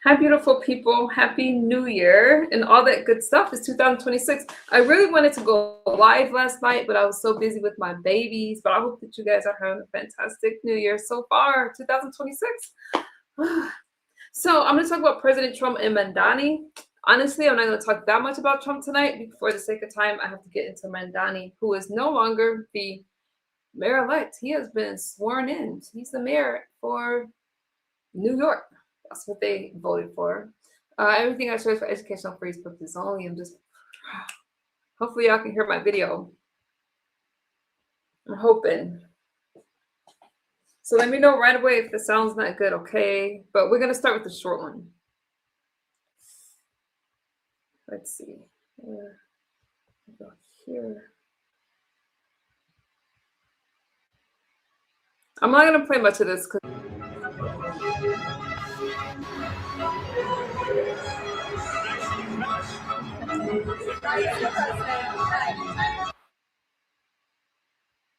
Hi, beautiful people. Happy New Year and all that good stuff. It's 2026. I really wanted to go live last night, but I was so busy with my babies. But I hope that you guys are having a fantastic New Year so far, 2026. So I'm going to talk about President Trump and Mamdani. Honestly, I'm not going to talk that much about Trump tonight. For the sake of time, I have to get into Mamdani, who is no longer the mayor-elect. He has been sworn in. He's the mayor for New York. That's what they voted for. Everything I share is for educational purposes only. I'm just, hopefully y'all can hear my video. I'm hoping. So let me know right away if the sound's not good, okay? But we're gonna start with the short one. Let's see. Go here. I'm not gonna play much of this because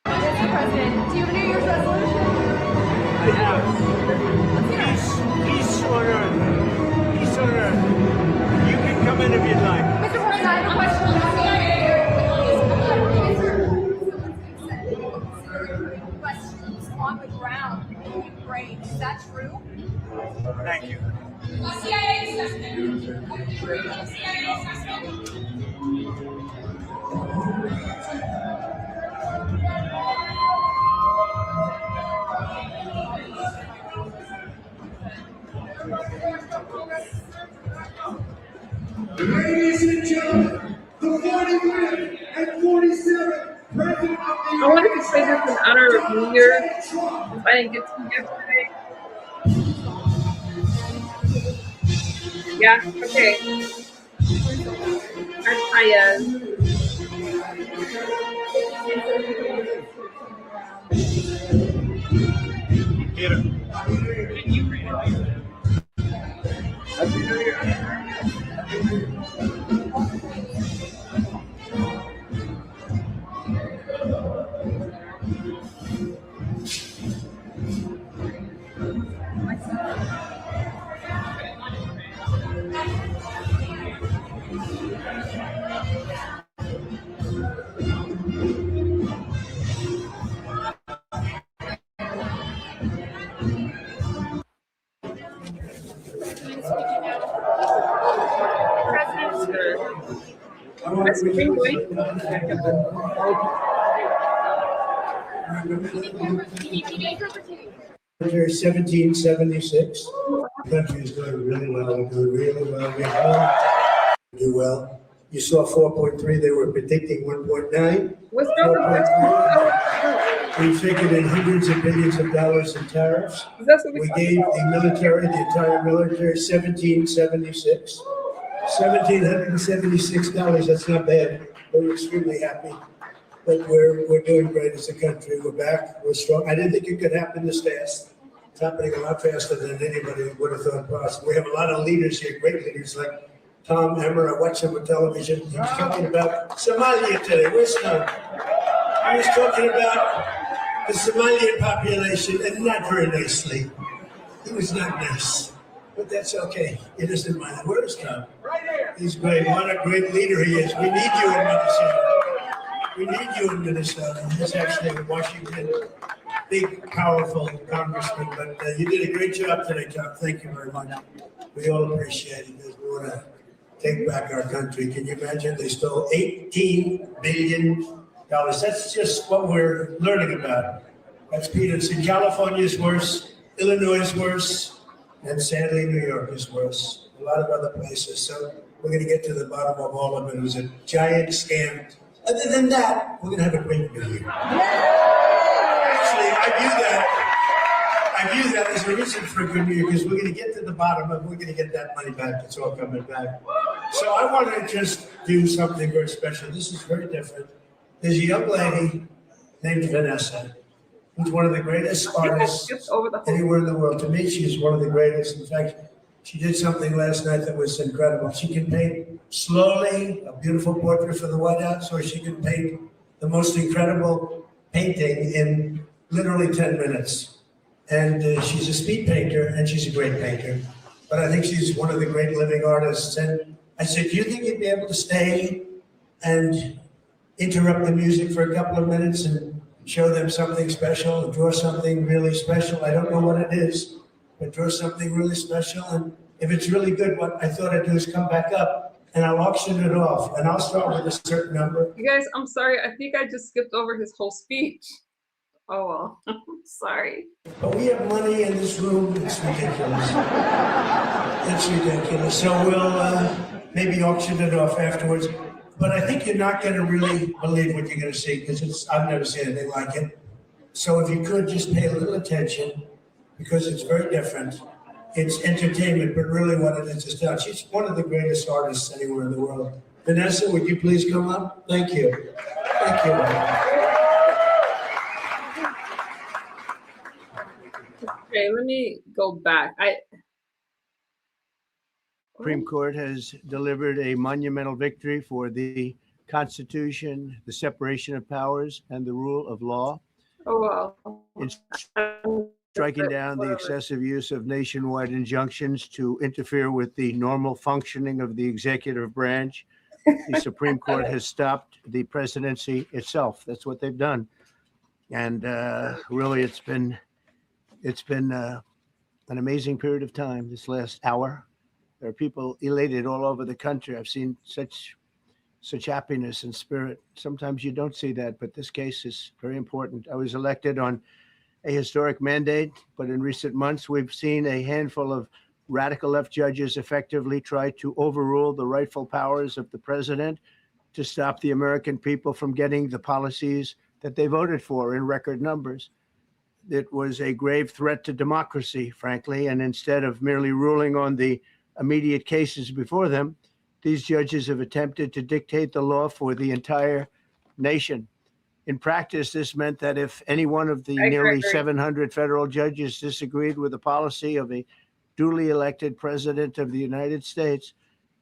Mr. President, do you have a New Year's resolution? I have. Peace on earth. Peace on earth. You can come in if you'd like. Mr. President, I have a question on the CIA. Questions on the ground in Ukraine. Is that true? Thank you. CIA assessment. CIA assessment. Ladies and gentlemen, the 41 and 47 President of the I wanted to say this in honor of New Year. If I didn't get to yesterday. Yeah, okay. That's Hayez. Here. That's green boy. Year 1776. The country is doing really well. We're doing really well. We do well. You saw 4.3. They were predicting 1.9. What's wrong with We've taken in hundreds of billions of dollars in tariffs. That's what We we gave the military, the entire military, 1776. $1,776. That's not bad. We're extremely happy. But we're doing great as a country. We're back. We're strong. I didn't think it could happen this fast. It's happening a lot faster than anybody would have thought possible. We have a lot of leaders here, great leaders like Tom Emmer. I watch him on television. He was talking about Somalia today. Where's Tom? He was talking about the Somalian population, and not very nicely. He was not nice. But that's okay. He doesn't mind. Where is Tom? Right here. He's great. What a great leader he is. We need you in Minnesota. We need you in Minnesota. He's actually in Washington. Big, powerful congressman. But you did a great job today, Tom. Thank you very much. We all appreciate it because we want to take back our country. Can you imagine? They stole $18 billion. That's just what we're learning about. That's peanuts. In California is worse. Illinois is worse. And sadly, New York is worse. A lot of other places. So we're going to get to the bottom of all of it. It was a giant scam. Other than that, we're going to have a great New Year. Actually, I view that as a reason for a good New Year because we're going to get to the bottom and we're going to get that money back. It's all coming back. So I want to just do something very special. This is very different. There's a young lady named Vanessa, who's one of the greatest artists anywhere in the world. To me, she's one of the greatest. In fact, she did something last night that was incredible. She can paint slowly a beautiful portrait for the White House, or she can paint the most incredible painting in literally 10 minutes. And she's a speed painter, and she's a great painter. but I think she's one of the great living artists. And I said, do you think you'd be able to stay and interrupt the music for a couple of minutes and show them something special, and draw something really special? I don't know what it is, but draw something really special. And if it's really good, what I thought I'd do is come back up and I'll auction it off. And I'll start with a certain number. You guys, I'm sorry. I think I just skipped over his whole speech. Oh, well. Sorry. But we have money in this room. It's ridiculous. It's ridiculous. So we'll maybe auction it off afterwards. But I think you're not going to really believe what you're going to see, because I've never seen anything like it. So if you could just pay a little attention, because it's very different. It's entertainment, but really what it is done. She's one of the greatest artists anywhere in the world. Vanessa, would you please come up? Thank you. Thank you. Okay, let me go back. Supreme Court has delivered a monumental victory for the Constitution, the separation of powers, and the rule of law. Oh, well. It's striking down the excessive use of nationwide injunctions to interfere with the normal functioning of the executive branch. The Supreme Court has stopped the presidency itself. That's what they've done. And really, it's been an amazing period of time this last hour. There are people elated all over the country. I've seen such happiness and spirit. Sometimes you don't see that, but this case is very important. I was elected on a historic mandate, but in recent months, we've seen a handful of radical left judges effectively try to overrule the rightful powers of the president to stop the American people from getting the policies that they voted for in record numbers. It was a grave threat to democracy, frankly, and instead of merely ruling on the immediate cases before them, these judges have attempted to dictate the law for the entire nation. In practice, this meant that if any one of the nearly 700 federal judges disagreed with the policy of a duly elected president of the United States,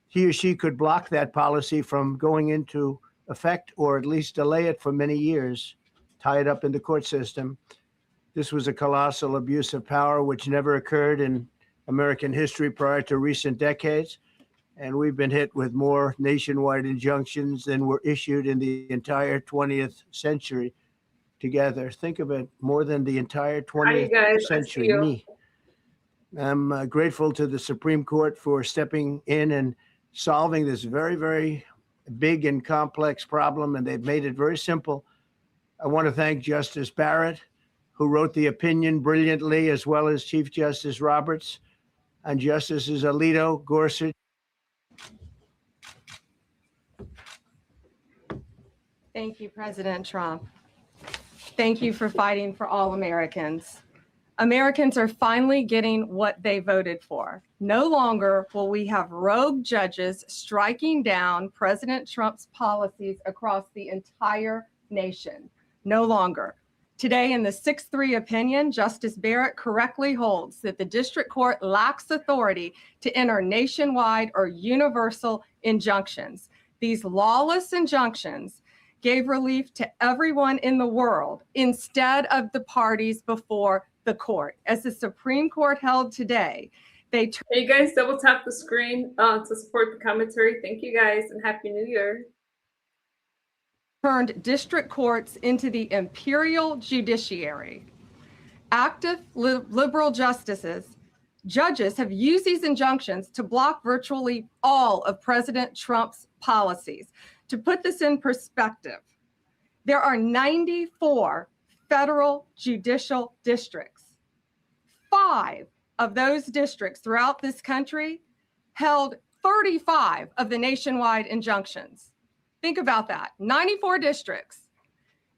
he or she could block that policy from going into effect, or at least delay it for many years, tie it up in the court system. This was a colossal abuse of power which never occurred in American history prior to recent decades. And we've been hit with more nationwide injunctions than were issued in the entire 20th century together. Think of it, more than the entire 20th century. Me. I'm grateful to the Supreme Court for stepping in and solving this very, very big and complex problem, and they've made it very simple. I want to thank Justice Barrett, who wrote the opinion brilliantly, as well as Chief Justice Roberts and Justices Alito, Gorsuch. Thank you, President Trump. Thank you for fighting for all Americans. Americans are finally getting what they voted for. No longer will we have rogue judges striking down President Trump's policies across the entire nation. No longer. Today, in the 6-3 opinion, Justice Barrett correctly holds that the district court lacks authority to enter nationwide or universal injunctions. These lawless injunctions gave relief to everyone in the world instead of the parties before the court. As the Supreme Court held today, hey guys, double tap the screen to support the commentary. Thank you guys, and Happy New Year. Turned district courts into the imperial judiciary. Active liberal judges have used these injunctions to block virtually all of President Trump's policies. To put this in perspective, there are 94 federal judicial districts. 5 of those districts throughout this country held 35 of the nationwide injunctions. Think about that, 94 districts,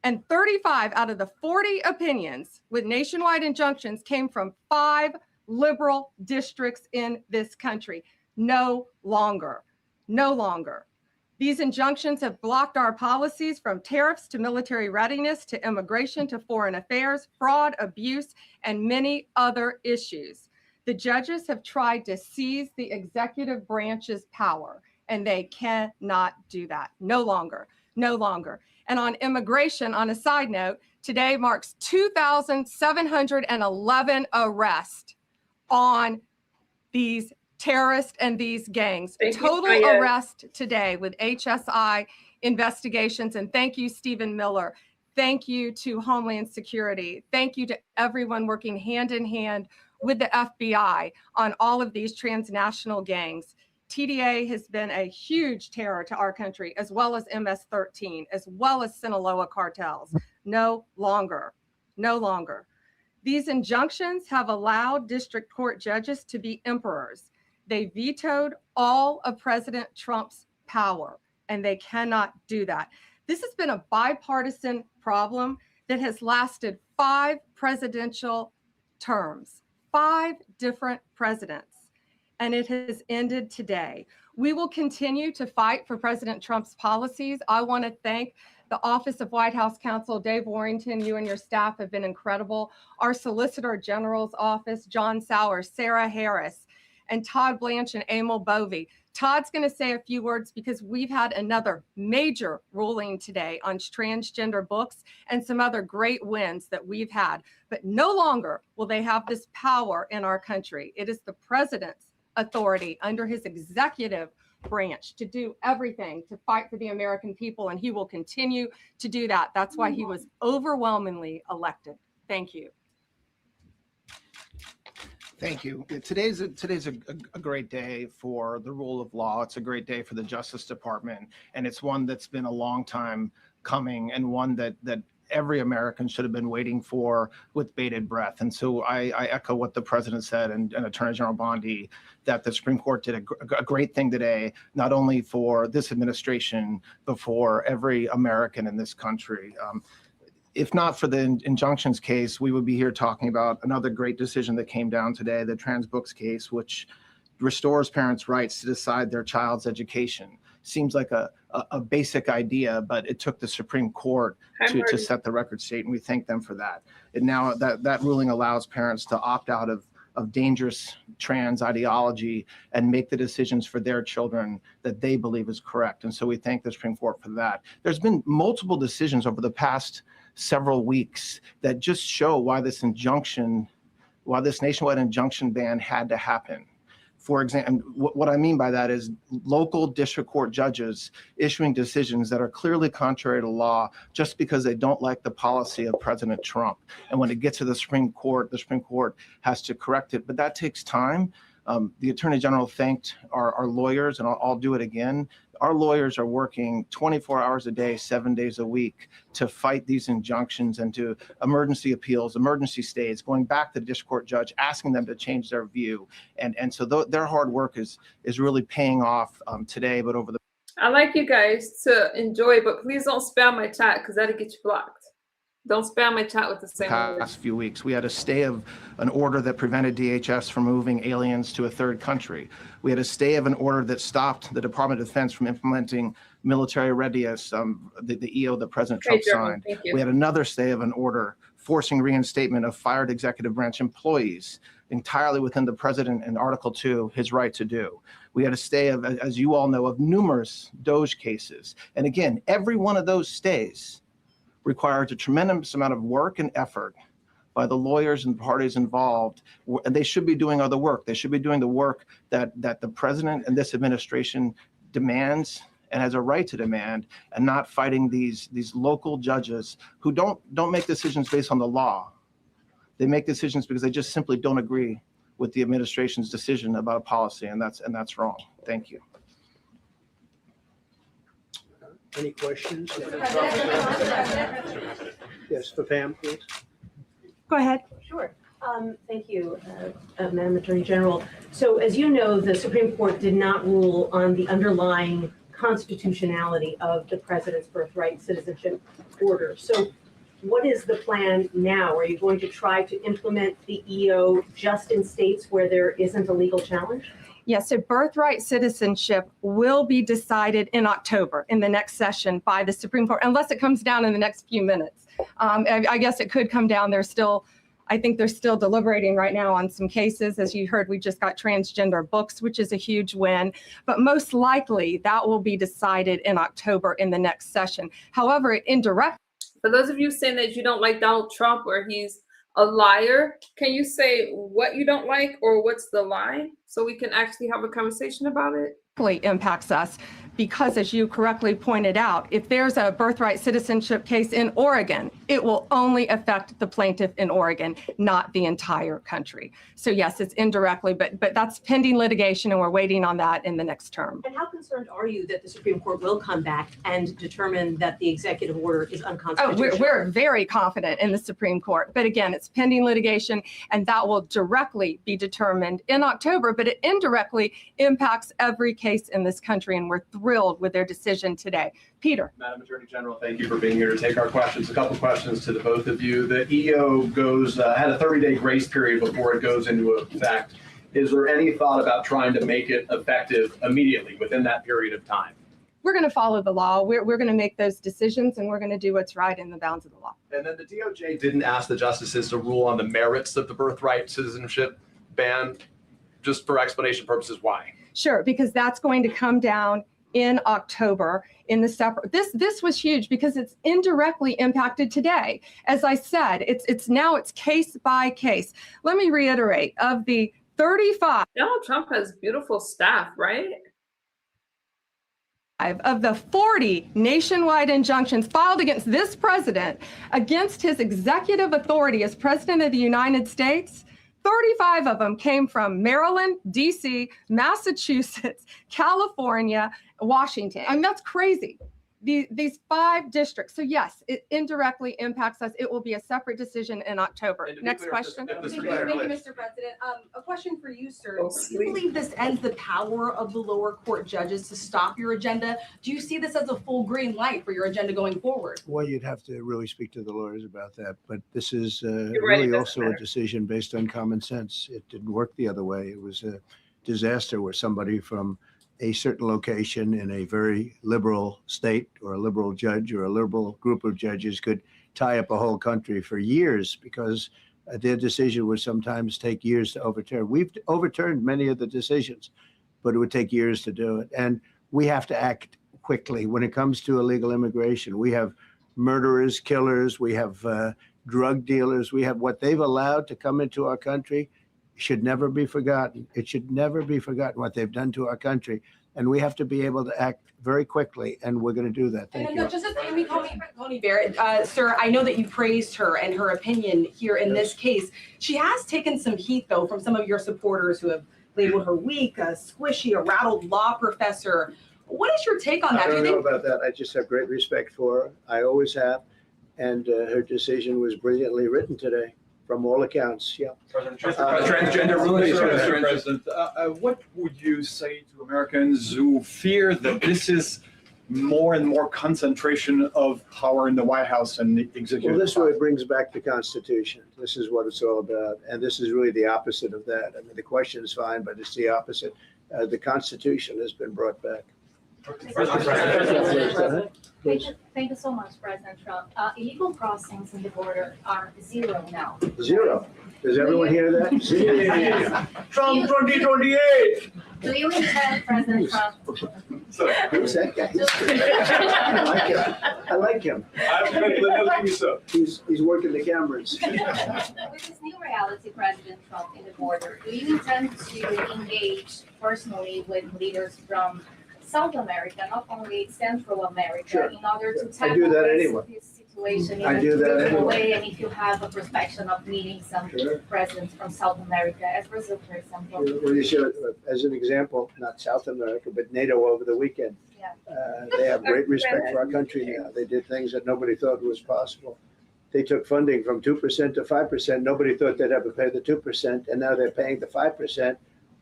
and 35 out of the 40 opinions with nationwide injunctions came from 5 liberal districts in this country. No longer. These injunctions have blocked our policies from tariffs to military readiness to immigration to foreign affairs, fraud, abuse, and many other issues. The judges have tried to seize the executive branch's power, and they cannot do that. No longer. And on immigration, on a side note, today marks 2,711 arrests on these terrorists and these gangs. Thank you, Total Maya. arrest today with HSI investigations. And thank you, Stephen Miller. Thank you to Homeland Security. Thank you to everyone working hand in hand with the FBI on all of these transnational gangs. TDA has been a huge terror to our country, as well as MS-13, as well as Sinaloa cartels. No longer, no longer. These injunctions have allowed district court judges to be emperors. They vetoed all of President Trump's power, and they cannot do that. This has been a bipartisan problem that has lasted 5 presidential terms, 5 different presidents, and it has ended today. We will continue to fight for President Trump's policies. I want to thank the Office of White House Counsel, Dave Warrington. You and your staff have been incredible. Our Solicitor General's office, John Sauer, Sarah Harris, and Todd Blanche and Emil Bovey. Todd's going to say a few words because we've had another major ruling today on transgender books and some other great wins that we've had. But no longer will they have this power in our country. It is the president's authority under his executive branch to do everything to fight for the American people, and he will continue to do that. That's why he was overwhelmingly elected. Thank you. Thank you. Today's a great day for the rule of law. It's a great day for the Justice Department, and it's one that's been a long time coming, and one that every American should have been waiting for with bated breath. And so I echo what the president said and Attorney General Bondi, that the Supreme Court did a great thing today, not only for this administration, but for every American in this country. If not for the injunctions case, we would be here talking about another great decision that came down today, the trans books case, which restores parents' rights to decide their child's education. Seems like a basic idea, but it took the Supreme Court to set the record straight, and we thank them for that. And now that ruling allows parents to opt out of dangerous trans ideology and make the decisions for their children that they believe is correct. And so we thank the Supreme Court for that. There's been multiple decisions over the past several weeks that just show why this nationwide injunction ban had to happen. For example, what I mean by that is local district court judges issuing decisions that are clearly contrary to law just because they don't like the policy of President Trump. And when it gets to the Supreme Court has to correct it. But that takes time. The Attorney General thanked our lawyers, and I'll do it again. Our lawyers are working 24 hours a day, 7 days a week to fight these injunctions and to emergency appeals, emergency stays, going back to the district court judge, asking them to change their view. And so their hard work is really paying off today, but over the I like you guys to enjoy, but please don't spam my chat because that'll get you blocked. Don't spam my chat with the same past few weeks. We had a stay of an order that prevented DHS from moving aliens to a third country. We had a stay of an order that stopped the Department of Defense from implementing military readiness, the EO that President Trump signed. We had another stay of an order forcing reinstatement of fired executive branch employees entirely within the president in Article 2, his right to do. We had a stay of, as you all know, of numerous DOJ cases. And again, every one of those stays requires a tremendous amount of work and effort by the lawyers and parties involved. And they should be doing other work. They should be doing the work that the president and this administration demands and has a right to demand, and not fighting these local judges who don't make decisions based on the law. They make decisions because they just simply don't agree with the administration's decision about a policy, and that's wrong. Thank you. Any questions? Yes, for Pam, please. Go ahead. Sure. Thank you, Madam Attorney General. So as you know, the Supreme Court did not rule on the underlying constitutionality of the president's birthright citizenship order. So what is the plan now? Are you going to try to implement the EO just in states where there isn't a legal challenge? Yes, so birthright citizenship will be decided in October in the next session by the Supreme Court, unless it comes down in the next few minutes. I guess it could come down. I think they're still deliberating right now on some cases. As you heard, we just got transgender books, which is a huge win. But most likely that will be decided in October in the next session. However, indirectly. For those of you saying that you don't like Donald Trump or he's a liar, can you say what you don't like or what's the lie so we can actually have a conversation about it? Impacts us because, as you correctly pointed out, if there's a birthright citizenship case in Oregon, it will only affect the plaintiff in Oregon, not the entire country. So yes, it's indirectly, but that's pending litigation, and we're waiting on that in the next term. And how concerned are you that the Supreme Court will come back and determine that the executive order is unconstitutional? Oh, we're very confident in the Supreme Court, but again, it's pending litigation, and that will directly be determined in October, but it indirectly impacts every case in this country, and we're thrilled with their decision today. Peter. Madam Attorney General, thank you for being here to take our questions. A couple questions to the both of you. The EO had a 30-day grace period before it goes into effect. Is there any thought about trying to make it effective immediately within that period of time? We're going to follow the law. We're going to make those decisions, and we're going to do what's right in the bounds of the law. And then the DOJ didn't ask the justices to rule on the merits of the birthright citizenship ban. Just for explanation purposes, why? Sure, because that's going to come down in October in the separate. This was huge because it's indirectly impacted today. As I said, it's case by case. Let me reiterate, of the 35. Donald Trump has beautiful staff, right? Of the 40 nationwide injunctions filed against this president, against his executive authority as president of the United States, 35 of them came from Maryland, DC, Massachusetts, California, Washington. I mean, that's crazy. These 5 districts. So yes, it indirectly impacts us. It will be a separate decision in October. Next question. Thank you, Mr. President. A question for you, sir. Oh, Do you believe this ends the power of the lower court judges to stop your agenda? Do you see this as a full green light for your agenda going forward? Well, you'd have to really speak to the lawyers about that. But this is right, really it also doesn't a decision based on common sense. It didn't work the other way. It was a disaster where somebody from a certain location in a very liberal state or a liberal judge or a liberal group of judges could tie up a whole country for years because their decision would sometimes take years to overturn. We've overturned many of the decisions, but it would take years to do it. And we have to act quickly when it comes to illegal immigration. We have murderers, killers, we have drug dealers, we have what they've allowed to come into our country should never be forgotten. It should never be forgotten what they've done to our country. And we have to be able to act very quickly, and we're going to do that. Thank you. Just as Amy Coney Barrett, sir, I know that you praised her and her opinion here in this case. She has taken some heat, though, from some of your supporters who have labeled her weak, a squishy, a rattled law professor. What is your take on that? I don't know about that. I just have great respect for her. I always have. And her decision was brilliantly written today. From all accounts, yeah. Transgender rulings, Mr. President, what would you say to Americans who fear that this is more and more concentration of power in the White House and the executive? Well, this really brings back the Constitution. This is what it's all about. And this is really the opposite of that. I mean, the question is fine, but it's the opposite. The Constitution has been brought back. Thank you so much, President Trump. Illegal crossings in the border are 0 now. 0. Does everyone hear that? 0. Trump 2028. Do you intend, President Trump? Who's that guy? I like him. He's working the cameras. With this new reality, President Trump, in the border, do you intend to engage personally with leaders from South America, not only Central America, Sure. in order to I tackle do that anyway. this situation in I a do that different anyway. way? And if you have a perspective of meeting some Sure. presidents from South America, as Brazil, for example. Well, you should, as an example, not South America, but NATO over the weekend. Yeah. They have great respect for our country now. They did things that nobody thought was possible. They took funding from 2% to 5%. Nobody thought they'd ever pay the 2%, and now they're paying the 5%.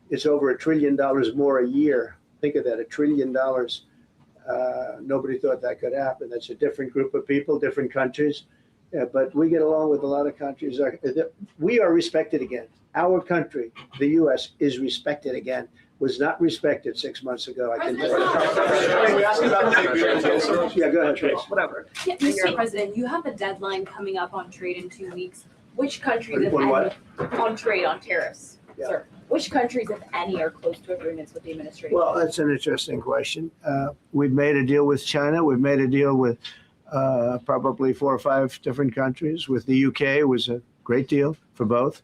It's over $1 trillion more a year. Think of that, $1 trillion. Nobody thought that could happen. That's a different group of people, different countries. Yeah, but we get along with a lot of countries. We are respected again. Our country, the U.S., is respected again. Was not respected 6 months ago. I can tell you. Yeah, go ahead, Trace. Whatever. Yeah, Mr. President, you have a deadline coming up on trade in 2 weeks. Which countries, if On any, what? on trade, on tariffs, Yeah. sir? Which countries, if any, are close to agreements with the administration? Well, that's an interesting question. We've made a deal with China. We've made a deal with probably 4 or 5 different countries. With the UK, it was a great deal for both.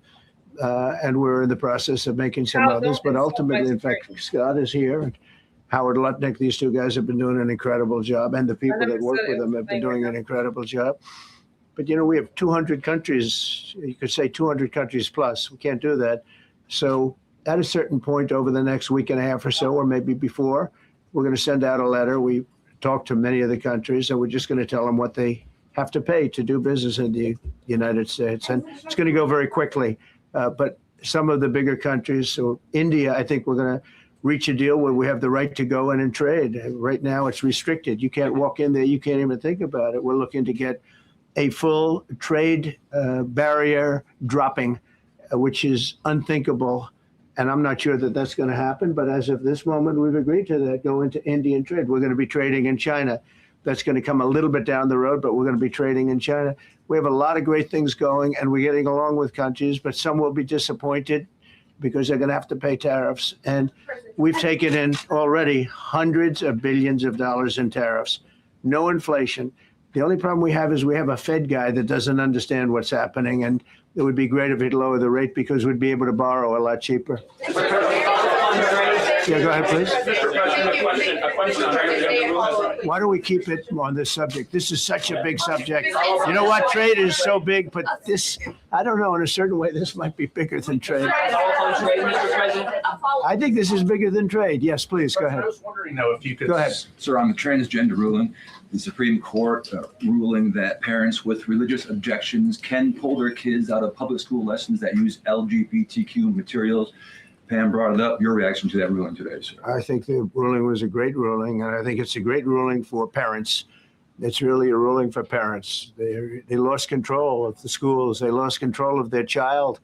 And we're in the process of making some others. But ultimately, in fact, Scott is here. And Howard Lutnick, these two guys have been doing an incredible job. And the people that work with them have been doing an incredible job. But, you know, we have 200 countries. You could say 200 countries plus. We can't do that. So at a certain point over the next week and a half or so, or maybe before, we're going to send out a letter. We talked to many of the countries, and we're just going to tell them what they have to pay to do business in the United States. And it's going to go very quickly. But some of the bigger countries, so India, I think we're going to reach a deal where we have the right to go in and trade. Right now, it's restricted. You can't walk in there. You can't even think about it. We're looking to get a full trade barrier dropping, which is unthinkable. And I'm not sure that that's going to happen. But as of this moment, we've agreed to that, go into Indian trade. We're going to be trading in China. That's going to come a little bit down the road, but we're going to be trading in China. We have a lot of great things going, and we're getting along with countries, but some will be disappointed because they're going to have to pay tariffs. And we've taken in already hundreds of billions of dollars in tariffs. No inflation. The only problem we have is we have a Fed guy that doesn't understand what's happening, and it would be great if he'd lower the rate because we'd be able to borrow a lot cheaper. Yeah, go ahead, please. Mr. President, a question on Why don't we keep it on this subject? This is such a big subject. You know what? Trade is so big, but this, I don't know, in a certain way, this might be bigger than trade. I think this is bigger than trade. Yes, please, go ahead. I was wondering, though, if you could. Go ahead. Sir, on the transgender ruling, the Supreme Court ruling that parents with religious objections can pull their kids out of public school lessons that use LGBTQ materials. Pam brought it up. Your reaction to that ruling today, sir? I think the ruling was a great ruling, and I think it's a great ruling for parents. It's really a ruling for parents. They lost control of the schools. They lost control of their child.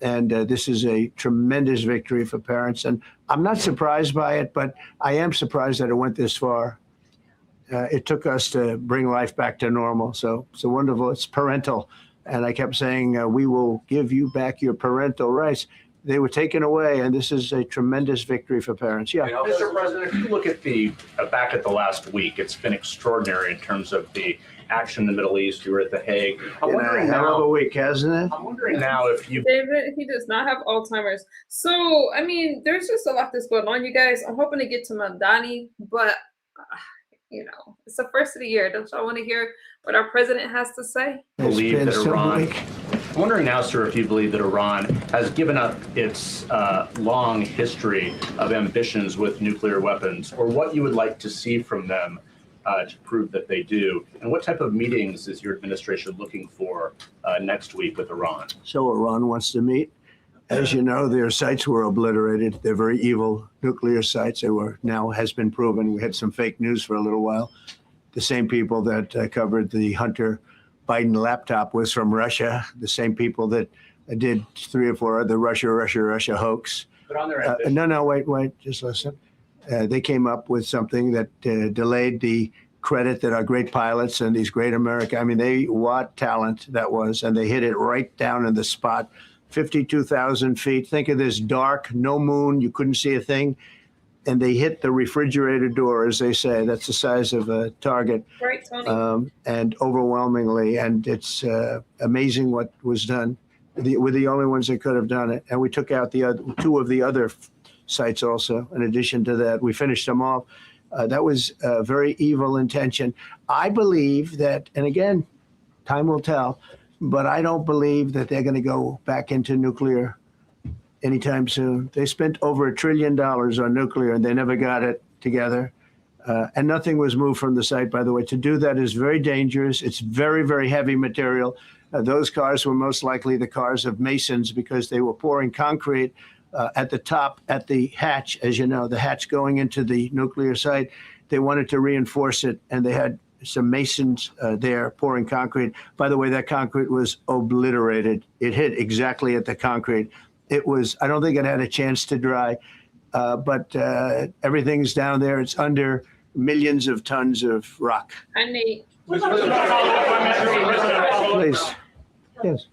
And this is a tremendous victory for parents. And I'm not surprised by it, but I am surprised that it went this far. It took us to bring life back to normal. So it's wonderful. It's parental. And I kept saying, we will give you back your parental rights. They were taken away, and this is a tremendous victory for parents. Yeah. Mr. President, if you look at the back at the last week, it's been extraordinary in terms of the action in the Middle East. You were at The Hague. I'm wondering hell of now. a week, hasn't it? I'm wondering now if you. David, he does not have Alzheimer's. So, I mean, there's just a lot that's going on, you guys. I'm hoping to get to Mamdani, but, you know, it's the first of the year. Don't y'all want to hear what our president has to say? Believe that Iran. I'm wondering now, sir, if you believe that Iran has given up its long history of ambitions with nuclear weapons, or what you would like to see from them to prove that they do, and what type of meetings is your administration looking for next week with Iran? So Iran wants to meet. As you know, their sites were obliterated. They're very evil nuclear sites. They were now has been proven. We had some fake news for a little while. The same people that covered the Hunter Biden laptop was from Russia. The same people that did 3 or 4 other Russia hoax. But on their No, wait, just listen. They came up with something that delayed the credit that our great pilots and these great what talent that was, and they hit it right down in the spot. 52,000 feet. Think of this dark, no moon. You couldn't see a thing. And they hit the refrigerator door, as they say. That's the size of a target. Right, Tony. And overwhelmingly. And it's amazing what was done. We're the only ones that could have done it. And we took out the other, 2 of the other sites also. In addition to that, we finished them off. That was a very evil intention. I believe that, and again, time will tell, but I don't believe that they're going to go back into nuclear anytime soon. They spent over $1 trillion on nuclear, and they never got it together. And nothing was moved from the site, by the way. To do that is very dangerous. It's very, very heavy material. Those cars were most likely the cars of masons because they were pouring concrete at the top, at the hatch, as you know, the hatch going into the nuclear site. They wanted to reinforce it, and they had some masons there pouring concrete. By the way, that concrete was obliterated. It hit exactly at the concrete. It was, I don't think it had a chance to dry, but everything's down there. It's under millions of tons of rock. Honey. Please. Yes.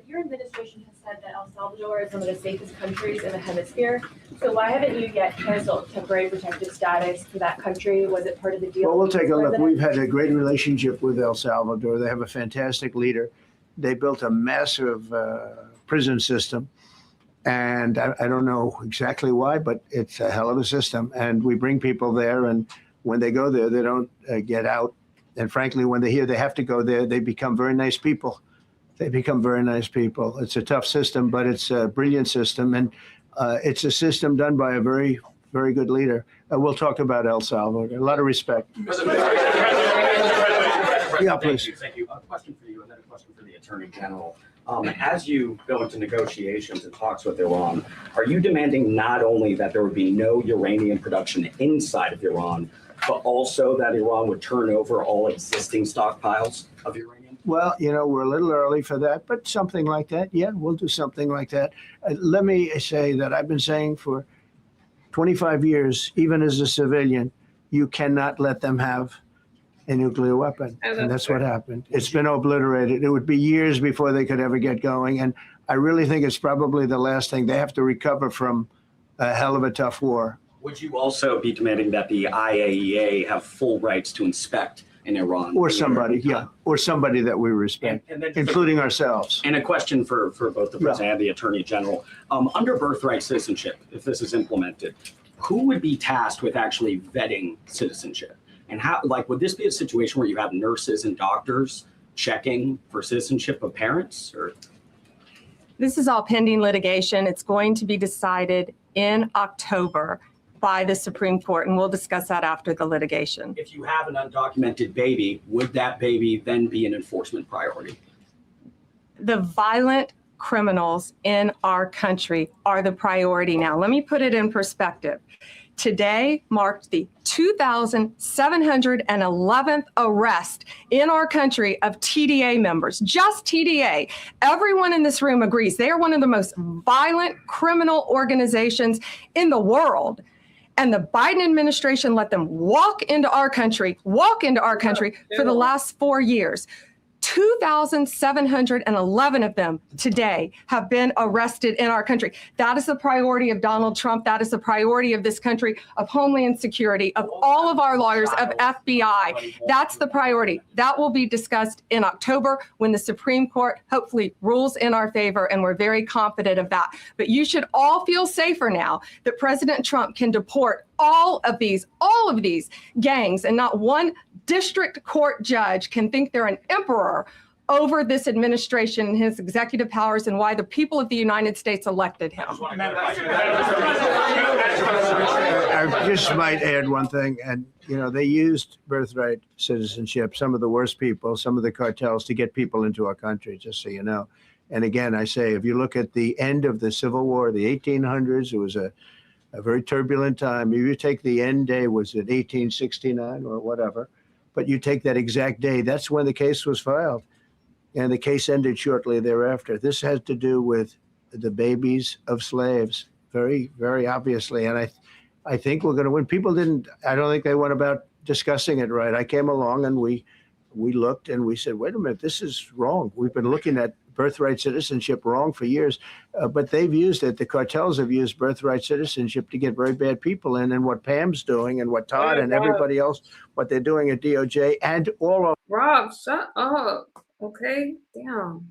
Your administration has said that El Salvador is one of the safest countries in the hemisphere. So why haven't you yet canceled temporary protective status for that country? Was it part of the deal? Well, we'll take a look. We've had a great relationship with El Salvador. They have a fantastic leader. they built a massive prison system. And I don't know exactly why, but it's a hell of a system. And we bring people there, and when they go there, they don't get out. And frankly, when they hear they have to go there, they become very nice people. They become very nice people. It's a tough system, but it's a brilliant system. And it's a system done by a very, very good leader. We'll talk about El Salvador. A lot of respect. Yeah, please. Thank you. A question for you, and then a question for the Attorney General. As you go into negotiations and talks with Iran, are you demanding not only that there would be no uranium production inside of Iran, but also that Iran would turn over all existing stockpiles of uranium? Well, we're a little early for that, but something like that. Yeah, we'll do something like that. Let me say that I've been saying for 25 years, even as a civilian, you cannot let them have a nuclear weapon. And that's what happened. It's been obliterated. It would be years before they could ever get going. And I really think it's probably the last thing. They have to recover from a hell of a tough war. Would you also be demanding that the IAEA have full rights to inspect in Iran? Or somebody, or somebody that we respect, including ourselves. And a question for both the President and the Attorney General. Under birthright citizenship, if this is implemented, who would be tasked with actually vetting citizenship? And how, would this be a situation where you have nurses and doctors checking for citizenship of parents? Or This is all pending litigation. It's going to be decided in October by the Supreme Court, and we'll discuss that after the litigation. If you have an undocumented baby, would that baby then be an enforcement priority? The violent criminals in our country are the priority now. Let me put it in perspective. Today marked the 2,711th arrest in our country of TDA members, just TDA. Everyone in this room agrees they are one of the most violent criminal organizations in the world. And the Biden administration let them walk into our country for the last 4 years. 2,711 of them today have been arrested in our country. That is the priority of Donald Trump. That is the priority of this country, of Homeland Security, of all of our lawyers, of FBI. That's the priority. That will be discussed in October when the Supreme Court hopefully rules in our favor, and we're very confident of that. But you should all feel safer now that President Trump can deport all of these gangs, and not one district court judge can think they're an emperor over this administration and his executive powers, and why the people of the United States elected him. I just might add one thing. And, they used birthright citizenship, some of the worst people, some of the cartels, to get people into our country, just so you know. And again, I say, if you look at the end of the Civil War, the 1800s, it was a very turbulent time. If you take the end day, was it 1869 or whatever, but you take that exact day, that's when the case was filed. And the case ended shortly thereafter. This has to do with the babies of slaves, very, very obviously. And I think we're going to win. I don't think they went about discussing it right. I came along and we looked and we said, wait a minute, this is wrong. We've been looking at birthright citizenship wrong for years, but they've used it. The cartels have used birthright citizenship to get very bad people in. And what Pam's doing and what Todd and everybody else, what they're doing at DOJ and all of. Rob, shut up. Okay, damn.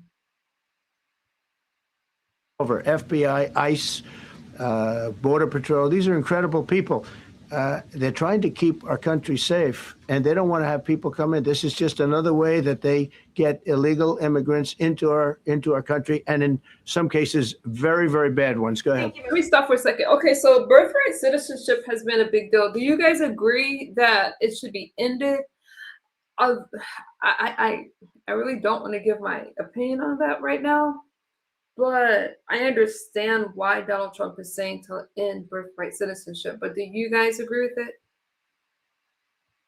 Over FBI, ICE, Border Patrol. These are incredible people. They're trying to keep our country safe, and they don't want to have people come in. This is just another way that they get illegal immigrants into our country, and in some cases, very, very bad ones. Go ahead. Let me stop for a second. Okay, so birthright citizenship has been a big deal. Do you guys agree that it should be ended? I really don't want to give my opinion on that right now, but I understand why Donald Trump is saying to end birthright citizenship. But do you guys agree with it?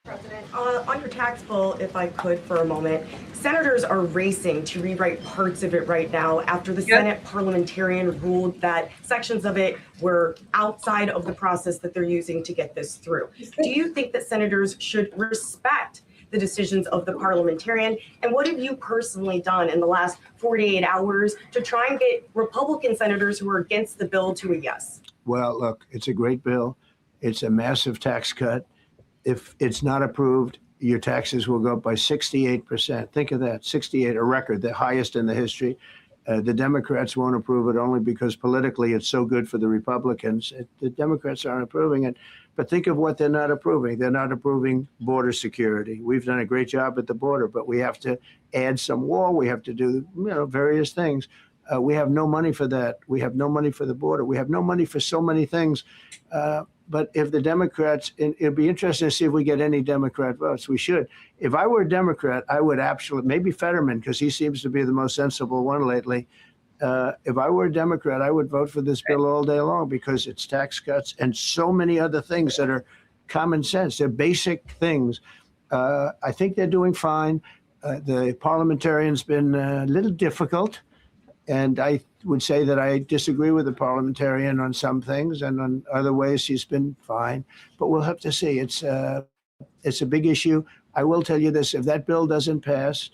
President, on your tax bill, if I could for a moment, senators are racing to rewrite parts of it right now after the Senate parliamentarian ruled that sections of it were outside of the process that they're using to get this through. Do you think that senators should respect the decisions of the parliamentarian? And what have you personally done in the last 48 hours to try and get Republican senators who are against the bill to a yes? Well, look, it's a great bill. It's a massive tax cut. If it's not approved, your taxes will go up by 68%. Think of that, 68, a record, the highest in the history. The Democrats won't approve it only because politically it's so good for the Republicans. The Democrats aren't approving it. But think of what they're not approving. They're not approving border security. We've done a great job at the border, but we have to add some wall. We have to do various things. We have no money for that. We have no money for the border. We have no money for so many things. But if the Democrats, it'd be interesting to see if we get any Democrat votes. We should. If I were a Democrat, I would absolutely, maybe Fetterman, because he seems to be the most sensible one lately. If I were a Democrat, I would vote for this bill all day long because it's tax cuts and so many other things that are common sense. They're basic things. I think they're doing fine. The parliamentarian's been a little difficult. And I would say that I disagree with the parliamentarian on some things, and on other ways he's been fine. But we'll have to see. It's a big issue. I will tell you this: if that bill doesn't pass,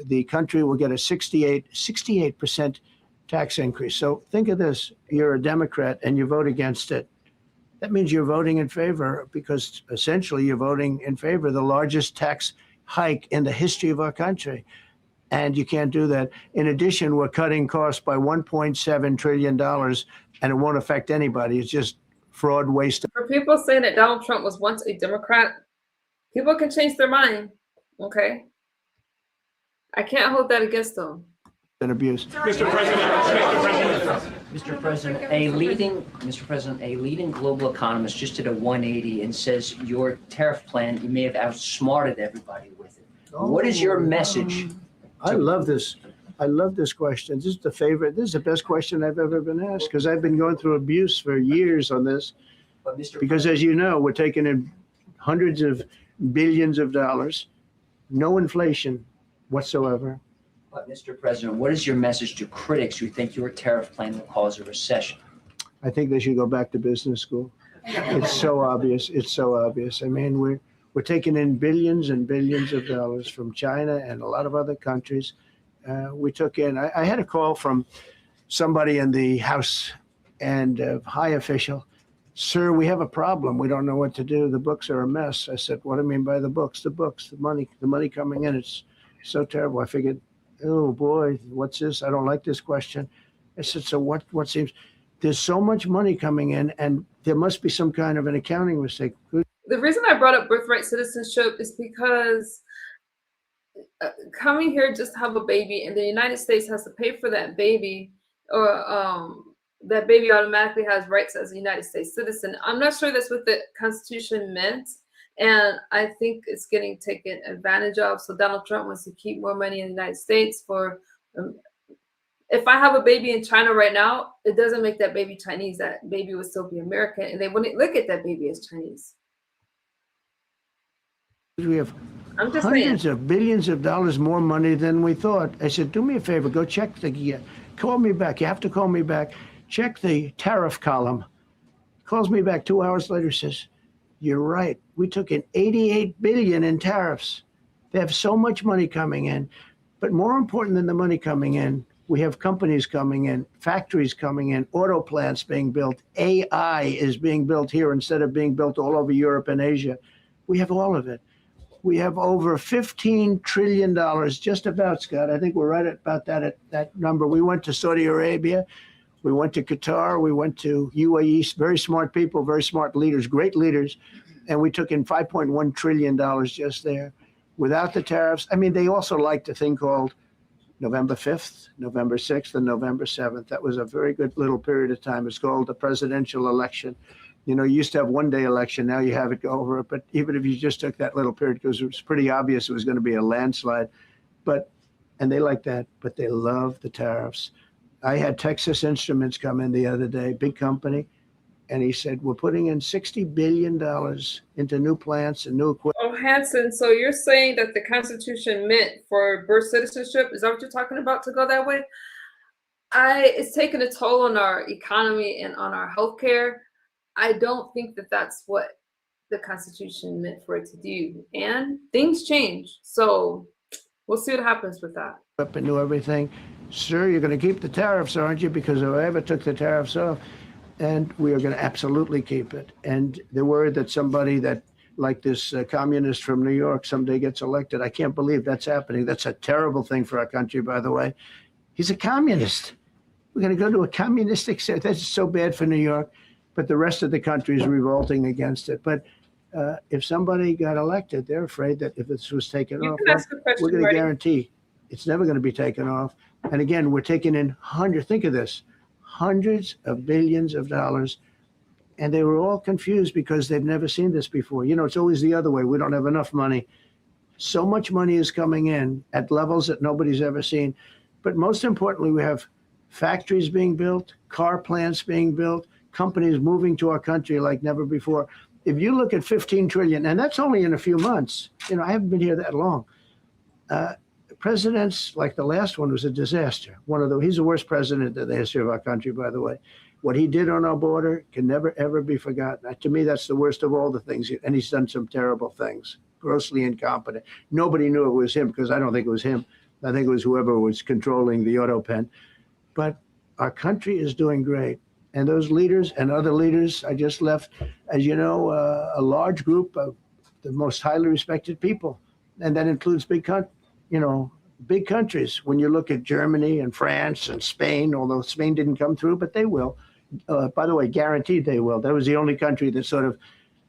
the country will get a 68% tax increase. So think of this: you're a Democrat and you vote against it. That means you're voting in favor, because essentially you're voting in favor of the largest tax hike in the history of our country. And you can't do that. In addition, we're cutting costs by $1.7 trillion, and it won't affect anybody. It's just fraud, waste. For people saying that Donald Trump was once a Democrat, people can change their mind, okay? I can't hold that against them. And abuse. Mr. President, a leading global economist just did a 180 and says your tariff plan, you may have outsmarted everybody with it. What is your message? I love this. I love this question. This is the favorite. This is the best question I've ever been asked, because I've been going through abuse for years on this. Because as you know, we're taking in hundreds of billions of dollars, no inflation whatsoever. But Mr. President, what is your message to critics who think your tariff plan will cause a recession? I think they should go back to business school. It's so obvious. It's so obvious. I mean, we're taking in billions and billions of dollars from China and a lot of other countries. We took in, I had a call from somebody in the House and a high official. Sir, we have a problem. We don't know what to do. The books are a mess. I said, what do you mean by the books? The books, the money coming in. It's so terrible. I figured, oh boy, what's this? I don't like this question. I said, so what seems, there's so much money coming in and there must be some kind of an accounting mistake. The reason I brought up birthright citizenship is because coming here just to have a baby, and the United States has to pay for that baby, or that baby automatically has rights as a United States citizen. I'm not sure that's what the Constitution meant, and I think it's getting taken advantage of. So Donald Trump wants to keep more money in the United States for. If I have a baby in China right now, it doesn't make that baby Chinese. That baby would still be American, and they wouldn't look at that baby as Chinese. We have hundreds of billions of dollars more money than we thought. I said, do me a favor, go check call me back. You have to call me back. Check the tariff column. Calls me back 2 hours later, says, you're right. We took in 88 billion in tariffs. They have so much money coming in. But more important than the money coming in, we have companies coming in, factories coming in, auto plants being built. AI is being built here instead of being built all over Europe and Asia. We have all of it. We have over $15 trillion, just about, Scott. I think we're right about that number. We went to Saudi Arabia. We went to Qatar. We went to UAE. Very smart people, very smart leaders, great leaders. And we took in $5.1 trillion just there. Without the tariffs, I mean, they also liked a thing called November 5th, November 6th, and November 7th. That was a very good little period of time. It's called the presidential election. You know, you used to have one-day election. Now you have it go over it. But even if you just took that little period, because it was pretty obvious it was going to be a landslide. And they like that, but they love the tariffs. I had Texas Instruments come in the other day, big company, and he said, we're putting in $60 billion into new plants and new equipment. Oh, Hanson, so you're saying that the Constitution meant for birth citizenship? Is that what you're talking about, to go that way? It's taken a toll on our economy and on our healthcare. I don't think that that's what the Constitution meant for it to do. And things change. So we'll see what happens with that. Up and knew everything. Sir, you're going to keep the tariffs, aren't you? Because if I ever took the tariffs off, and we are going to absolutely keep it. And they're worried that somebody that like this communist from New York someday gets elected. I can't believe that's happening. That's a terrible thing for our country, by the way. He's a communist. We're going to go to a communistic state. That's so bad for New York, but the rest of the country is revolting against it. But if somebody got elected, they're afraid that if this was taken off, we're going to guarantee it's never going to be taken off. And again, we're taking in think of this, hundreds of billions of dollars. And they were all confused because they've never seen this before. You know, it's always the other way. We don't have enough money. So much money is coming in at levels that nobody's ever seen. But most importantly, we have factories being built, car plants being built, companies moving to our country like never before. If you look at 15 trillion, and that's only in a few months, you know, I haven't been here that long. Presidents like the last one was a disaster. He's the worst president in the history of our country, by the way. What he did on our border can never, ever be forgotten. To me, that's the worst of all the things. And he's done some terrible things, grossly incompetent. Nobody knew it was him because I don't think it was him. I think it was whoever was controlling the auto pen. But our country is doing great. And those leaders and other leaders, I just left, as you know, a large group of the most highly respected people. And that includes big countries. When you look at Germany and France and Spain, although Spain didn't come through, but they will. By the way, guaranteed they will. That was the only country that sort of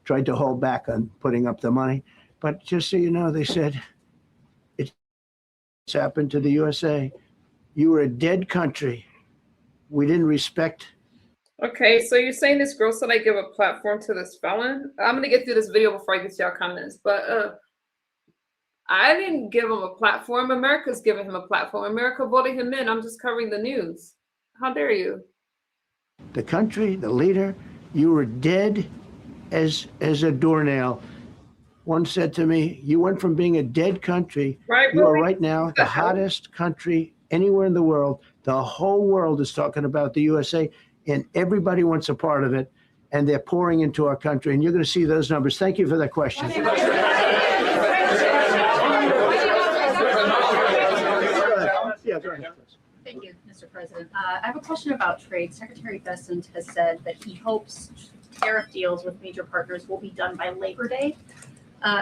tried to hold back on putting up the money. But just so you know, they said, it's happened to the USA. You were a dead country. We didn't respect. Okay, so you're saying this girl said I give a platform to this felon? I'm going to get through this video before I get to y'all comments. But I didn't give him a platform. America's giving him a platform. America voted him in. I'm just covering the news. How dare you? The country, the leader, you were dead as a doornail. One said to me, you went from being a dead country, you are right now the hottest country anywhere in the world. The whole world is talking about the USA, and everybody wants a part of it, and they're pouring into our country, and you're going to see those numbers. Thank you for that question. Yeah, go ahead. Thank you, Mr. President. I have a question about trade. Secretary Bessent has said that he hopes tariff deals with major partners will be done by Labor Day.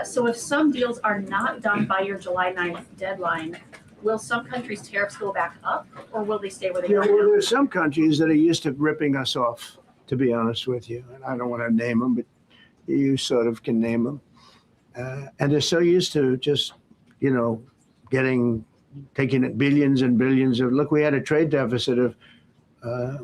So if some deals are not done by your July 9th deadline, will some countries' tariffs go back up, or will they stay where they are? Well, there are some countries that are used to ripping us off, to be honest with you. And I don't want to name them, but you sort of can name them. And they're so used to just, taking it billions and billions of, look, we had a trade deficit of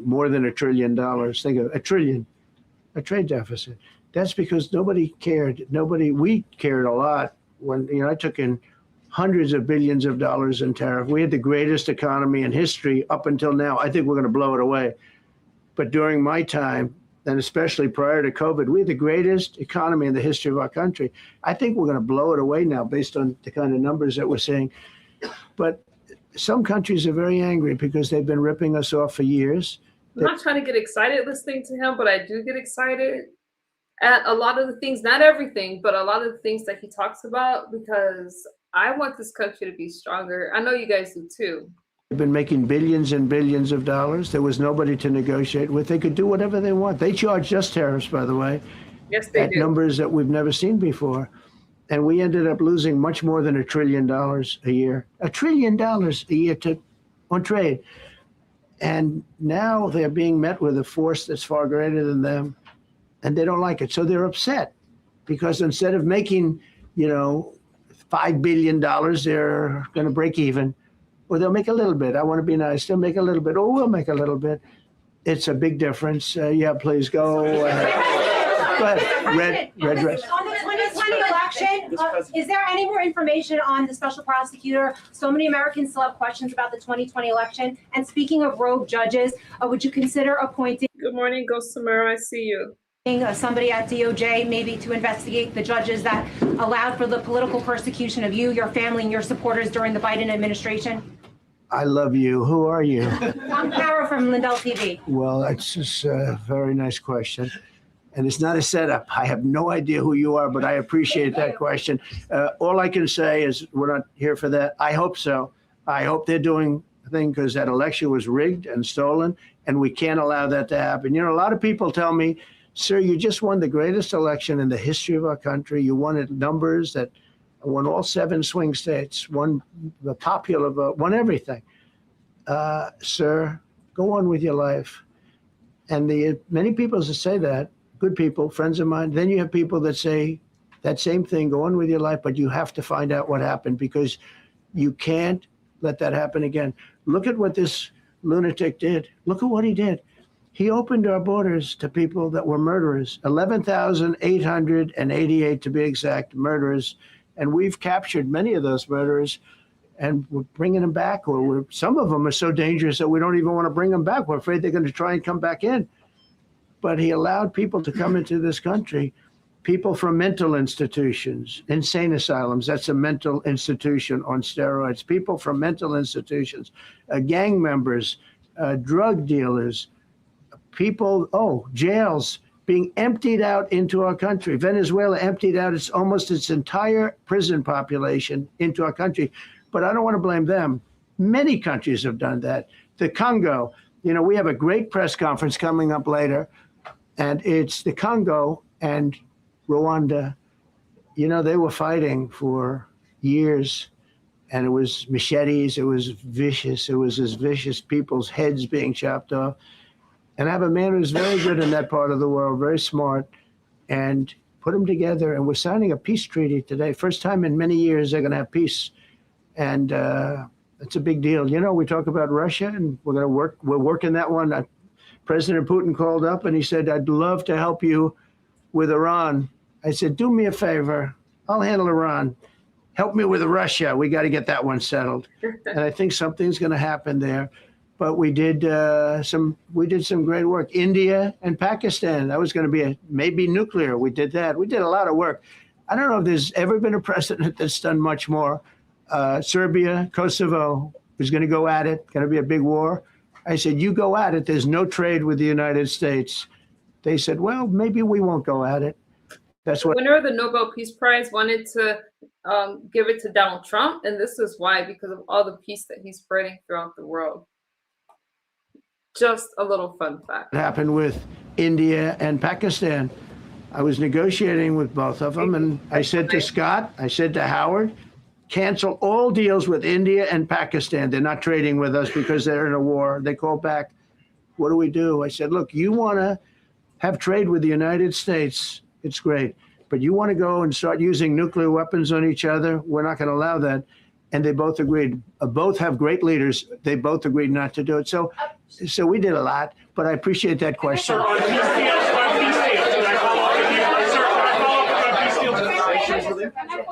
more than $1 trillion. Think of a trade deficit. That's because nobody cared. We cared a lot when, I took in hundreds of billions of dollars in tariff. We had the greatest economy in history up until now. I think we're going to blow it away. But during my time, and especially prior to COVID, we had the greatest economy in the history of our country. I think we're going to blow it away now based on the kind of numbers that we're seeing. But some countries are very angry because they've been ripping us off for years. I'm not trying to get excited listening to him, but I do get excited at a lot of the things, not everything, but a lot of the things that he talks about, because I want this country to be stronger. I know you guys do too. They've been making billions and billions of dollars. There was nobody to negotiate with. They could do whatever they want. They charged us tariffs, by the way. Yes, they at do. Numbers that we've never seen before. And we ended up losing much more than $1 trillion a year. $1 trillion a year on trade. And now they're being met with a force that's far greater than them, and they don't like it. So they're upset because instead of making, $5 billion, they're going to break even. Or they'll make a little bit. I want to be nice. They'll make a little bit. Or we'll make a little bit. It's a big difference. Yeah, please go. Go ahead. Red dress. On the 2020 election, is there any more information on the special prosecutor? So many Americans still have questions about the 2020 election. And speaking of rogue judges, would you consider appointing? Good morning, Ghost Samara. I see you. Somebody at DOJ maybe to investigate the judges that allowed for the political persecution of you, your family, and your supporters during the Biden administration? I love you. Who are you? I'm Carol from Lindell TV. Well, that's just a very nice question. And it's not a setup. I have no idea who you are, but I appreciate that question. All I can say is we're not here for that. I hope so. I hope they're doing the thing because that election was rigged and stolen, and we can't allow that to happen. A lot of people tell me Sir, you just won the greatest election in the history of our country. You won at numbers that won all 7 swing states, won the popular vote, won everything. Sir, go on with your life. And many people that say that, good people, friends of mine, then you have people that say that same thing, go on with your life, but you have to find out what happened because you can't let that happen again. Look at what this lunatic did. Look at what he did. He opened our borders to people that were murderers, 11,888 to be exact, murderers. And we've captured many of those murderers and we're bringing them back, or some of them are so dangerous that we don't even want to bring them back. We're afraid they're going to try and come back in. But he allowed people to come into this country, people from mental institutions, insane asylums, that's a mental institution on steroids, people from mental institutions, gang members, drug dealers, people, jails being emptied out into our country. Venezuela emptied out almost its entire prison population into our country. But I don't want to blame them. Many countries have done that. The Congo, we have a great press conference coming up later, and it's the Congo and Rwanda. They were fighting for years, and it was machetes, it was vicious, it was as vicious, people's heads being chopped off. And I have a man who's very good in that part of the world, very smart, and put them together. And we're signing a peace treaty today. First time in many years they're going to have peace. And it's a big deal. We talk about Russia, and we're working that one. President Putin called up and he said, I'd love to help you with Iran. I said, do me a favor. I'll handle Iran. Help me with Russia. We got to get that one settled. And I think something's going to happen there. But we did some great work. India and Pakistan. That was going to be maybe nuclear. We did that. We did a lot of work. I don't know if there's ever been a president that's done much more. Serbia, Kosovo was going to go at it. Going to be a big war. I said, you go at it. There's no trade with the United States. They said, well, maybe we won't go at it. That's what. The winner of the Nobel Peace Prize wanted to give it to Donald Trump, and this is why, because of all the peace that he's spreading throughout the world. Just a little fun fact. It happened with India and Pakistan. I was negotiating with both of them, and I said to Scott, I said to Howard, cancel all deals with India and Pakistan. They're not trading with us because they're in a war. They called back, what do? I said, look, you want to have trade with the United States, it's great. But you want to go and start using nuclear weapons on each other? We're not going to allow that. And they both agreed. Both have great leaders. They both agreed not to do it. So we did a lot, but I appreciate that question.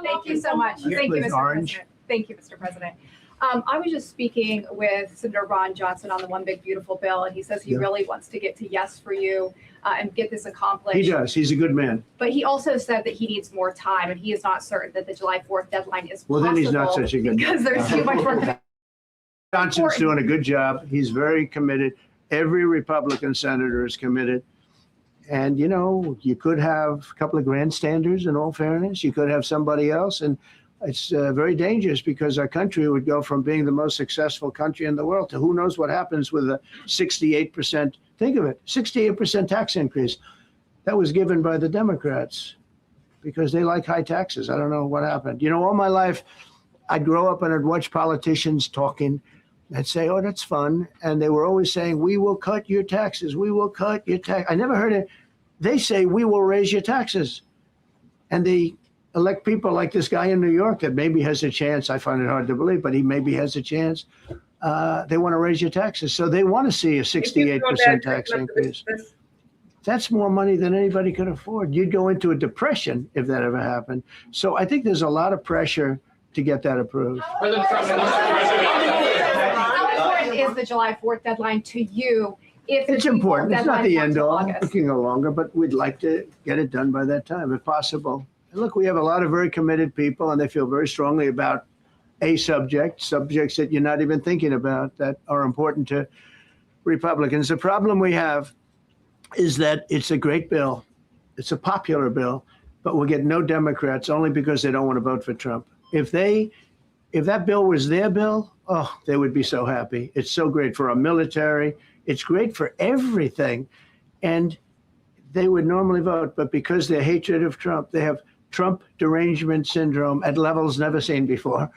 Thank you so much. Thank you, Mr. President. Thank you, Mr. President. I was just speaking with Senator Ron Johnson on the One Big Beautiful Bill, and he says he really wants to get to yes for you and get this accomplished. He does. He's a good man. But he also said that he needs more time, and he is not certain that the July 4th deadline is well, possible. Then he's not such a good because man. there's too much work. Johnson's doing a good job. He's very committed. Every Republican senator is committed. And, you could have a couple of grandstanders, in all fairness. You could have somebody else. And it's very dangerous because our country would go from being the most successful country in the world to who knows what happens with a 68%. Think of it, 68% tax increase. That was given by the Democrats because they like high taxes. I don't know what happened. All my life, I'd grow up and I'd watch politicians talking. I'd say, oh, that's fun. And they were always saying, we will cut your taxes. We will cut your tax. I never heard it. They say, we will raise your taxes. And they elect people like this guy in New York that maybe has a chance. I find it hard to believe, but he maybe has a chance. They want to raise your taxes. So they want to see a 68% tax increase. That's more money than anybody could afford. You'd go into a depression if that ever happened. So I think there's a lot of pressure to get that approved. How important is the July 4th deadline to you? If it's important. It's not the end all. Looking longer, but we'd like to get it done by that time, if possible. And look, we have a lot of very committed people, and they feel very strongly about a subjects that you're not even thinking about that are important to Republicans. The problem we have is that it's a great bill. It's a popular bill, but we'll get no Democrats only because they don't want to vote for Trump. If that bill was their bill, oh, they would be so happy. It's so great for our military. It's great for everything. And they would normally vote, but because their hatred of Trump, they have Trump derangement syndrome at levels never seen before.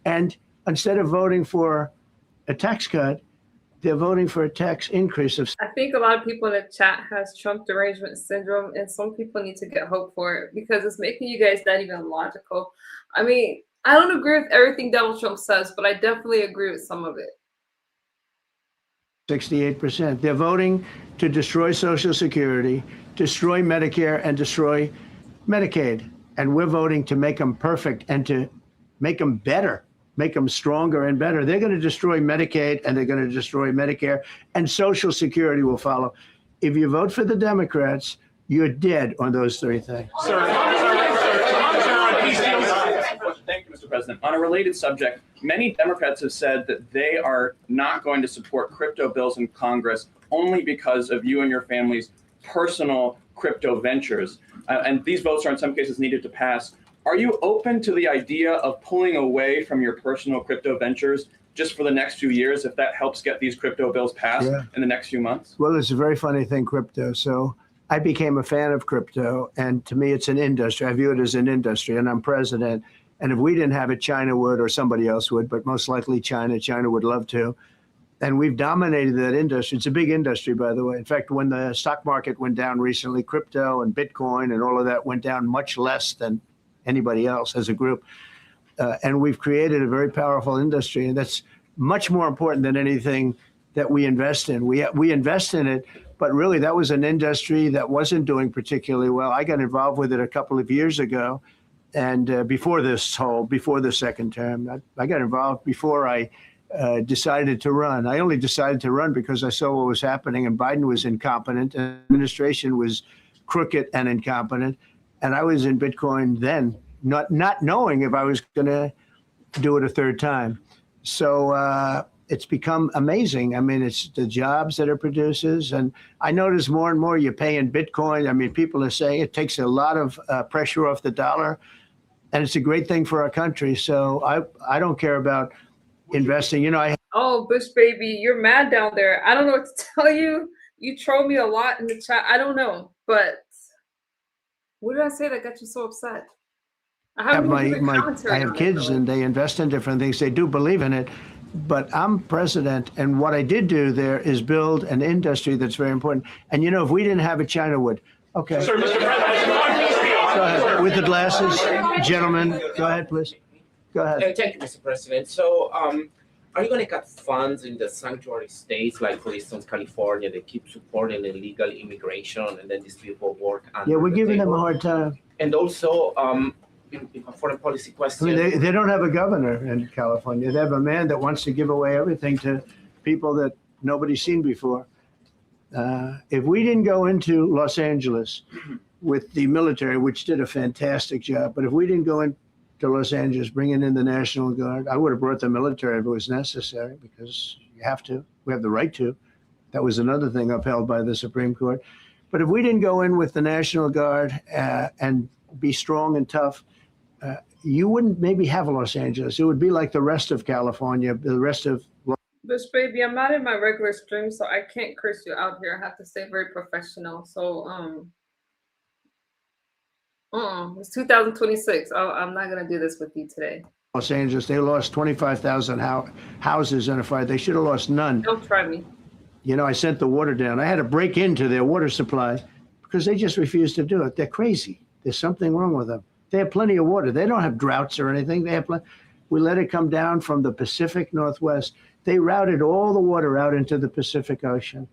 And instead of voting for a tax cut, they're voting for a tax increase of. I think a lot of people in the chat has Trump derangement syndrome, and some people need to get hope for it because it's making you guys not even logical. I mean, I don't agree with everything Donald Trump says, but I definitely agree with some of it. 68%. They're voting to destroy Social Security, destroy Medicare, and destroy Medicaid. And we're voting to make them perfect and to make them better, make them stronger and better. They're going to destroy Medicaid and they're going to destroy Medicare, and Social Security will follow. If you vote for the Democrats, you're dead on those three things. Thank you, Mr. President. On a related subject, many Democrats have said that they are not going to support crypto bills in Congress only because of you and your family's personal crypto ventures. And these votes are in some cases needed to pass. Are you open to the idea of pulling away from your personal crypto ventures just for the next few years if that helps get these crypto bills passed in the next few months? Well, it's a very funny thing, crypto. So I became a fan of crypto, and to me, it's an industry. I view it as an industry, and I'm president. And if we didn't have it, China would, or somebody else would, but most likely China. China would love to. And we've dominated that industry. It's a big industry, by the way. In fact, when the stock market went down recently, crypto and Bitcoin and all of that went down much less than anybody else as a group. And we've created a very powerful industry, and that's much more important than anything that we invest in. We invest in it, but really that was an industry that wasn't doing particularly well. I got involved with it a couple of years ago. And before the second term, I got involved before I decided to run. I only decided to run because I saw what was happening, and Biden was incompetent, and the administration was crooked and incompetent. And I was in Bitcoin then, not knowing if I was going to do it a third time. So it's become amazing. I mean, it's the jobs that it produces. And I notice more and more you pay in Bitcoin. I mean, people are saying it takes a lot of pressure off the dollar. And it's a great thing for our country. So I don't care about investing. You know, Oh, Bush baby, you're mad down there. I don't know what to tell you. You troll me a lot in the chat. I don't know, but what did I say that got you so upset? I have kids and they invest in different things. They do believe in it, but I'm president. And what I did do there is build an industry that's very important. And, you know, if we didn't have it, China would. Okay. Sir, Mr. President. Go ahead. With the glasses, gentlemen, go ahead, please. Go ahead. Thank you, Mr. President. So are you going to cut funds in the sanctuary states, like, for instance, California, that keep supporting illegal immigration, and then these people work under Yeah, we're giving them a table? hard time. And also, in a foreign policy I question. mean, they don't have a governor in California. They have a man that wants to give away everything to people that nobody's seen before. If we didn't go into Los Angeles with the military, which did a fantastic job, but if we didn't go into Los Angeles, bringing in the National Guard, I would have brought the military if it was necessary, because you have to. We have the right to. That was another thing upheld by the Supreme Court. But if we didn't go in with the National Guard and be strong and tough, you wouldn't maybe have Los Angeles. It would be like the rest of California, the rest of. Bush baby, I'm not in my regular stream, so I can't curse you out here. I have to stay very professional. So it's 2026. I'm not gonna do this with you today. Los Angeles, they lost 25,000 houses in a fire. They should have lost none. Don't try me. You know, I sent the water down. I had to break into their water supply because they just refused to do it. They're crazy. There's something wrong with them. They have plenty of water. They don't have droughts or anything. They have we let it come down from the Pacific Northwest. They routed all the water out into the Pacific Ocean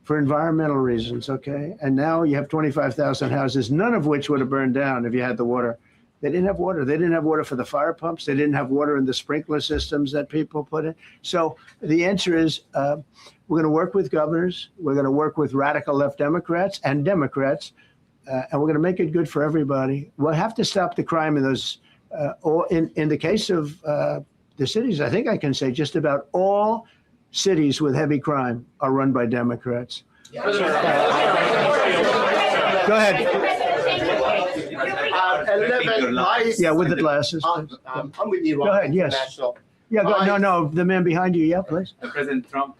for environmental reasons, okay? And now you have 25,000 houses, none of which would have burned down if you had the water. They didn't have water. They didn't have water for the fire pumps. They didn't have water in the sprinkler systems that people put in. So the answer is we're going to work with governors. We're going to work with radical left Democrats and Democrats, and we're going to make it good for everybody. We'll have to stop the crime in those, or in the case of the cities, I think I can say just about all cities with heavy crime are run by Democrats. Go ahead. Yeah, with the glasses. I'm with Iran. Go ahead, yes. International. Yeah, no, the man behind you. Yeah, please. President Trump,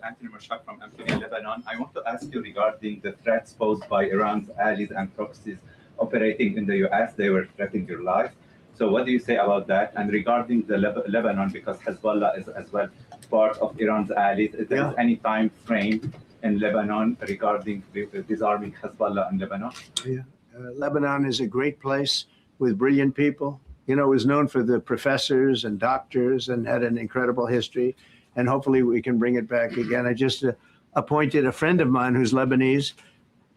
Anthony Mashhad from Amphibia, Lebanon. I want to ask you regarding the threats posed by Iran's allies and proxies operating in the U.S. They were threatening your life. So what do you say about that? And regarding the Lebanon, because Hezbollah is as well part of Iran's allies, is there any time frame in Lebanon regarding disarming Hezbollah in Lebanon? Yeah. Lebanon is a great place with brilliant people. You know, it was known for the professors and doctors and had an incredible history. And hopefully we can bring it back again. I just appointed a friend of mine who's Lebanese,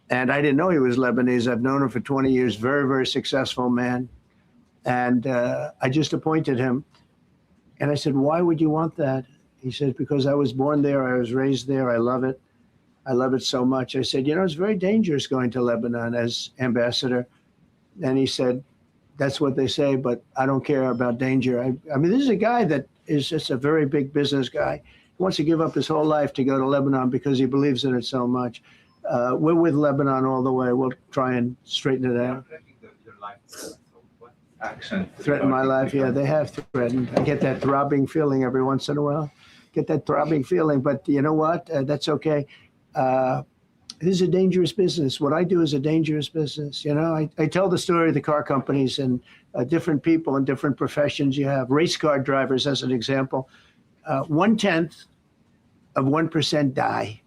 and I didn't know he was Lebanese. I've known him for 20 years, very, very successful man. And I just appointed him. And I said, why would you want that? He said, because I was born there, I was raised there, I love it. I love it so much. I said, you know, it's very dangerous going to Lebanon as ambassador. And he said, that's what they say, but I don't care about danger. I mean, this is a guy that is just a very big business guy. He wants to give up his whole life to go to Lebanon because he believes in it so much. We're with Lebanon all the way. We'll try and straighten it out. Action. Threaten my life? Yeah, they have threatened. I get that throbbing feeling every once in a while. Get that throbbing feeling, but you know what? That's okay. This is a dangerous business. What I do is a dangerous business. You know, I tell the story of the car companies and different people in different professions you have. Race car drivers, as an example, 1/10 of 1% die.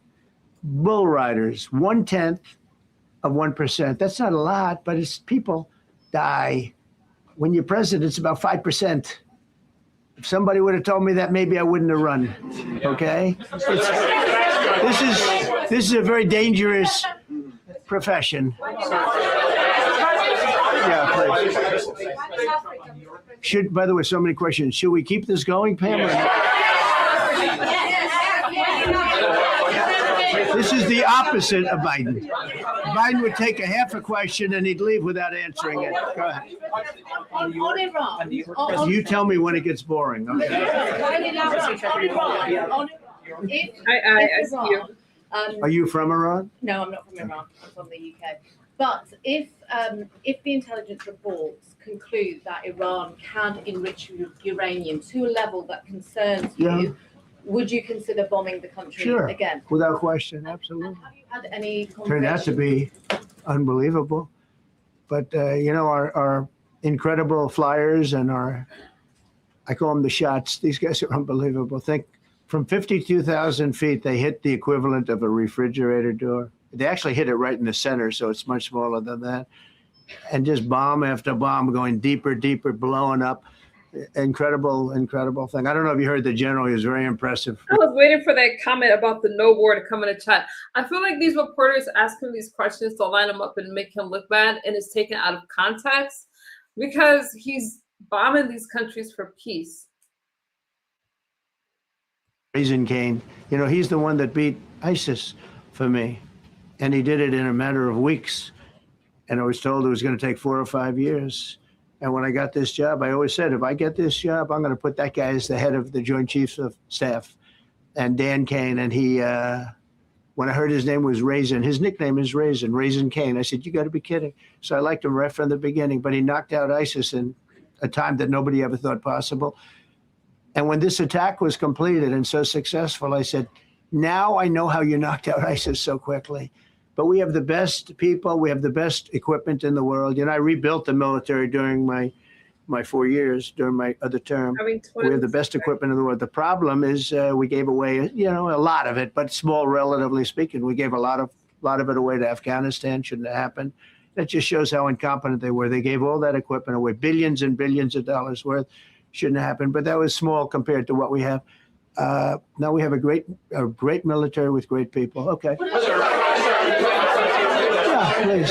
Bull riders, 1/10 of 1%. That's not a lot, but it's people die. When you're president, it's about 5%. If somebody would have told me that, maybe I wouldn't have run. Okay? This is a very dangerous profession. Yeah, please. By the way, so many questions. Should we keep this going, Pam? This is the opposite of Biden. Biden would take a half a question and he'd leave without answering it. Go ahead. You tell me when it gets boring. Okay. I see you. Are you from Iran? No, I'm not from Iran. I'm from the UK. But if the intelligence reports conclude that Iran can enrich uranium to a level that concerns you, would you consider bombing the country again? Without question, absolutely. Have you had any Turned out to be unbelievable. But, you know, our incredible flyers and I call them the shots. These guys are unbelievable. Think from 52,000 feet, they hit the equivalent of a refrigerator door. They actually hit it right in the center, so it's much smaller than that. And just bomb after bomb going deeper, deeper, blowing up. Incredible, incredible thing. I don't know if you heard the general. He was very impressive. I was waiting for that comment about the no war to come in the chat. I feel like these reporters ask him these questions to line him up and make him look bad, and it's taken out of context because he's bombing these countries for peace. Raising Cain, you know, he's the one that beat ISIS for me, and he did it in a matter of weeks. And I was told it was going to take 4 or 5 years. And when I got this job, I always said, if I get this job, I'm going to put that guy as the head of the Joint Chiefs of Staff. And Dan Cain, and he, when I heard his name was Raisin, his nickname is Raisin Cain. I said, you got to be kidding. So I liked him right from the beginning, but he knocked out ISIS in a time that nobody ever thought possible. And when this attack was completed and so successful, I said, now I know how you knocked out ISIS so quickly. But we have the best people. We have the best equipment in the world. You know, I rebuilt the military during my 4 years, during my other term. We have the best equipment in the world. The problem is we gave away, you know, a lot of it, but small, relatively speaking. We gave a lot of it away to Afghanistan. Shouldn't have happened. That just shows how incompetent they were. They gave all that equipment away, billions and billions of dollars worth. Shouldn't have happened. But that was small compared to what we have. Now we have a great military with great people. Okay. Yeah, please.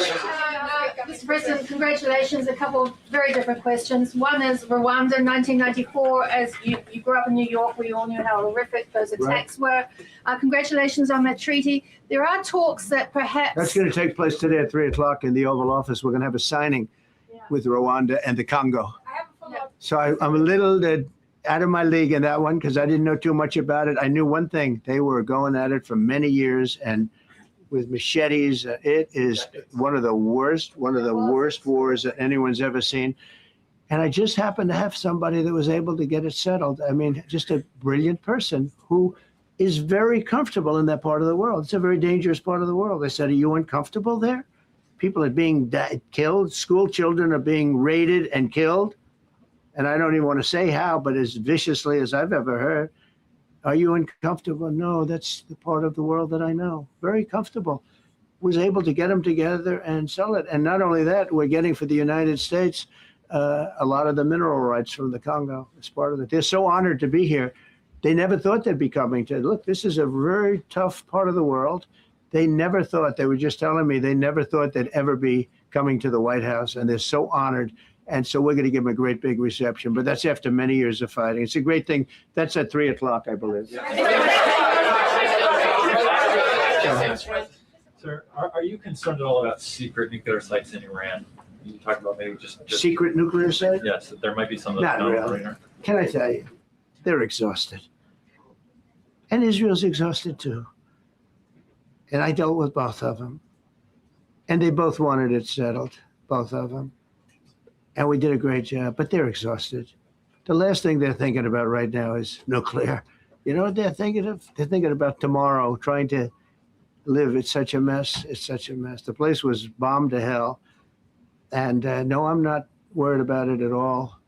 Mr. President, congratulations. A couple of very different questions. One is Rwanda, 1994. As you grew up in New York, we all knew how horrific those attacks were. Congratulations on that treaty. There are talks that perhaps... That's going to take place today at 3 o'clock in the Oval Office. We're going to have a signing with Rwanda and the Congo. So I'm a little out of my league in that one because I didn't know too much about it. I knew one thing. They were going at it for many years and with machetes. It is one of the worst wars that anyone's ever seen. And I just happened to have somebody that was able to get it settled. I mean, just a brilliant person who is very comfortable in that part of the world. It's a very dangerous part of the world. I said, are you uncomfortable there? People are being killed. School children are being raided and killed. And I don't even want to say how, but as viciously as I've ever heard. Are you uncomfortable? No, that's the part of the world that I know. Very comfortable. Was able to get them together and sell it. And not only that, we're getting for the United States a lot of the mineral rights from the Congo as part of it. They're so honored to be here. They never thought they'd be coming to, look, this is a very tough part of the world. They never thought, they were just telling me, they never thought they'd ever be coming to the White House. And they're so honored. And so we're going to give them a great big reception. But that's after many years of fighting. It's a great thing. That's at 3 o'clock, I believe. Sir, are you concerned at all about secret nuclear sites in Iran? You talked about maybe just secret nuclear sites? Yes, that there might be some of those. Not really. Can I tell you? They're exhausted. And Israel's exhausted too. And I dealt with both of them. And they both wanted it settled, both of them. And we did a great job, but they're exhausted. The last thing they're thinking about right now is nuclear. You know what they're thinking of? They're thinking about tomorrow, trying to live. It's such a mess. It's such a mess. The place was bombed to hell. And no, I'm not worried about it at all.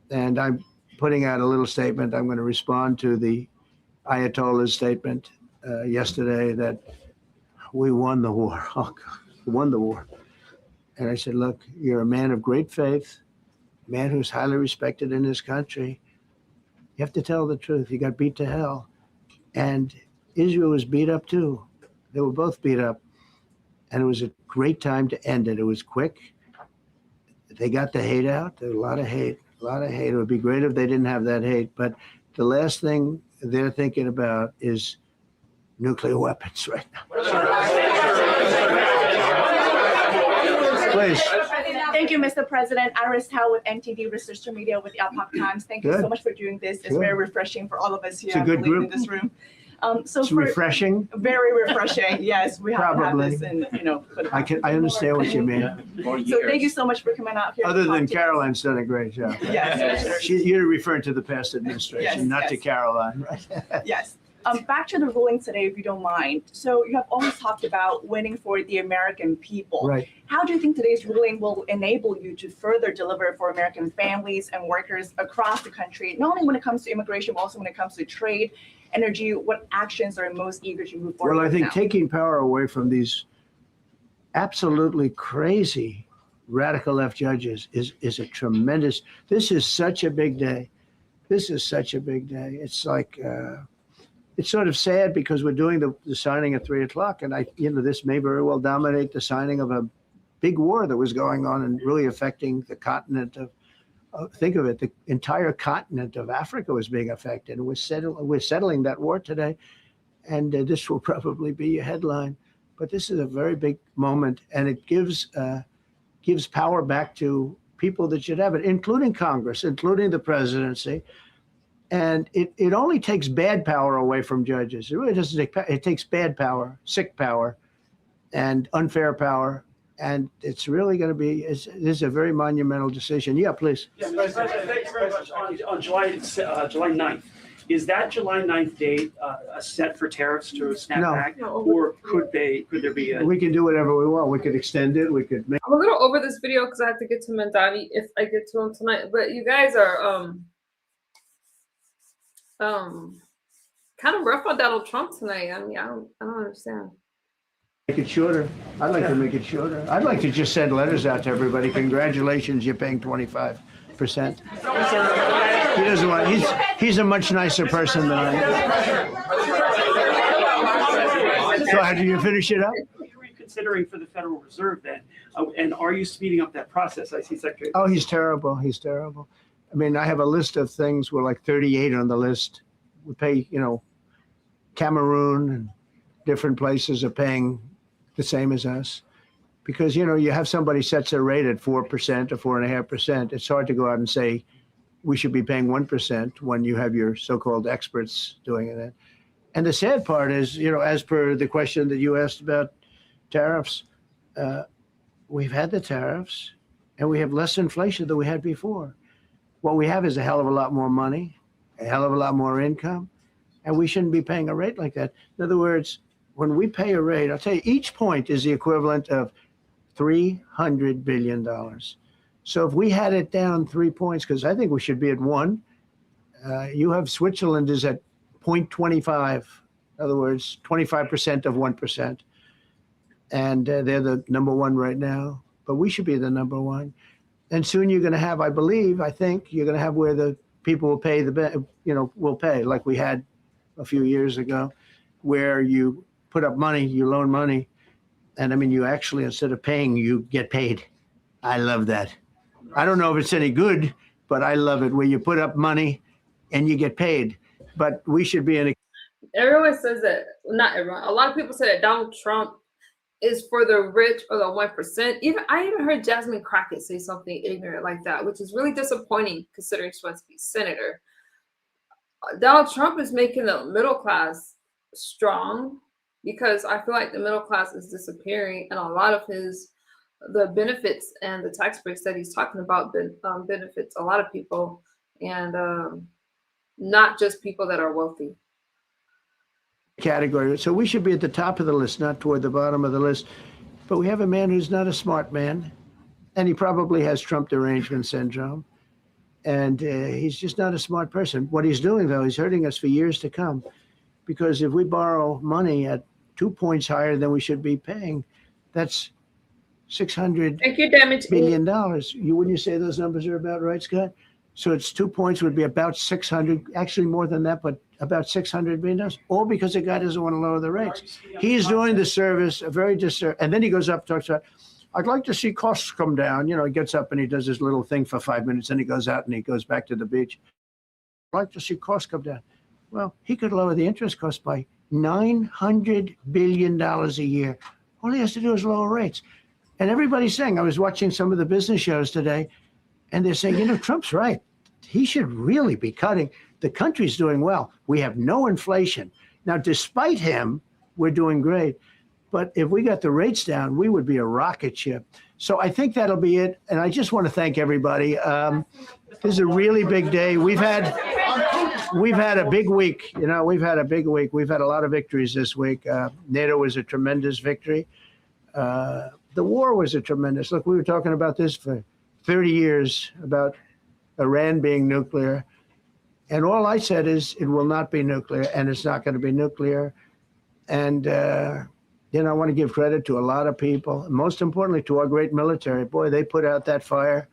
And I'm putting out a little statement. I'm going to respond to the Ayatollah's statement yesterday that we won the war. Oh, God, we won the war. And I said, look, you're a man of great faith, a man who's highly respected in this country. You have to tell the truth. You got beat to hell. And Israel was beat up too. They were both beat up. And it was a great time to end it. It was quick. They got the hate out. There was a lot of hate, a lot of hate. It would be great if they didn't have that hate. But the last thing they're thinking about is nuclear weapons right now. Please. Thank you, Mr. President. Iris Howe with NTD Research Media with the Epoch Times. Thank you Good. so much for doing this. It's Sure. very refreshing for all of us here. It's a good I believe, group. in this room. It's refreshing. Very refreshing. Yes, we have to have Probably. this, and for the I understand what you mean. So thank you so much for coming out here. Other to than talk to us. Caroline's done a great job. Yes. You're referring to the past administration, Yes, not to yes. Caroline, right? Yes. Back to the ruling today, if you don't mind. So you have always talked about winning for the American people. Right. How do you think today's ruling will enable you to further deliver for American families and workers across the country, not only when it comes to immigration, but also when it comes to trade, energy? What actions are most eager to move forward Well, I with think now? taking power away from these absolutely crazy radical left judges is a tremendous, this is such a big day. This is such a big day. It's like, it's sort of sad because we're doing the signing at 3 o'clock, and this may very well dominate the signing of a big war that was going on and really affecting the continent of, think of it, the entire continent of Africa was being affected. And we're settling that war today, and this will probably be a headline. But this is a very big moment, and it gives power back to people that should have it, including Congress, including the presidency. And it only takes bad power away from judges. It really doesn't take power. It takes bad power, sick power, and unfair power. And it's really going to be, this is a very monumental decision. Yeah, please. Yes, President, thank you very much. On July 9th, is that July 9th date set for tariffs to snap No. back? Or could there be a? We can do whatever we want. We could extend it. We could make. I'm a little over this video because I have to get to Mamdani if I get to him tonight. But you guys are kind of rough on Donald Trump tonight. I mean, I don't understand. Make it shorter. I'd like to make it shorter. I'd like to just send letters out to everybody. Congratulations, you're paying 25%. He doesn't want. He's a much nicer person than I am. So how do you finish it up? Who are you considering for the Federal Reserve then? And are you speeding up that process? I see Secretary. Oh, he's terrible. He's terrible. I mean, I have a list of things. We're like 38 on the list. We pay, Cameroon and different places are paying the same as us. Because, you have somebody sets a rate at 4% or 4.5%. It's hard to go out and say we should be paying 1% when you have your so-called experts doing it. And the sad part is, as per the question that you asked about tariffs, we've had the tariffs and we have less inflation than we had before. What we have is a hell of a lot more money, a hell of a lot more income, and we shouldn't be paying a rate like that. In other words, when we pay a rate, I'll tell you, each point is the equivalent of $300 billion. So if we had it down 3 points, because I think we should be at 1, you have Switzerland is at 0.25. In other words, 25% of 1%. And they're the number 1 right now, but we should be the number 1. And soon you're going to have, I think you're going to have where the people will pay will pay like we had a few years ago, where you put up money, you loan money. And I mean, you actually, instead of paying, you get paid. I love that. I don't know if it's any good, but I love it where you put up money and you get paid. But we should be in a. Everyone says that, not everyone, a lot of people say that Donald Trump is for the rich or the 1%. I even heard Jasmine Crockett say something ignorant like that, which is really disappointing considering she wants to be senator. Donald Trump is making the middle class strong, because I feel like the middle class is disappearing, and a lot of the benefits and the tax breaks that he's talking about benefits a lot of people, and not just people that are wealthy. Category. So we should be at the top of the list, not toward the bottom of the list. But we have a man who's not a smart man, and he probably has Trump derangement syndrome. And he's just not a smart person. What he's doing, though, he's hurting us for years to come. Because if we borrow money at 2 points higher than we should be paying, that's $600 billion. Wouldn't you say those numbers are about right, Scott? So it's 2 points would be about 600, actually more than that, but about $600 billion, all because the guy doesn't want to lower the rates. He's doing the service, a very disservice. And then he goes up, talks about, I'd like to see costs come down. You know, he gets up and he does his little thing for 5 minutes, then he goes out and he goes back to the beach. I'd like to see costs come down. Well, he could lower the interest cost by $900 billion a year. All he has to do is lower rates. And everybody's saying, I was watching some of the business shows today, and they're saying, Trump's right. He should really be cutting. The country's doing well. We have no inflation. Now, despite him, we're doing great. But if we got the rates down, we would be a rocket ship. So I think that'll be it. And I just want to thank everybody. This is a really big day. We've had a big week. We've had a big week. We've had a lot of victories this week. NATO was a tremendous victory. The war was a tremendous. Look, we were talking about this for 30 years, about Iran being nuclear. And all I said is it will not be nuclear, and it's not going to be nuclear. And, I want to give credit to a lot of people, and most importantly to our great military. Boy, they put out that fire.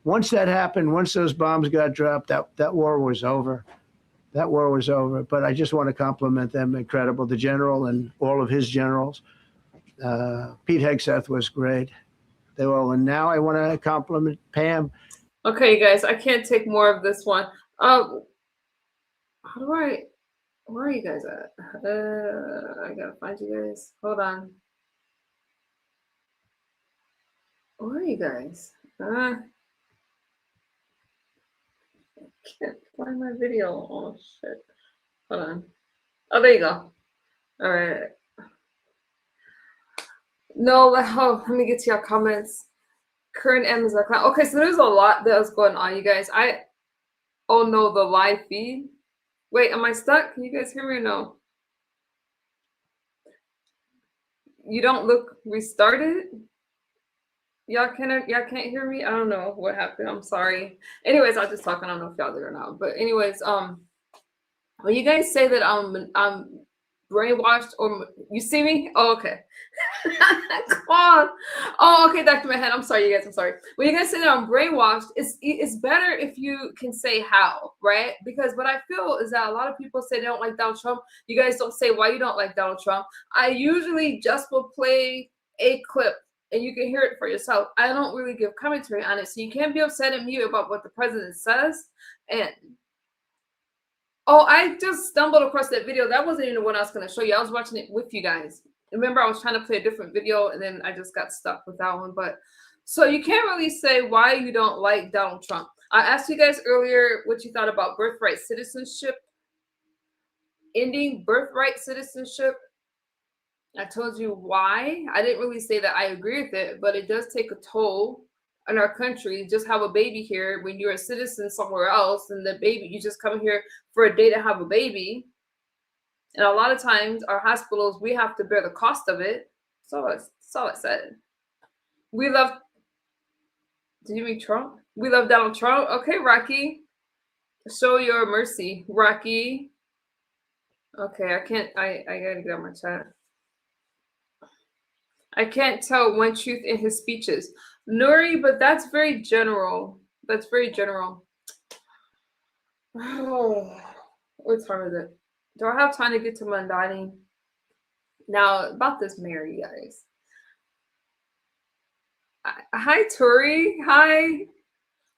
Once that happened, once those bombs got dropped, that war was over. That war was over. But I just want to compliment them. Incredible. The general and all of his generals. Pete Hegseth was great. They all. And now I want to compliment Pam. Okay, guys, I can't take more of this one. Where are you guys at? I gotta find you guys. Hold on. Where are you guys? I can't find my video. Oh shit. Hold on. Oh, there you go. All right. No, let me get to your comments. Current Amazon account. Okay, so there's a lot that was going on, you guys. Oh no, the live feed. Wait, am I stuck? Can you guys hear me or no? You don't look restarted? Y'all can't hear me? I don't know what happened. I'm sorry. Anyways, I'll just talk. I don't know if y'all did or not. But anyways, when you guys say that I'm brainwashed, or you see me? Oh, okay. Come on. Oh, okay, Dr. Manhattan. I'm sorry, you guys. I'm sorry. When you guys say that I'm brainwashed, it's better if you can say how, right? Because what I feel is that a lot of people say they don't like Donald Trump. You guys don't say why you don't like Donald Trump. I usually just will play a clip and you can hear it for yourself. I don't really give commentary on it. So you can't be upset at me about what the president says. And oh, I just stumbled across that video. That wasn't even the one I was going to show you. I was watching it with you guys. Remember, I was trying to play a different video, and then I just got stuck with that one. But so you can't really say why you don't like Donald Trump. I asked you guys earlier what you thought about birthright citizenship, ending birthright citizenship. I told you why. I didn't really say that I agree with it, but it does take a toll in our country, just have a baby here when you're a citizen somewhere else, and the baby, you just come here for a day to have a baby. And a lot of times our hospitals, we have to bear the cost of it. That's all I said. We love, did you mean Trump? We love Donald Trump. Okay, Rocky. Show your mercy, Rocky. Okay, I gotta get on my chat. I can't tell one truth in his speeches. Nuri, but that's very general. That's very general. Oh, what time is it? Do I have time to get to Mamdani? Now, about this mayor, you guys. Hi, Tori. Hi.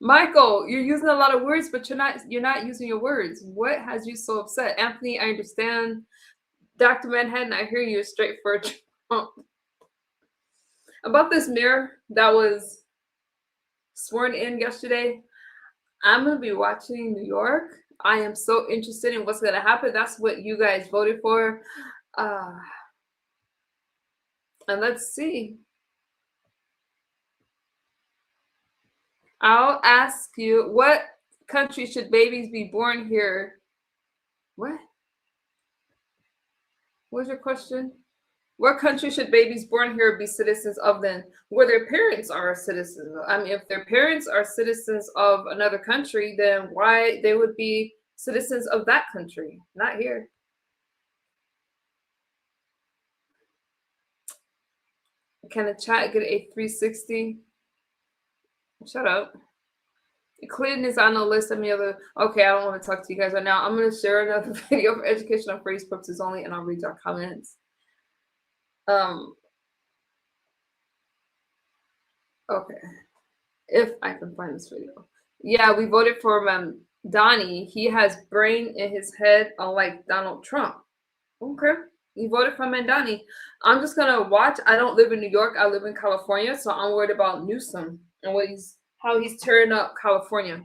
Michael, you're using a lot of words, but you're not using your words. What has you so upset? Anthony, I understand. Dr. Manhattan, I hear you're straight for Trump. About this mayor that was sworn in yesterday, I'm going to be watching New York. I am so interested in what's going to happen. That's what you guys voted for. And let's see. I'll ask you, what country should babies be born here? What? What's your question? What country should babies born here be citizens of then? Where their parents are citizens. I mean, if their parents are citizens of another country, then why they would be citizens of that country, not here. Can the chat get a 360? Shut up. Clinton is on the list of me other. Okay, I don't want to talk to you guys right now. I'm going to share another video for educational phrase purposes only, and I'll read your comments. Okay, if I can find this video. Yeah, we voted for Mamdani. He has brain in his head, unlike Donald Trump. Okay, you voted for Mamdani. I'm just gonna watch. I don't live in New York. I live in California, so I'm worried about Newsom and how he's tearing up California.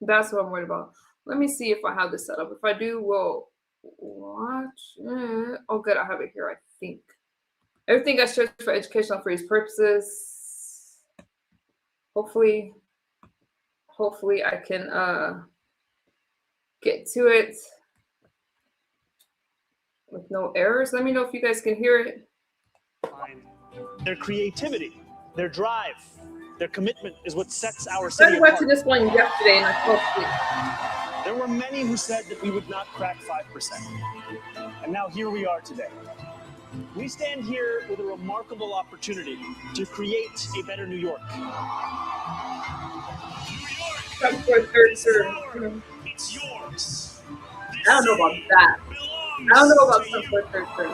That's what I'm worried about. Let me see if I have this set up. If I do, we'll watch it. Oh, good. I have it here, I think. Everything I shared for educational for his purposes. Hopefully I can get to it with no errors. Let me know if you guys can hear it. Their creativity, their drive, their commitment is what sets our I city started apart. watching this one yesterday and I fell asleep. There were many who said that we would not crack 5%. And now here we are today. We stand here with a remarkable opportunity to create a better New York. For a third term. It's yours. I don't know about that. I don't know about stuff for a third term.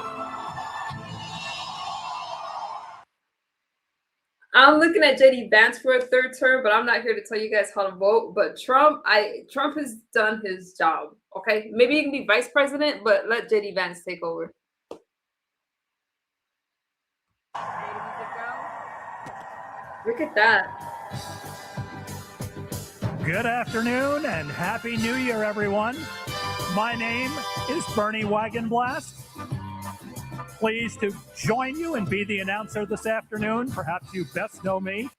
I'm looking at JD Vance for a third term, but I'm not here to tell you guys how to vote. But Trump has done his job. Okay, maybe he can be vice president, but let JD Vance take over. Look at that. Good afternoon and Happy New Year, everyone. My name is Bernie Wagenblast. Pleased to join you and be the announcer this afternoon. Perhaps you best know me.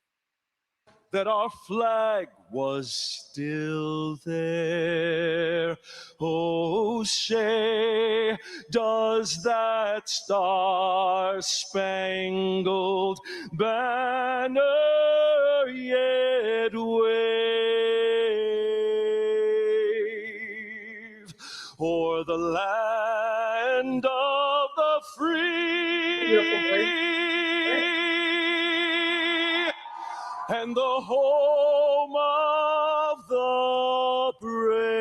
That our flag was still there. Oh, say, does that star-spangled banner yet wave o'er the land of the free and the home of the brave?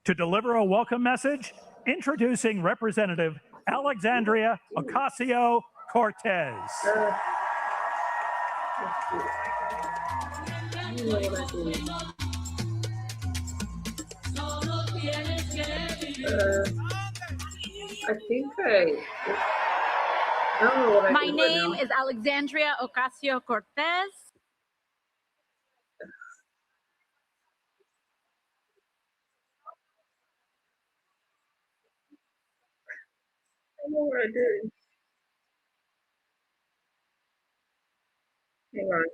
To deliver a welcome message, introducing Representative Alexandria Ocasio-Cortez. I think I don't know what I My did name right now. is Alexandria Ocasio-Cortez. don't know what I did. Hang on.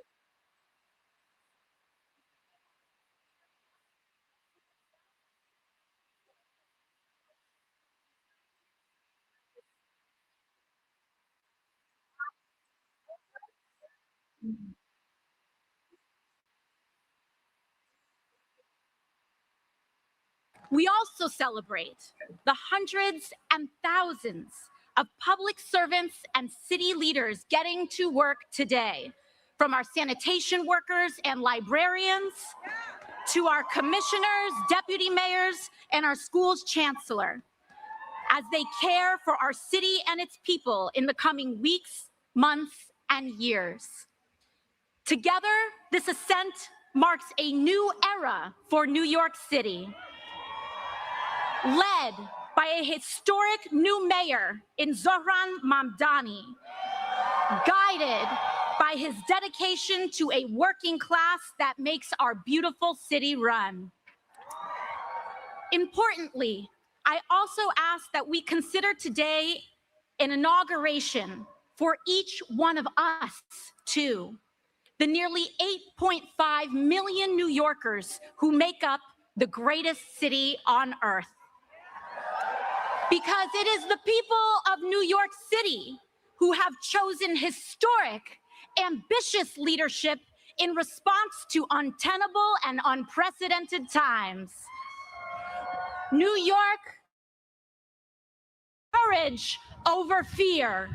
We also celebrate the hundreds and thousands of public servants and city leaders getting to work today, from our sanitation workers and librarians to our commissioners, deputy mayors, and our school's chancellor, as they care for our city and its people in the coming weeks, months, and years. Together, this ascent marks a new era for New York City, led by a historic new mayor in Zohran Mamdani, guided by his dedication to a working class that makes our beautiful city run. Importantly, I also ask that we consider today an inauguration for each one of us, too, the nearly 8.5 million New Yorkers who make up the greatest city on earth. Because it is the people of New York City who have chosen historic, ambitious leadership in response to untenable and unprecedented times. New York, courage over fear.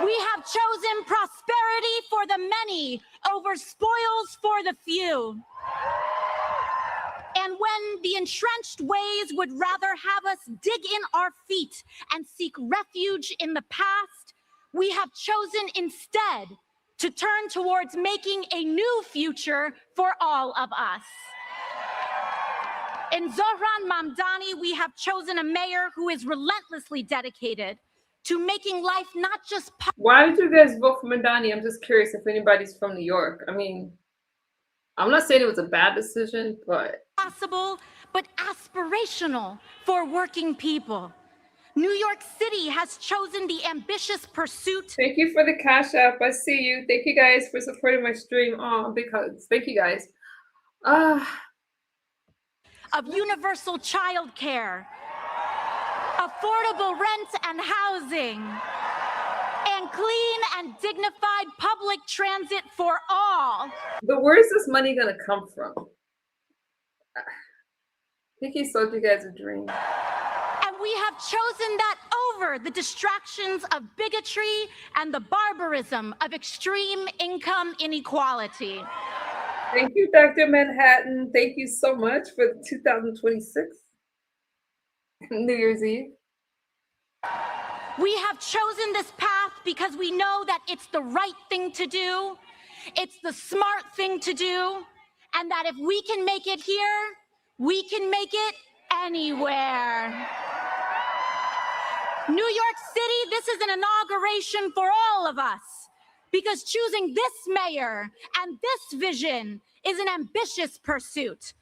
We have chosen prosperity for the many over spoils for the few. And when the entrenched ways would rather have us dig in our feet and seek refuge in the past, we have chosen instead to turn towards making a new future for all of us. In Zohran Mamdani, we have chosen a mayor who is relentlessly dedicated to making life not just Why did you guys vote for Mamdani? I'm just curious if anybody's from New York. I mean, I'm not saying it was a bad decision, but possible, but aspirational for working people. New York City has chosen the ambitious pursuit. Thank you for the Cash App. I see you. Thank you guys for supporting my stream. Oh, because thank you guys. Of universal child care, affordable rent and housing, and clean and dignified public transit for all. But where's this money gonna come from? I think he sold you guys a dream. And we have chosen that over the distractions of bigotry and the barbarism of extreme income inequality. Thank you, Dr. Manhattan. Thank you so much for 2026 New Year's Eve. We have chosen this path because we know that it's the right thing to do, it's the smart thing to do, and that if we can make it here, we can make it anywhere. New York City, this is an inauguration for all of us, because choosing this mayor and this vision is an ambitious pursuit.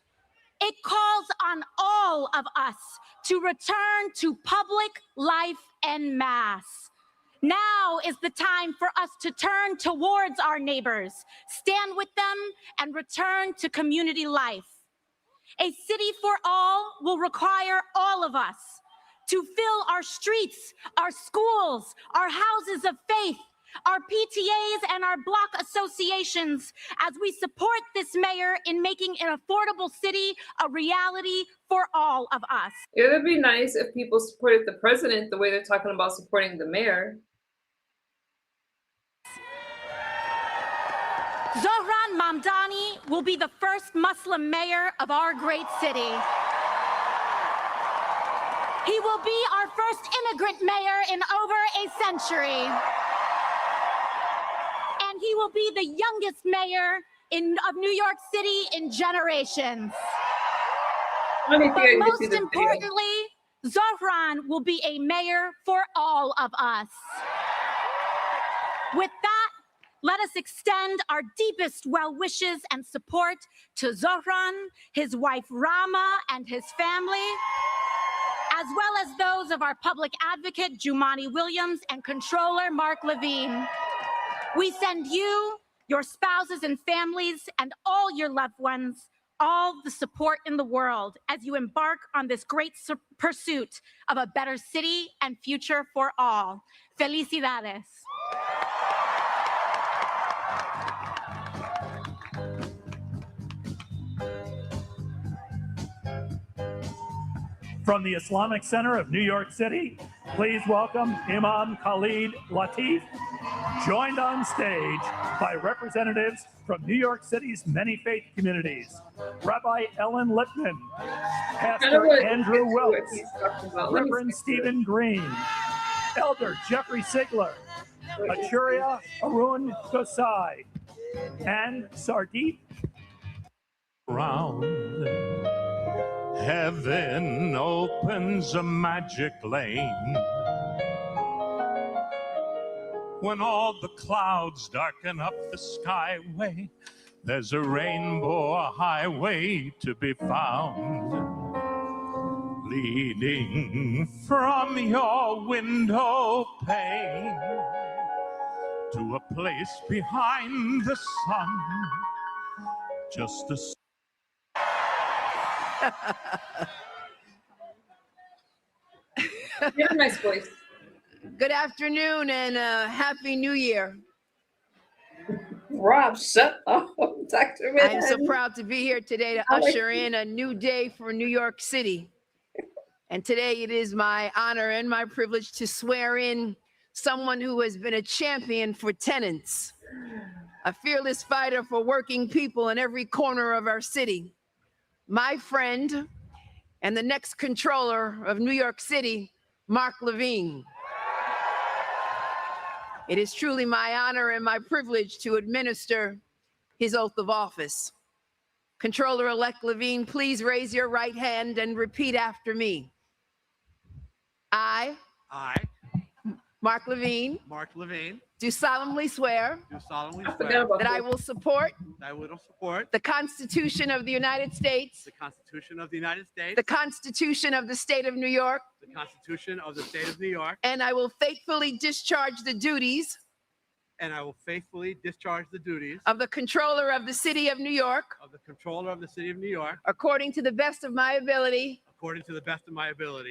It calls on all of us to return to public life en masse. Now is the time for us to turn towards our neighbors, stand with them, and return to community life. A city for all will require all of us to fill our streets, our schools, our houses of faith, our PTAs, and our block associations as we support this mayor in making an affordable city a reality for all of us. It would be nice if people supported the president the way they're talking about supporting the mayor. Zohran Mamdani will be the first Muslim mayor of our great city. He will be our first immigrant mayor in over a century. And he will be the youngest mayor of New York City in generations. But most importantly, Zohran will be a mayor for all of us. With that, let us extend our deepest well wishes and support to Zohran, his wife Rama, and his family, as well as those of our public advocate, Jumani Williams, and controller, Mark Levine. We send you, your spouses and families, and all your loved ones all the support in the world as you embark on this great pursuit of a better city and future for all. Felicidades. From the Islamic Center of New York City, please welcome Imam Khalid Latif, joined on stage by representatives from New York City's many faith communities, Rabbi Ellen Lippman, Pastor Andrew Welts, Reverend Stephen Green, Elder Jeffrey Sigler, Achuria Arun Gosai, and Sardit. Round. Heaven opens a magic lane. When all the clouds darken up the skyway, there's a rainbow highway to be found, leading from your window pane to a place behind the sun, just a You have a nice voice. Good afternoon and Happy New Year. Rob, shut up, Dr. I'm so proud to be here today to usher in a new day for New York City. And today it is my honor and my privilege to swear in someone who has been a champion for tenants, a fearless fighter for working people in every corner of our city. My friend and the next controller of New York City, Mark Levine. It is truly my honor and my privilege to administer his oath of office. Controller-elect Levine, please raise your right hand and repeat after me. I, Mark Levine, do solemnly swear that I will support the Constitution of the United States, the Constitution of the State of New York, and I will faithfully discharge the duties of the Controller of the City of New York according to the best of my ability.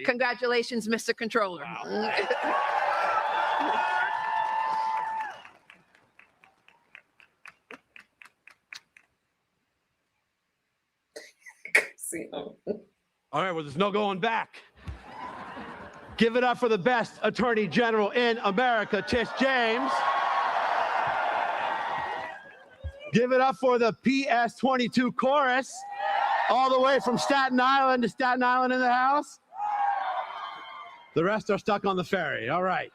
Congratulations, Mr. Controller. Wow. All right, well, there's no going back. Give it up for the best Attorney General in America, Tish James. Give it up for the PS22 chorus, all the way from Staten Island to Staten Island in the house. The rest are stuck on the ferry. All right.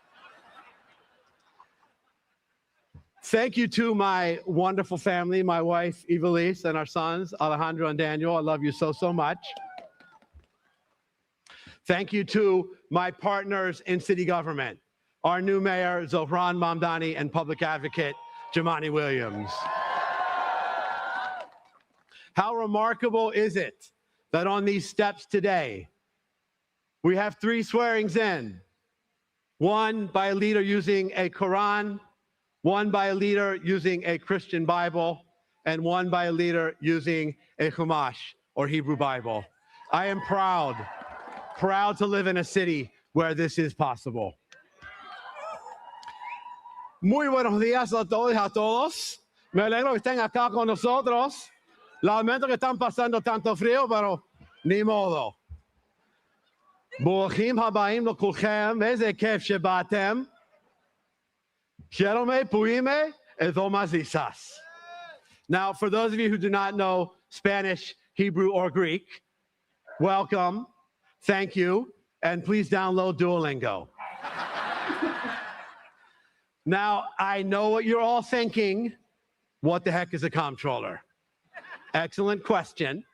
Thank you to my wonderful family, my wife, Evelise, and our sons, Alejandro and Daniel. I love you so, so much. Thank you to my partners in city government, our new mayor, Zohran Mamdani, and public advocate, Jumani Williams. How remarkable is it that on these steps today, we have 3 swearings in, one by a leader using a Quran, one by a leader using a Christian Bible, and one by a leader using a Chumash, or Hebrew Bible. I am proud to live in a city where this is possible. Muy buenos días a todos y a todos. Me alegro que estén acá con nosotros. Lamento que están pasando tanto frío, pero ni modo. ברוכים הבאים לכולכם, איזה כיף שבאתם. Shalome puime ezomazisas. Now, for those of you who do not know Spanish, Hebrew, or Greek, welcome, thank you, and please download Duolingo. Now, I know what you're all thinking. What the heck is a comptroller? Excellent question.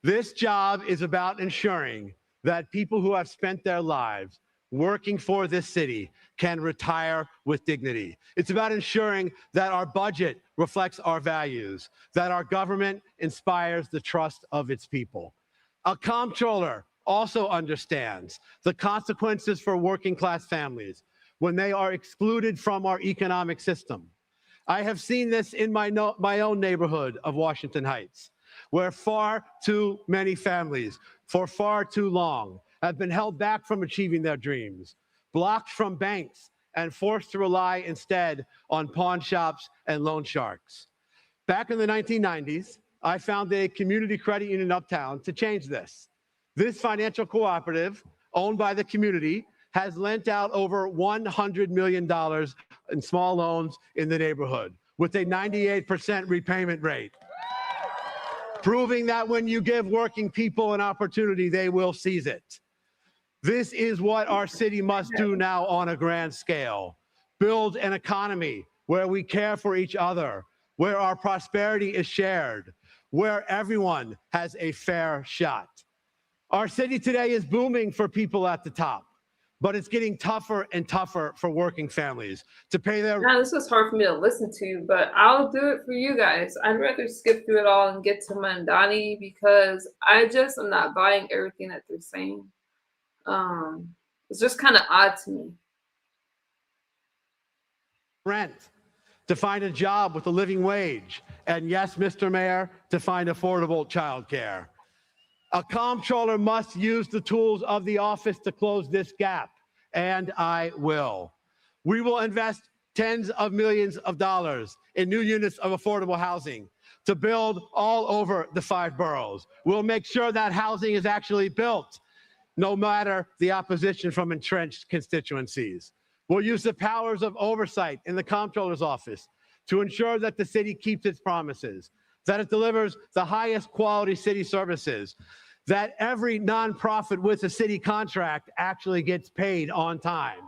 This job is about ensuring that people who have spent their lives working for this city can retire with dignity. It's about ensuring that our budget reflects our values, that our government inspires the trust of its people. A comptroller also understands the consequences for working class families when they are excluded from our economic system. I have seen this in my own neighborhood of Washington Heights, where far too many families for far too long have been held back from achieving their dreams, blocked from banks, and forced to rely instead on pawn shops and loan sharks. Back in the 1990s, I founded a community credit union uptown to change this. This financial cooperative, owned by the community, has lent out over $100 million in small loans in the neighborhood with a 98% repayment rate, proving that when you give working people an opportunity, they will seize it. This is what our city must do now on a grand scale. Build an economy where we care for each other, where our prosperity is shared, where everyone has a fair shot. Our city today is booming for people at the top, but it's getting tougher and tougher for working families to pay their... Now, this was hard for me to listen to, but I'll do it for you guys. I'd rather skip through it all and get to Mamdani because I just am not buying everything that they're saying. It's just kind of odd to me. Rent, to find a job with a living wage, and yes, Mr. Mayor, to find affordable childcare. A comptroller must use the tools of the office to close this gap, and I will. We will invest tens of millions of dollars in new units of affordable housing to build all over the 5 boroughs. We'll make sure that housing is actually built, no matter the opposition from entrenched constituencies. We'll use the powers of oversight in the comptroller's office to ensure that the city keeps its promises, that it delivers the highest quality city services, that every nonprofit with a city contract actually gets paid on time.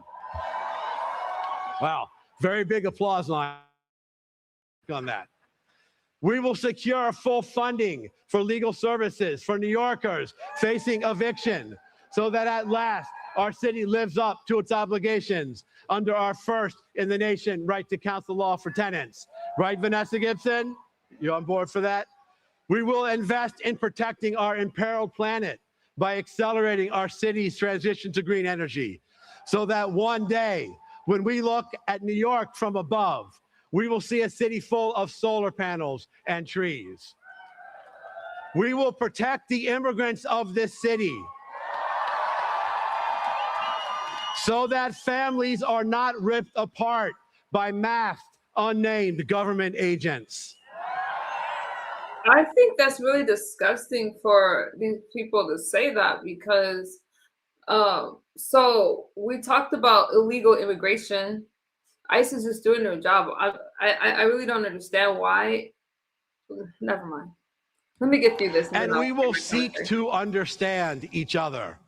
Wow, very big applause line on that. We will secure full funding for legal services for New Yorkers facing eviction so that at last our city lives up to its obligations under our first in the nation right to counsel law for tenants. Right, Vanessa Gibson? You on board for that? We will invest in protecting our imperiled planet by accelerating our city's transition to green energy so that one day when we look at New York from above, we will see a city full of solar panels and trees. We will protect the immigrants of this city so that families are not ripped apart by masked, unnamed government agents. I think that's really disgusting for these people to say that because, so we talked about illegal immigration. ICE is just doing their job. I really don't understand why. Never mind. Let me get through this. And we will seek to understand each other.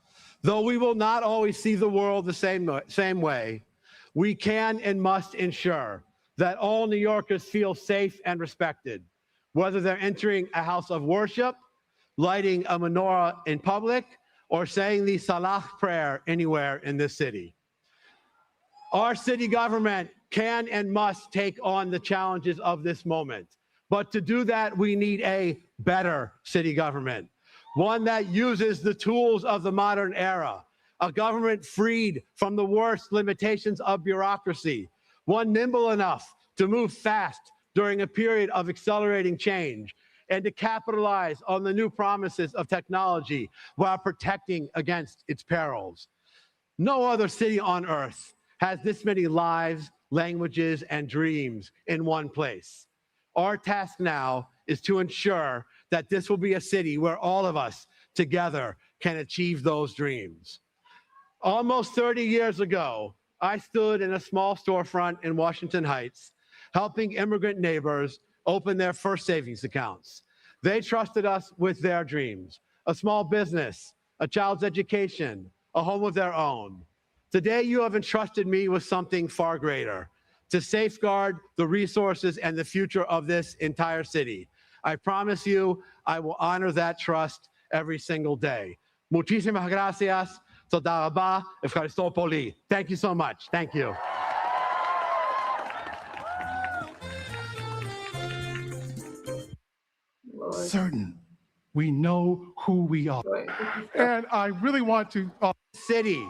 Though we will not always see the world the same way, we can and must ensure that all New Yorkers feel safe and respected, whether they're entering a house of worship, lighting a menorah in public, or saying the Salah prayer anywhere in this city. Our city government can and must take on the challenges of this moment. But to do that, we need a better city government, one that uses the tools of the modern era, a government freed from the worst limitations of bureaucracy, one nimble enough to move fast during a period of accelerating change, and to capitalize on the new promises of technology while protecting against its perils. No other city on earth has this many lives, languages, and dreams in one place. Our task now is to ensure that this will be a city where all of us together can achieve those dreams. Almost 30 years ago, I stood in a small storefront in Washington Heights, helping immigrant neighbors open their first savings accounts. They trusted us with their dreams, a small business, a child's education, a home of their own. Today, you have entrusted me with something far greater, to safeguard the resources and the future of this entire city. I promise you, I will honor that trust every single day. Muchísimas gracias. Toda rabá. Efkaristo poli. Thank you so much. Thank you. Certain We know who we are. And I really want to city.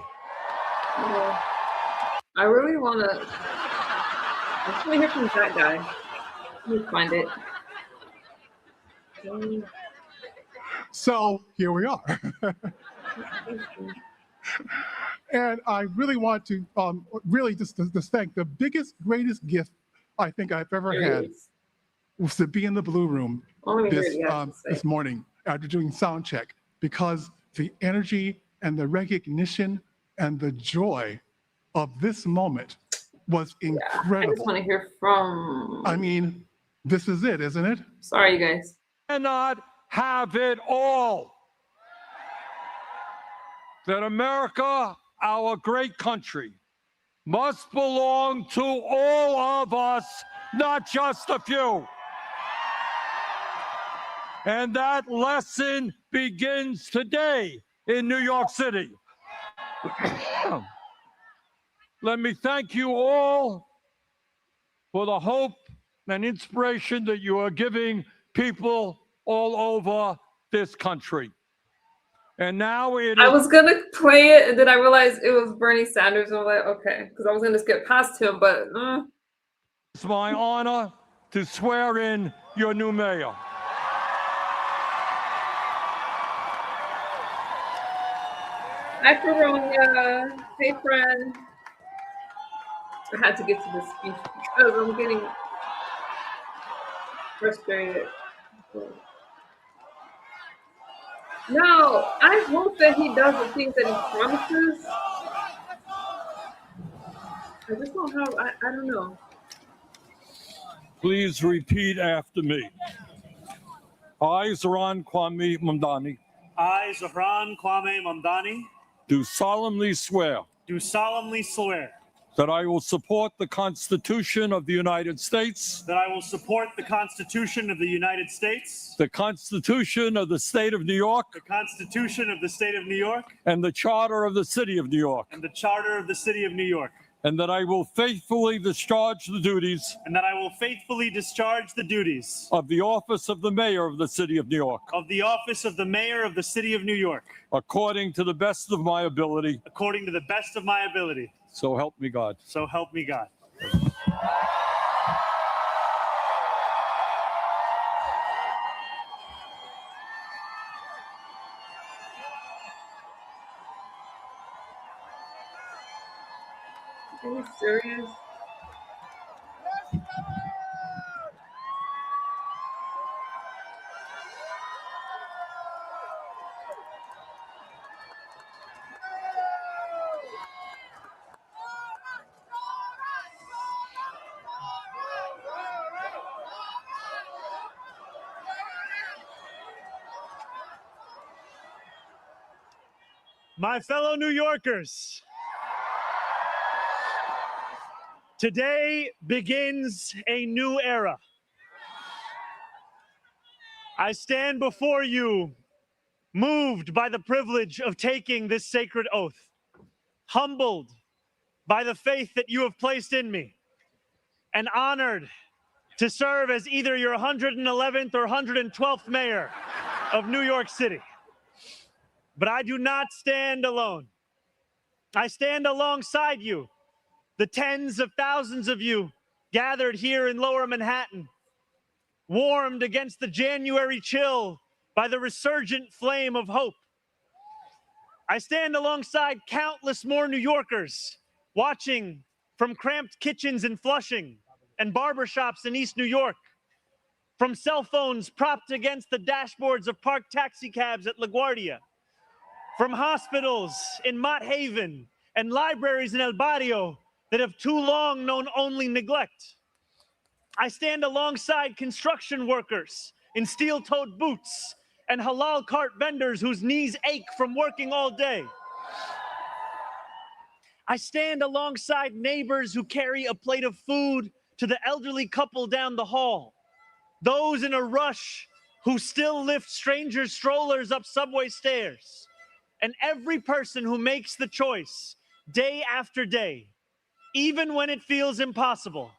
I really want to. I just want to hear from that guy. Let me find it. So here we are. And I really want to really just thank the biggest, greatest gift I think I've ever had was to be in the Blue Room this morning after doing sound check, because the energy and the recognition and the joy of this moment was incredible. I just want to hear from. I mean, this is it, isn't it? Sorry, you guys. Cannot have it all. That America, our great country, must belong to all of us, not just a few. And that lesson begins today in New York City. Let me thank you all for the hope and inspiration that you are giving people all over this country. And now it is. I was gonna play it, and then I realized it was Bernie Sanders. And I'm like, okay, because I was gonna skip past him, but. It's my honor to swear in your new mayor. Hi, Veronica. Hey, friend. I had to get to this speech because I'm getting frustrated. No, I hope that he does the things that he promises. I just don't have, I don't know. Please repeat after me. I, Zohran Kwame Mamdani. I, Zohran Kwame Mamdani. Do solemnly swear. Do solemnly swear. That I will support the Constitution of the United States. That I will support the Constitution of the United States. The Constitution of the State of New York. The Constitution of the State of New York. And the Charter of the City of New York. And the Charter of the City of New York. And that I will faithfully discharge the duties. And that I will faithfully discharge the duties. Of the office of the Mayor of the City of New York. Of the office of the Mayor of the City of New York. According to the best of my ability. According to the best of my ability. So help me God. So help me God. Are you serious? My fellow New Yorkers, today begins a new era. I stand before you, moved by the privilege of taking this sacred oath, humbled by the faith that you have placed in me, and honored to serve as either your 111th or 112th mayor of New York City. But I do not stand alone. I stand alongside you, the tens of thousands of you gathered here in Lower Manhattan, warmed against the January chill by the resurgent flame of hope. I stand alongside countless more New Yorkers watching from cramped kitchens in Flushing and barbershops in East New York, from cell phones propped against the dashboards of parked taxicabs at LaGuardia, from hospitals in Mott Haven and libraries in El Barrio that have too long known only neglect. I stand alongside construction workers in steel-toed boots and halal cart vendors whose knees ache from working all day. I stand alongside neighbors who carry a plate of food to the elderly couple down the hall, those in a rush who still lift strangers' strollers up subway stairs, and every person who makes the choice day after day, even when it feels impossible,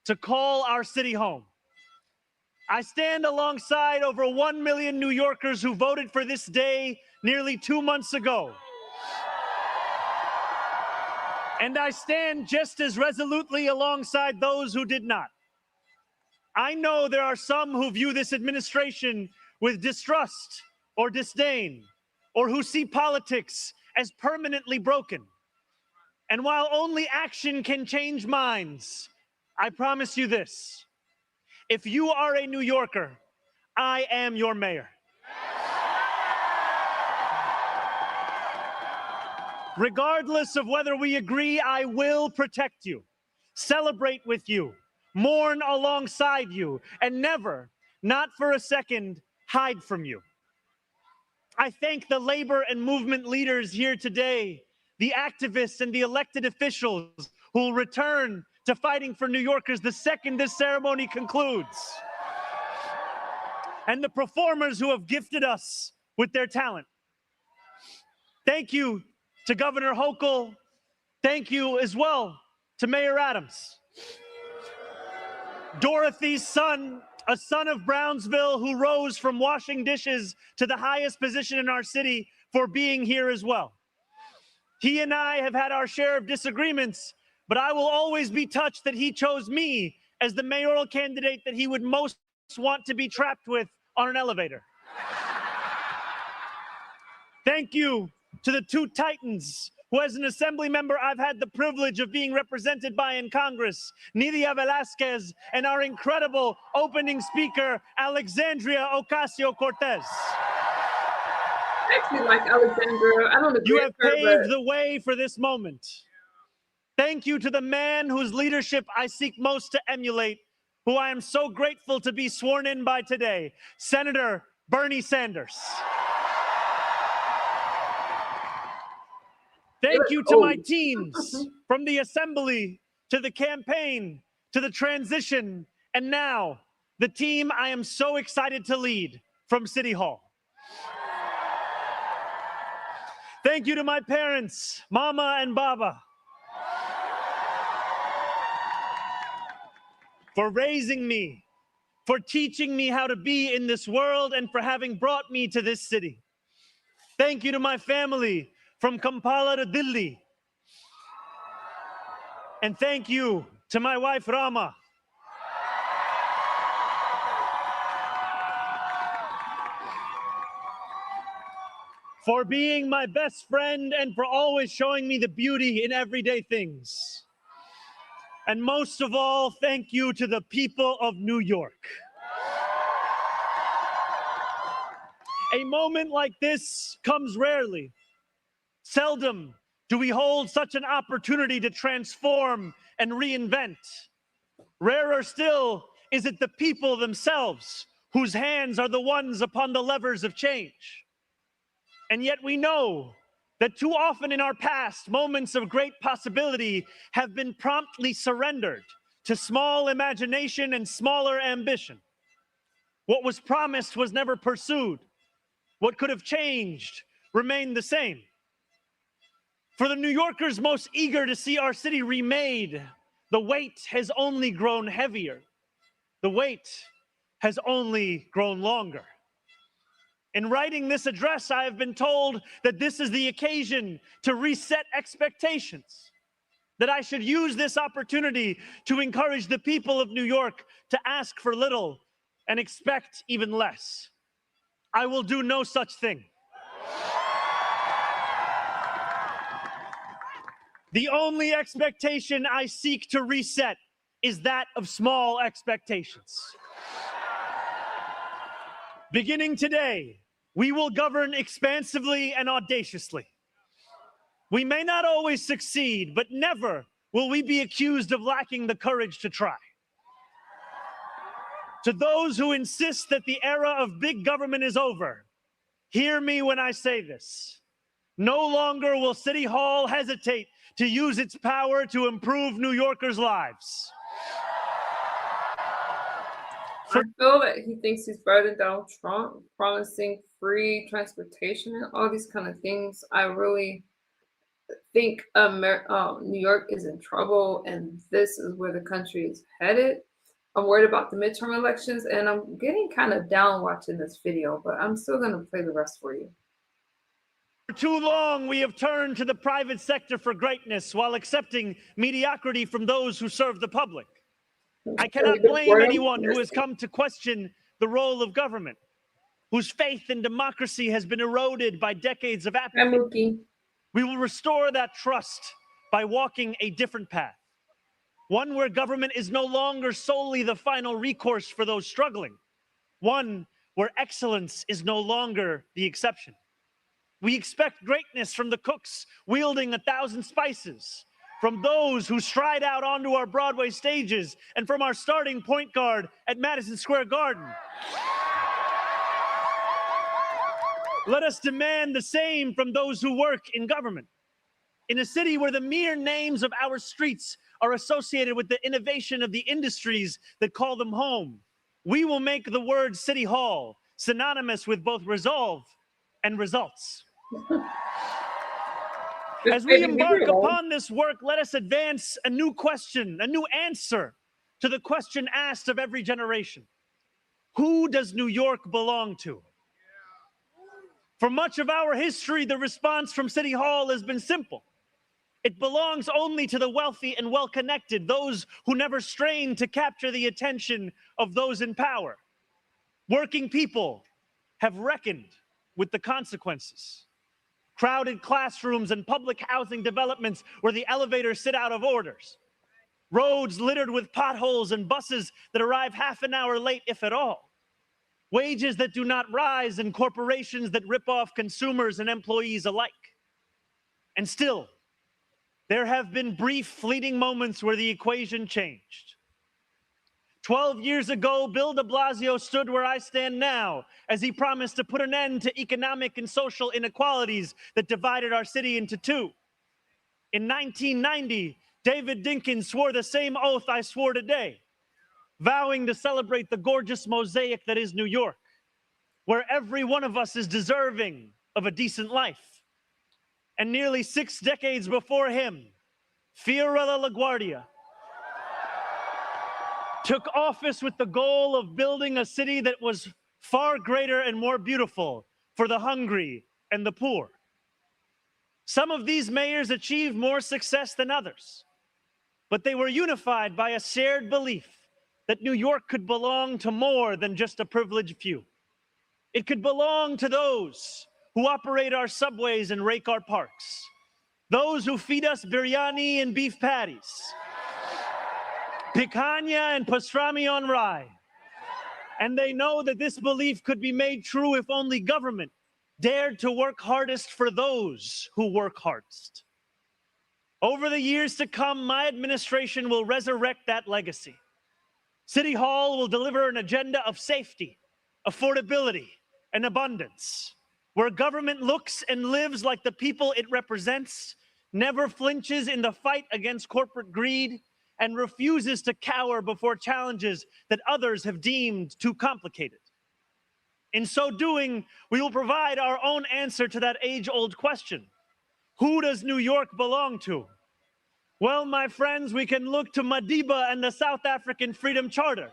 to call our city home. I stand alongside over 1 million New Yorkers who voted for this day nearly 2 months ago. And I stand just as resolutely alongside those who did not. I know there are some who view this administration with distrust or disdain, or who see politics as permanently broken. And while only action can change minds, I promise you this: if you are a New Yorker, I am your mayor. Regardless of whether we agree, I will protect you, celebrate with you, mourn alongside you, and never, not for a second, hide from you. I thank the labor and movement leaders here today, the activists and the elected officials who will return to fighting for New Yorkers the second this ceremony concludes, and the performers who have gifted us with their talent. Thank you to Governor Hochul. Thank you as well to Mayor Adams. Dorothy's son, a son of Brownsville who rose from washing dishes to the highest position in our city, for being here as well. He and I have had our share of disagreements, but I will always be touched that he chose me as the mayoral candidate that he would most want to be trapped with on an elevator. Thank you to the two titans who, as an assembly member, I've had the privilege of being represented by in Congress, Nidia Velázquez, and our incredible opening speaker, Alexandria Ocasio-Cortez. I actually like Alexandria. I don't agree You have with her, paved but the way for this moment. Thank you to the man whose leadership I seek most to emulate, who I am so grateful to be sworn in by today, Senator Bernie Sanders. Thank you to my teams, from the assembly to the campaign to the transition, and now the team I am so excited to lead from City Hall. Thank you to my parents, Mama and Baba, for raising me, for teaching me how to be in this world, and for having brought me to this city. Thank you to my family, from Kampala to Delhi. And thank you to my wife, Rama. For being my best friend and for always showing me the beauty in everyday things. And most of all, thank you to the people of New York. A moment like this comes rarely. Seldom do we hold such an opportunity to transform and reinvent. Rarer still is it the people themselves whose hands are the ones upon the levers of change. And yet we know that too often in our past, moments of great possibility have been promptly surrendered to small imagination and smaller ambition. What was promised was never pursued. What could have changed remained the same. For the New Yorkers most eager to see our city remade, the weight has only grown heavier. The wait has only grown longer. In writing this address, I have been told that this is the occasion to reset expectations, that I should use this opportunity to encourage the people of New York to ask for little and expect even less. I will do no such thing. The only expectation I seek to reset is that of small expectations. Beginning today, we will govern expansively and audaciously. We may not always succeed, but never will we be accused of lacking the courage to try. To those who insist that the era of big government is over, hear me when I say this. No longer will City Hall hesitate to use its power to improve New Yorkers' lives. I feel that he thinks he's better than Donald Trump, promising free transportation and all these kind of things. I really think New York is in trouble, and this is where the country is headed. I'm worried about the midterm elections, and I'm getting kind of down watching this video, but I'm still going to play the rest for you. For too long, we have turned to the private sector for greatness while accepting mediocrity from those who serve the public. I cannot blame anyone who has come to question the role of government, whose faith in democracy has been eroded by decades of apathy. We will restore that trust by walking a different path. One where government is no longer solely the final recourse for those struggling. One where excellence is no longer the exception. We expect greatness from the cooks wielding 1,000 spices, from those who stride out onto our Broadway stages, and from our starting point guard at Madison Square Garden. Let us demand the same from those who work in government. In a city where the mere names of our streets are associated with the innovation of the industries that call them home, we will make the word City Hall synonymous with both resolve and results. As we embark upon this work, let us advance a new question, a new answer to the question asked of every generation. Who does New York belong to? For much of our history, the response from City Hall has been simple. It belongs only to the wealthy and well-connected, those who never strain to capture the attention of those in power. Working people have reckoned with the consequences. Crowded classrooms and public housing developments where the elevators sit out of orders. Roads littered with potholes and buses that arrive half an hour late, if at all. Wages that do not rise and corporations that rip off consumers and employees alike. And still, there have been brief, fleeting moments where the equation changed. 12 years ago, Bill de Blasio stood where I stand now as he promised to put an end to economic and social inequalities that divided our city into two. In 1990, David Dinkins swore the same oath I swore today, vowing to celebrate the gorgeous mosaic that is New York, where every one of us is deserving of a decent life. And nearly 6 decades before him, Fiorella LaGuardia took office with the goal of building a city that was far greater and more beautiful for the hungry and the poor. Some of these mayors achieved more success than others, but they were unified by a shared belief that New York could belong to more than just a privileged few. It could belong to those who operate our subways and rake our parks, those who feed us biryani and beef patties, picanha and pastrami on rye. And they know that this belief could be made true if only government dared to work hardest for those who work hardest. Over the years to come, my administration will resurrect that legacy. City Hall will deliver an agenda of safety, affordability, and abundance, where government looks and lives like the people it represents, never flinches in the fight against corporate greed, and refuses to cower before challenges that others have deemed too complicated. In so doing, we will provide our own answer to that age-old question. Who does New York belong to? Well, my friends, we can look to Madiba and the South African Freedom Charter.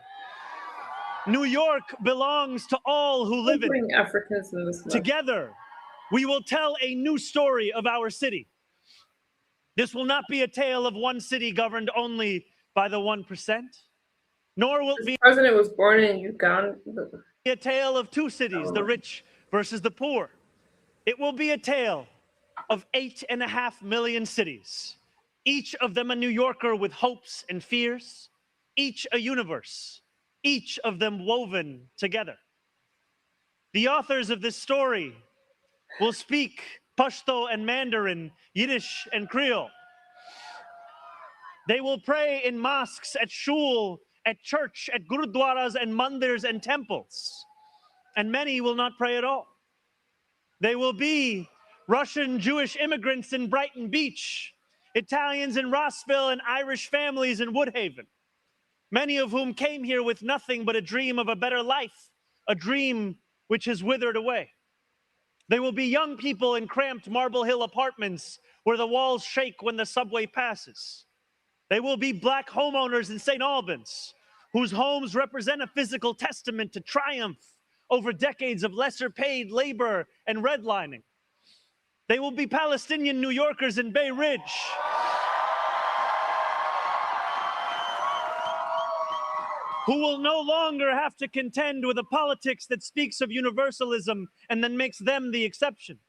New York belongs to all who live in it. Together, we will tell a new story of our city. This will not be a tale of one city governed only by the 1%, nor will it be. The president was born in Uganda. A tale of two cities, the rich versus the poor. It will be a tale of 8.5 million cities, each of them a New Yorker with hopes and fears, each a universe, each of them woven together. The authors of this story will speak Pashto and Mandarin, Yiddish and Creole. They will pray in mosques, at shul, at church, at gurudwaras and mandirs and temples. And many will not pray at all. They will be Russian Jewish immigrants in Brighton Beach, Italians in Rossville, and Irish families in Woodhaven, many of whom came here with nothing but a dream of a better life, a dream which has withered away. They will be young people in cramped Marble Hill apartments where the walls shake when the subway passes. They will be black homeowners in St. Albans whose homes represent a physical testament to triumph over decades of lesser paid labor and redlining. They will be Palestinian New Yorkers in Bay Ridge, who will no longer have to contend with a politics that speaks of universalism and then makes them the exception.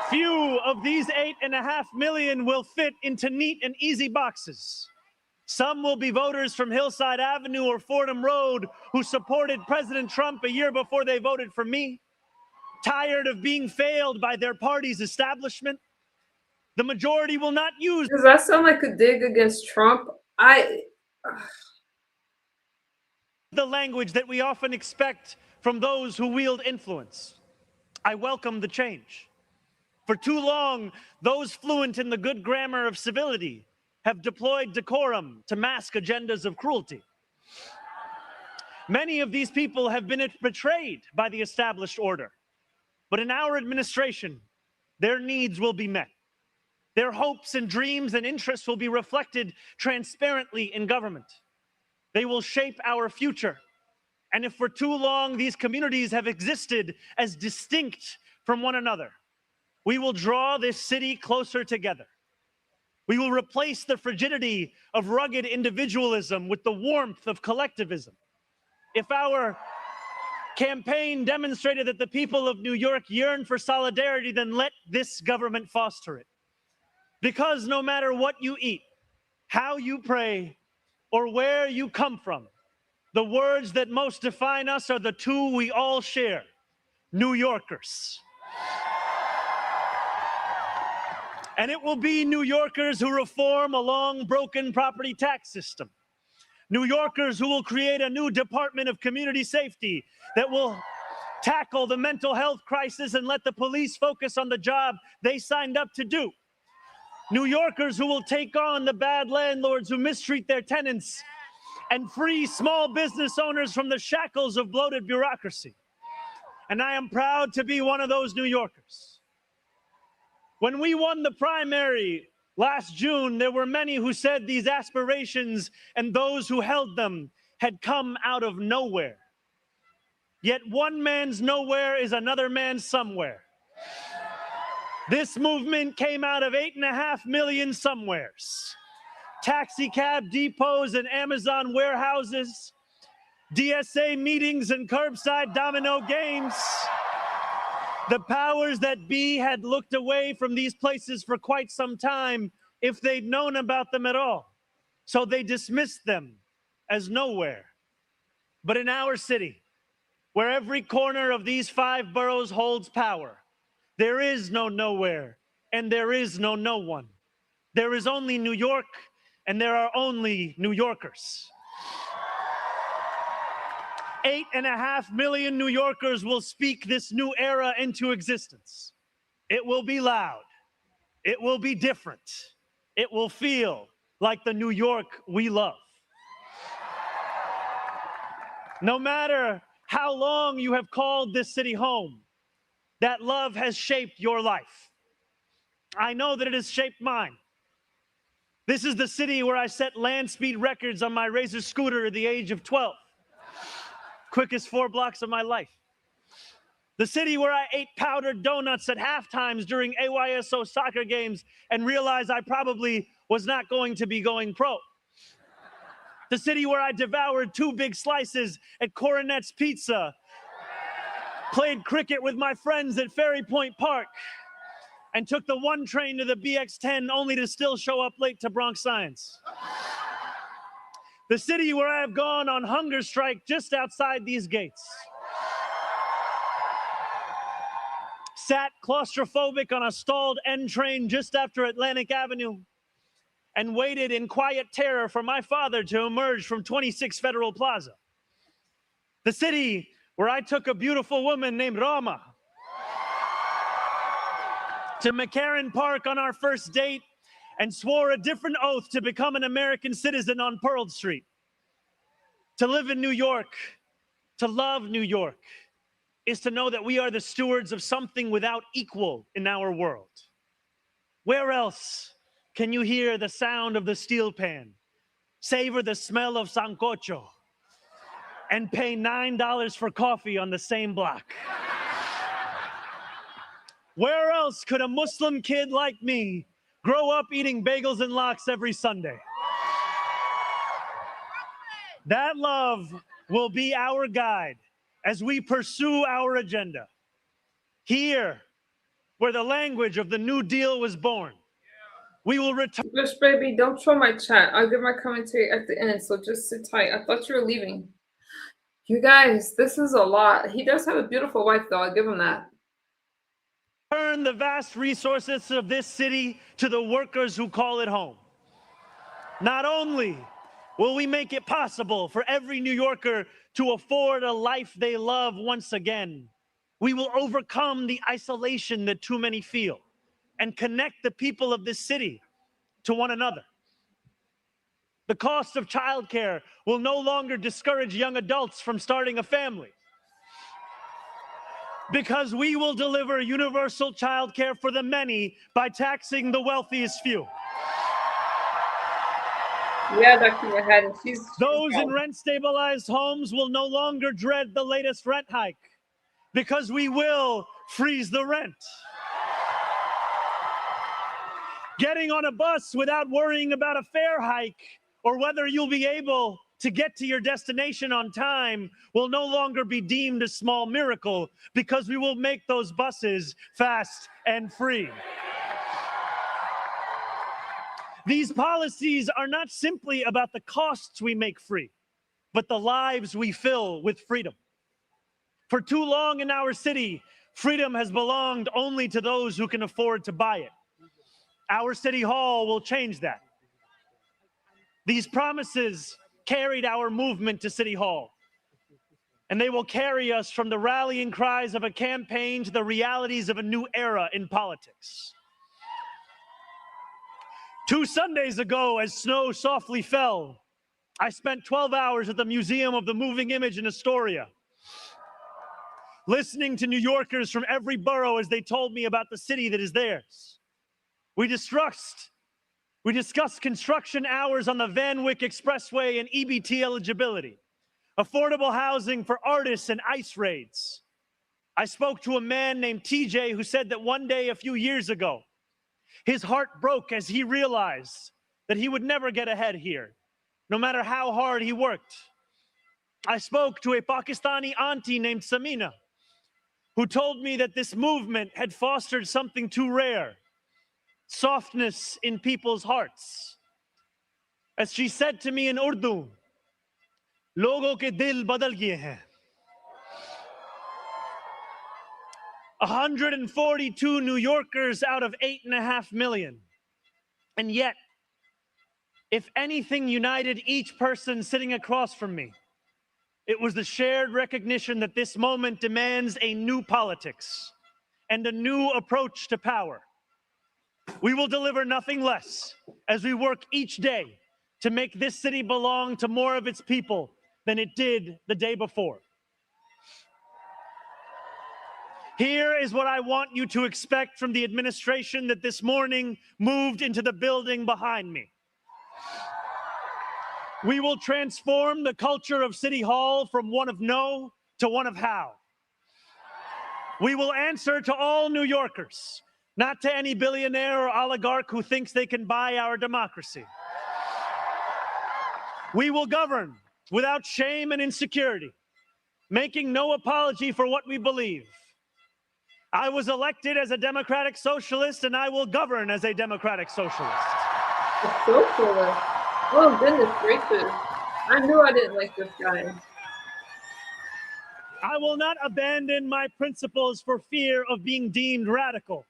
Few of these 8.5 million will fit into neat and easy boxes. Some will be voters from Hillside Avenue or Fordham Road who supported President Trump a year before they voted for me, tired of being failed by their party's establishment. The majority will not use— Does that sound like a dig against Trump? the language that we often expect from those who wield influence. I welcome the change. For too long, those fluent in the good grammar of civility have deployed decorum to mask agendas of cruelty. Many of these people have been betrayed by the established order. But in our administration, their needs will be met. Their hopes and dreams and interests will be reflected transparently in government. They will shape our future. And if for too long these communities have existed as distinct from one another, we will draw this city closer together. We will replace the frigidity of rugged individualism with the warmth of collectivism. If our campaign demonstrated that the people of New York yearn for solidarity, then let this government foster it. Because no matter what you eat, how you pray, or where you come from, the words that most define us are the two we all share: New Yorkers. And it will be New Yorkers who reform a long broken property tax system. New Yorkers who will create a new Department of Community Safety that will tackle the mental health crisis and let the police focus on the job they signed up to do. New Yorkers who will take on the bad landlords who mistreat their tenants and free small business owners from the shackles of bloated bureaucracy. And I am proud to be one of those New Yorkers. When we won the primary last June, there were many who said these aspirations and those who held them had come out of nowhere. Yet one man's nowhere is another man's somewhere. This movement came out of 8.5 million somewheres. Taxi cab depots and Amazon warehouses, DSA meetings and curbside domino games. The powers that be had looked away from these places for quite some time if they'd known about them at all. So they dismissed them as nowhere. But in our city, where every corner of these 5 boroughs holds power, there is no nowhere and there is no no one. There is only New York and there are only New Yorkers. 8.5 million New Yorkers will speak this new era into existence. It will be loud. It will be different. It will feel like the New York we love. No matter how long you have called this city home, that love has shaped your life. I know that it has shaped mine. This is the city where I set land speed records on my Razor scooter at the age of 12. Quickest 4 blocks of my life. The city where I ate powdered donuts at halftimes during AYSO soccer games and realized I probably was not going to be going pro. The city where I devoured 2 big slices at Coronet's Pizza, played cricket with my friends at Ferry Point Park, and took the 1 train to the BX10 only to still show up late to Bronx Science. The city where I have gone on hunger strike just outside these gates. Sat claustrophobic on a stalled N train just after Atlantic Avenue and waited in quiet terror for my father to emerge from 26 Federal Plaza. The city where I took a beautiful woman named Rama to McCarran Park on our first date and swore a different oath to become an American citizen on Pearl Street. To live in New York, to love New York, is to know that we are the stewards of something without equal in our world. Where else can you hear the sound of the steel pan, savor the smell of sancocho, and pay $9 for coffee on the same block. Where else could a Muslim kid like me grow up eating bagels and lox every Sunday? That love will be our guide as we pursue our agenda. Here, where the language of the New Deal was born, we will return. Bush baby, don't troll my chat. I'll give my commentary at the end, so just sit tight. I thought you were leaving. You guys, this is a lot. He does have a beautiful wife, though. I'll give him that. Turn the vast resources of this city to the workers who call it home. Not only will we make it possible for every New Yorker to afford a life they love once again, we will overcome the isolation that too many feel and connect the people of this city to one another. The cost of childcare will no longer discourage young adults from starting a family, because we will deliver universal childcare for the many by taxing the wealthiest few. Yeah, Dr. Mahad, those in rent-stabilized homes will no longer dread the latest rent hike, because we will freeze the rent. Getting on a bus without worrying about a fare hike or whether you'll be able to get to your destination on time will no longer be deemed a small miracle, because we will make those buses fast and free. These policies are not simply about the costs we make free, but the lives we fill with freedom. For too long in our city, freedom has belonged only to those who can afford to buy it. Our city hall will change that. These promises carried our movement to City Hall, and they will carry us from the rallying cries of a campaign to the realities of a new era in politics. 2 Sundays ago, as snow softly fell, I spent 12 hours at the Museum of the Moving Image in Astoria, listening to New Yorkers from every borough as they told me about the city that is theirs. We discussed construction hours on the Van Wyck Expressway and EBT eligibility, affordable housing for artists and ICE raids. I spoke to a man named TJ who said that one day a few years ago, his heart broke as he realized that he would never get ahead here, no matter how hard he worked. I spoke to a Pakistani auntie named Samina, who told me that this movement had fostered something too rare: softness in people's hearts. As she said to me in Urdu, "Logo ke dil badal gaye hain." 142 New Yorkers out of 8.5 million. And yet, if anything united each person sitting across from me, it was the shared recognition that this moment demands a new politics and a new approach to power. We will deliver nothing less as we work each day to make this city belong to more of its people than it did the day before. Here is what I want you to expect from the administration that this morning moved into the building behind me. We will transform the culture of City Hall from one of no to one of how. We will answer to all New Yorkers, not to any billionaire or oligarch who thinks they can buy our democracy. We will govern without shame and insecurity, making no apology for what we believe. I was elected as a democratic socialist, and I will govern as a democratic socialist. A socialist? Oh, goodness gracious. I knew I didn't like this guy. I will not abandon my principles for fear of being deemed radical.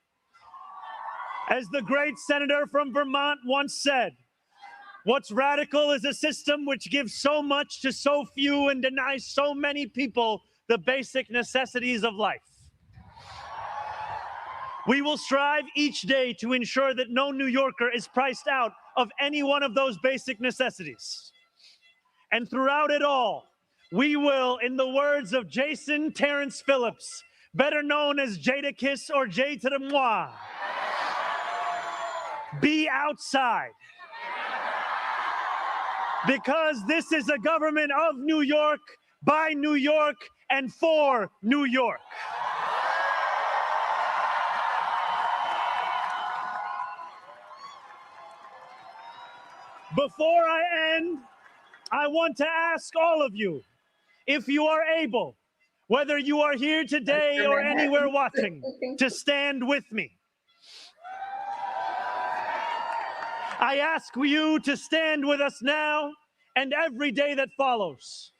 As the great senator from Vermont once said, what's radical is a system which gives so much to so few and denies so many people the basic necessities of life. We will strive each day to ensure that no New Yorker is priced out of any one of those basic necessities. And throughout it all, we will, in the words of Jason Terrence Phillips, better known as Jadakiss or Jay to the Moi, be outside. Because this is a government of New York, by New York, and for New York. Before I end, I want to ask all of you, if you are able, whether you are here today or anywhere watching, to stand with me. I ask you to stand with us now and every day that follows.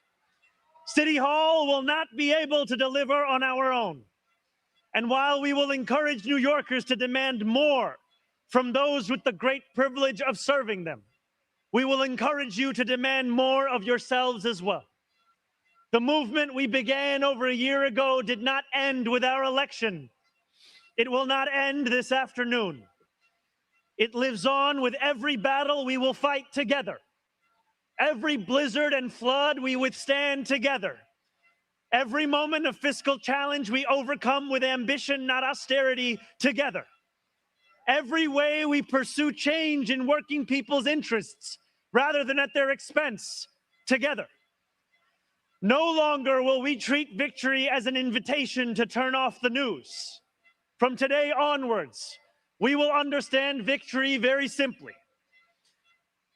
City Hall will not be able to deliver on our own. And while we will encourage New Yorkers to demand more from those with the great privilege of serving them, we will encourage you to demand more of yourselves as well. The movement we began over a year ago did not end with our election. It will not end this afternoon. It lives on with every battle we will fight together. Every blizzard and flood we withstand together. Every moment of fiscal challenge we overcome with ambition, not austerity, together. Every way we pursue change in working people's interests rather than at their expense, together. No longer will we treat victory as an invitation to turn off the news. From today onwards, we will understand victory very simply.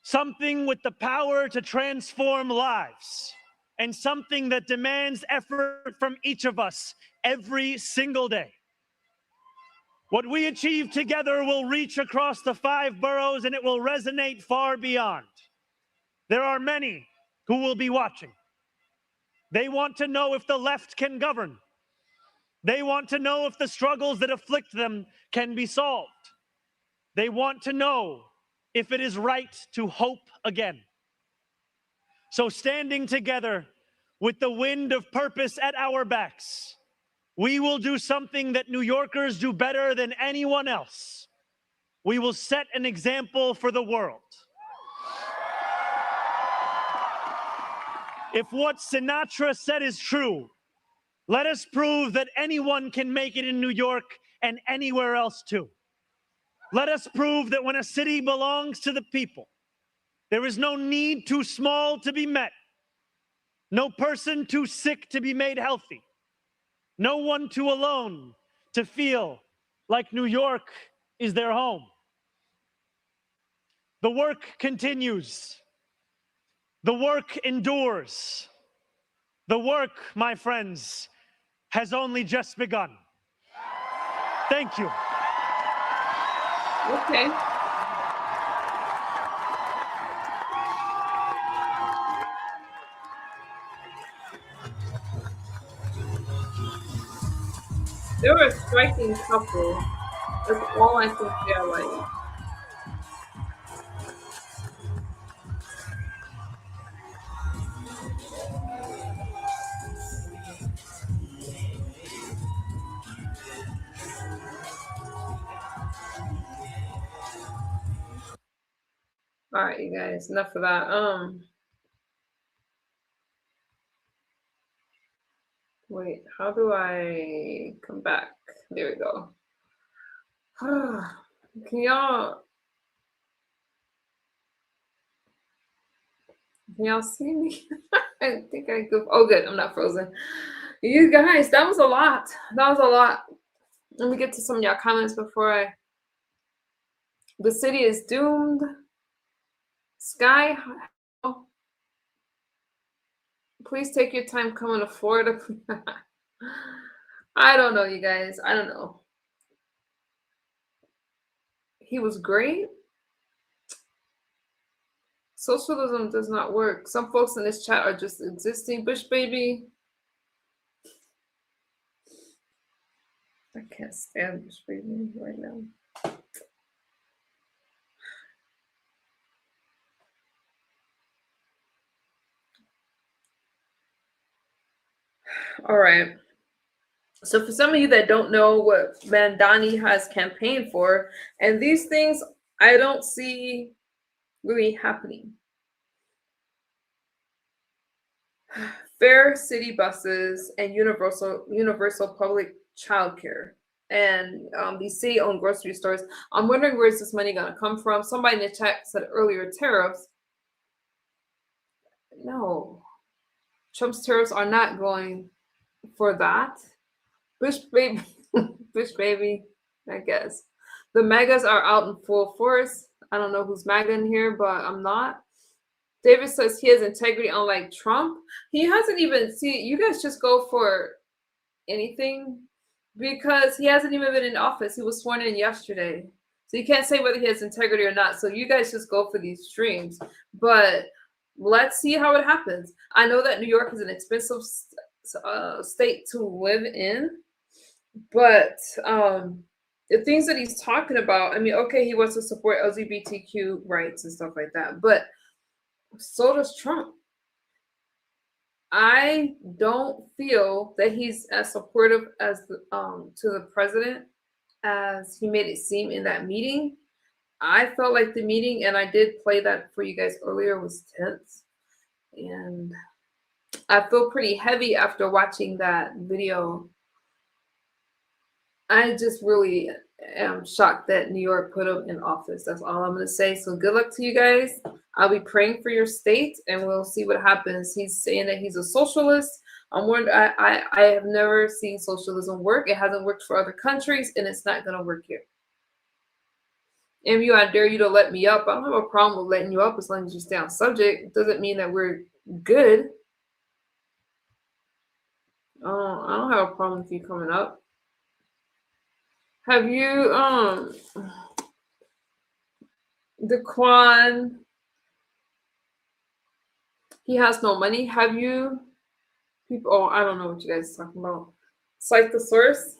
Something with the power to transform lives, and something that demands effort from each of us every single day. What we achieve together will reach across the 5 boroughs, and it will resonate far beyond. There are many who will be watching. They want to know if the left can govern. They want to know if the struggles that afflict them can be solved. They want to know if it is right to hope again. So standing together with the wind of purpose at our backs, we will do something that New Yorkers do better than anyone else. We will set an example for the world. If what Sinatra said is true, let us prove that anyone can make it in New York and anywhere else too. Let us prove that when a city belongs to the people, there is no need too small to be met, no person too sick to be made healthy, no one too alone to feel like New York is their home. The work continues. The work endures. The work, my friends, has only just begun. Thank you. Okay. They were a striking couple. That's all I think they're like. All right, you guys, enough of that. Wait, how do I come back? There we go. Can y'all see me? I think I go. Oh, good. I'm not frozen. You guys, that was a lot. That was a lot. Let me get to some of y'all comments before I. The city is doomed. Sky. Please take your time coming to Florida. I don't know, you guys. I don't know. He was great. Socialism does not work. Some folks in this chat are just existing. Bush baby. I can't stand Bush baby right now. All right. So for some of you that don't know what Mamdani has campaigned for, and these things I don't see really happening. Fair city buses and universal public childcare, and these city-owned grocery stores. I'm wondering where's this money going to come from? Somebody in the chat said earlier tariffs. No. Trump's tariffs are not going for that. Bush baby, Bush baby, I guess. The MAGAs are out in full force. I don't know who's MAGA in here, but I'm not. David says he has integrity, unlike Trump. He hasn't even, see, you guys just go for anything because he hasn't even been in office. He was sworn in yesterday. So you can't say whether he has integrity or not. So you guys just go for these streams. But let's see how it happens. I know that New York is an expensive state to live in. But the things that he's talking about, I mean, okay, he wants to support LGBTQ rights and stuff like that. But so does Trump. I don't feel that he's as supportive as to the president as he made it seem in that meeting. I felt like the meeting, and I did play that for you guys earlier, was tense. And I feel pretty heavy after watching that video. I just really am shocked that New York put him in office. That's all I'm going to say. So good luck to you guys. I'll be praying for your state, and we'll see what happens. He's saying that he's a socialist. I have never seen socialism work. It hasn't worked for other countries, and it's not going to work here. MU, I dare you to let me up. I don't have a problem with letting you up as long as you stay on subject. It doesn't mean that we're good. I don't have a problem with you coming up. Have you, Daquan, he has no money. Have you, people, oh, I don't know what you guys are talking about. Cite the source.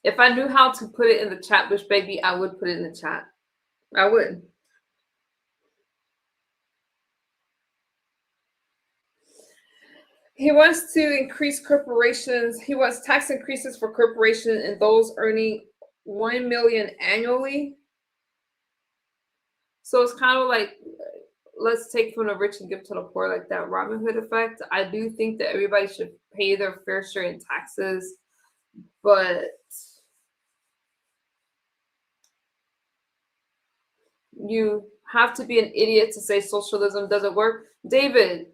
If I knew how to put it in the chat, Bush baby, I would put it in the chat. I would. He wants to increase corporations. He wants tax increases for corporations and those earning $1 million annually. So it's kind of like, let's take from the rich and give to the poor, like that Robin Hood effect. I do think that everybody should pay their fair share in taxes, but you have to be an idiot to say socialism doesn't work. David,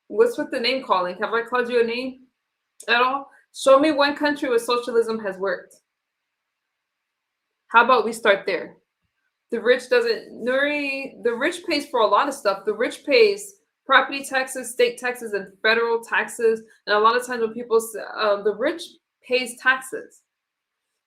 what's with the name calling? Have I called you a name at all? Show me one country where socialism has worked. How about we start there? The rich doesn't, Nuri, the rich pays for a lot of stuff. The rich pays property taxes, state taxes, and federal taxes. And a lot of times when people say, the rich pays taxes.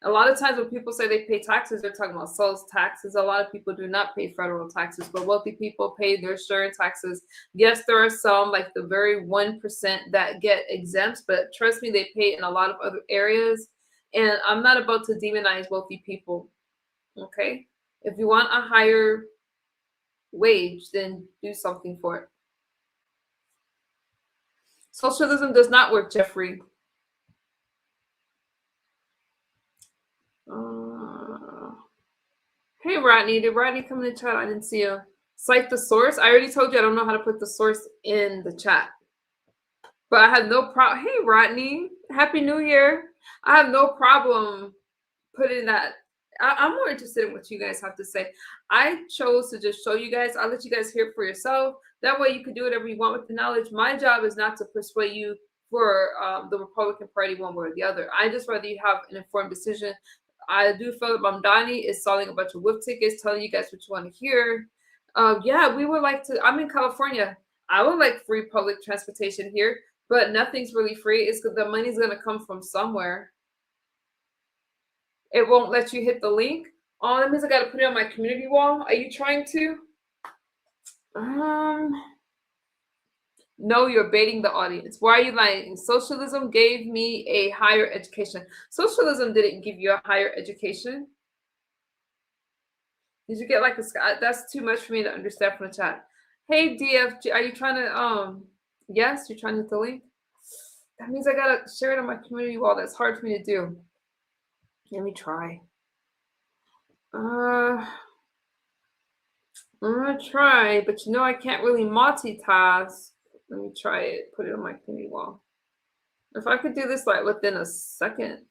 A lot of times when people say they pay taxes, they're talking about sales taxes. A lot of people do not pay federal taxes, but wealthy people pay their share in taxes. Yes, there are some, like the very 1% that get exempts, but trust me, they pay in a lot of other areas. And I'm not about to demonize wealthy people, okay? If you want a higher wage, then do something for it. Socialism does not work, Jeffrey. Hey, Rodney. Did Rodney come in the chat? I didn't see you. Cite the source. I already told you I don't know how to put the source in the chat. But I have no problem. Hey, Rodney. Happy New Year. I have no problem putting that. I'm more interested in what you guys have to say. I chose to just show you guys. I'll let you guys hear it for yourself. That way you can do whatever you want with the knowledge. My job is not to persuade you for the Republican Party one way or the other. I just rather you have an informed decision. I do feel that Mamdani is selling a bunch of whip tickets, telling you guys what you want to hear. Yeah, we would like to. I'm in California. I would like free public transportation here, but nothing's really free. It's the money's going to come from somewhere. It won't let you hit the link. Oh, that means I got to put it on my community wall. Are you trying to? No, you're baiting the audience. Why are you lying? Socialism gave me a higher education. Socialism didn't give you a higher education. Did you get like a, that's too much for me to understand from the chat. Hey, DFG, are you trying to, yes, you're trying to hit the link? That means I got to share it on my community wall. That's hard for me to do. Let me try. I'm going to try, but you know I can't really multitask. Let me try it. Put it on my community wall. If I could do this like within a second.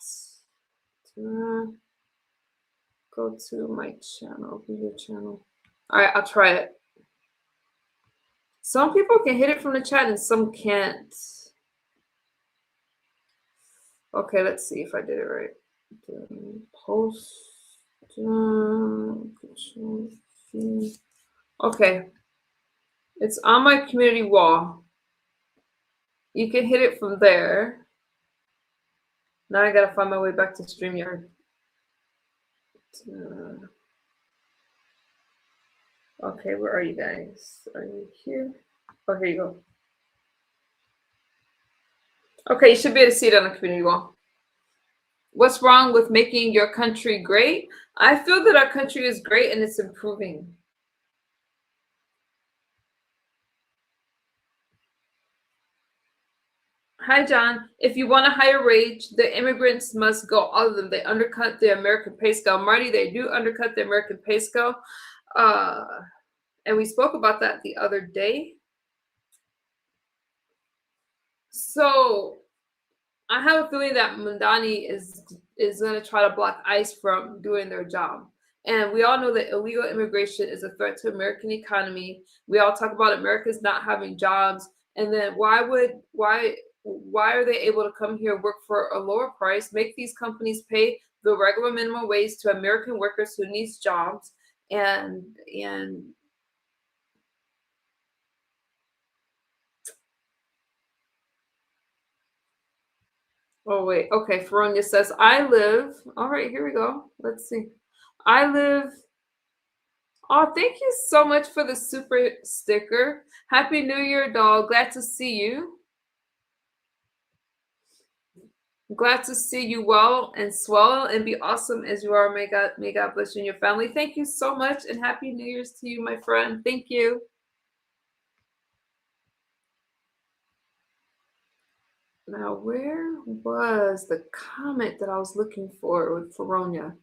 Go to my channel, video channel. All right, I'll try it. Some people can hit it from the chat and some can't. Okay, let's see if I did it right. Post. Okay. It's on my community wall. You can hit it from there. Now I gotta find my way back to StreamYard. Okay, where are you guys? Are you here? Oh, here you go. Okay, you should be able to see it on the community wall. What's wrong with making your country great? I feel that our country is great and it's improving. Hi, John. If you want a higher wage, the immigrants must go, all of them. They undercut the American pay scale. Marty, they do undercut the American pay scale. And we spoke about that the other day. So I have a feeling that Mamdani is going to try to block ICE from doing their job. And we all know that illegal immigration is a threat to American economy. We all talk about Americans not having jobs. And then why are they able to come here, work for a lower price, make these companies pay the regular minimum wage to American workers who needs jobs, and oh wait, okay, Feronia says, I live, all right, here we go. Let's see. I live, oh, thank you so much for the super sticker. Happy New Year, doll. Glad to see you. Glad to see you well and swell and be awesome as you are. May God bless you and your family. Thank you so much and Happy New Year's to you, my friend. Thank you. Now, where was the comment that I was looking for with Feronia?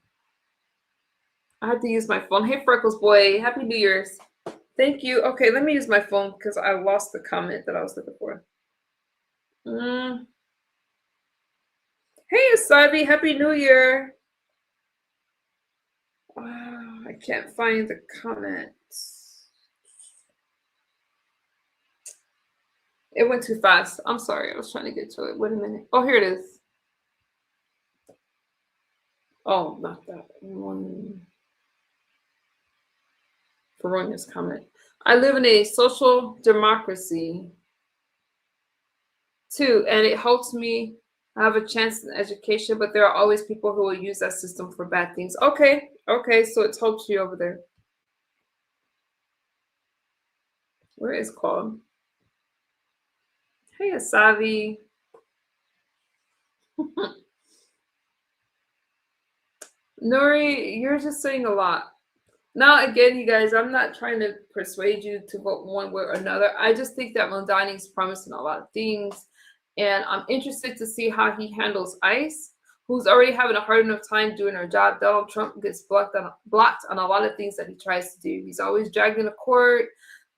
I had to use my phone. Hey, Freckles boy. Happy New Year's. Thank you. Okay, let me use my phone because I lost the comment that I was looking for. Hey, Asabi, Happy New Year. I can't find the comments. It went too fast. I'm sorry. I was trying to get to it. Wait a minute. Oh, here it is. Oh, not that one. Veronia's comment. I live in a social democracy, too, and it helps me have a chance in education, but there are always people who will use that system for bad things. Okay, so it helps you over there. Where is called? Hey, Asavi. Nuri, you're just saying a lot. Now, again, you guys, I'm not trying to persuade you to vote one way or another. I just think that Mamdani's promising a lot of things, and I'm interested to see how he handles ICE, who's already having a hard enough time doing her job. Donald Trump gets blocked on a lot of things that he tries to do. He's always dragged into court.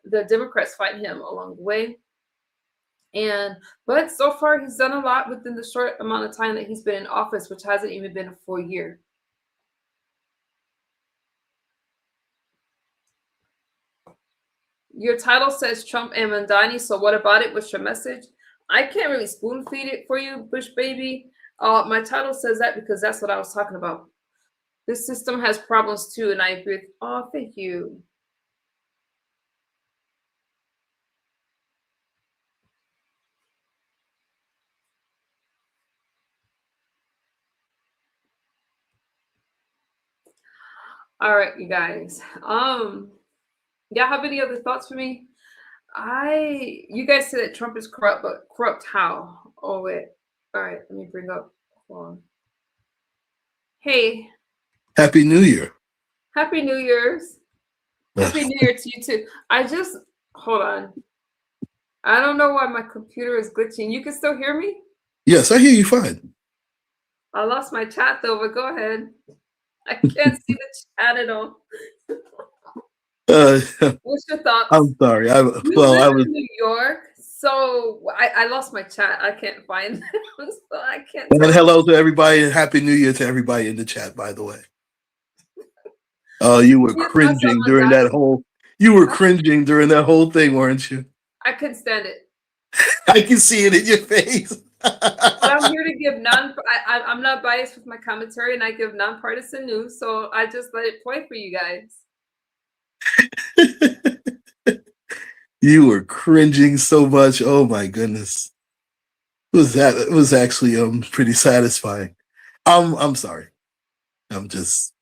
The Democrats fight him along the way. But so far, he's done a lot within the short amount of time that he's been in office, which hasn't even been a full year. Your title says Trump and Mamdani, so what about it? What's your message? I can't really spoon feed it for you, Bush baby. My title says that because that's what I was talking about. This system has problems too, and I agree with, oh, thank you. All right, you guys. Y'all have any other thoughts for me? You guys said that Trump is corrupt, but corrupt how? Oh, wait. All right, let me bring up. Hold on. Hey. Happy New Year. Happy New Year's. Happy New Year to you too. Hold on. I don't know why my computer is glitching. You can still hear me? Yes, I hear you fine. I lost my chat though, but go ahead. I can't see the chat at all. What's your thoughts? I'm sorry. I was in New York, so I lost my chat. I can't find it, so I can't. And hello to everybody, and Happy New Year to everybody in the chat. By the way, you were cringing during that whole. You were cringing during that whole thing, weren't you? I couldn't stand it. I can see it in your face. But I'm here to give I'm not biased with my commentary, and I give nonpartisan news, so I just let it play for you guys. You were cringing so much. Oh my goodness. It was actually pretty satisfying. I'm sorry. I'm just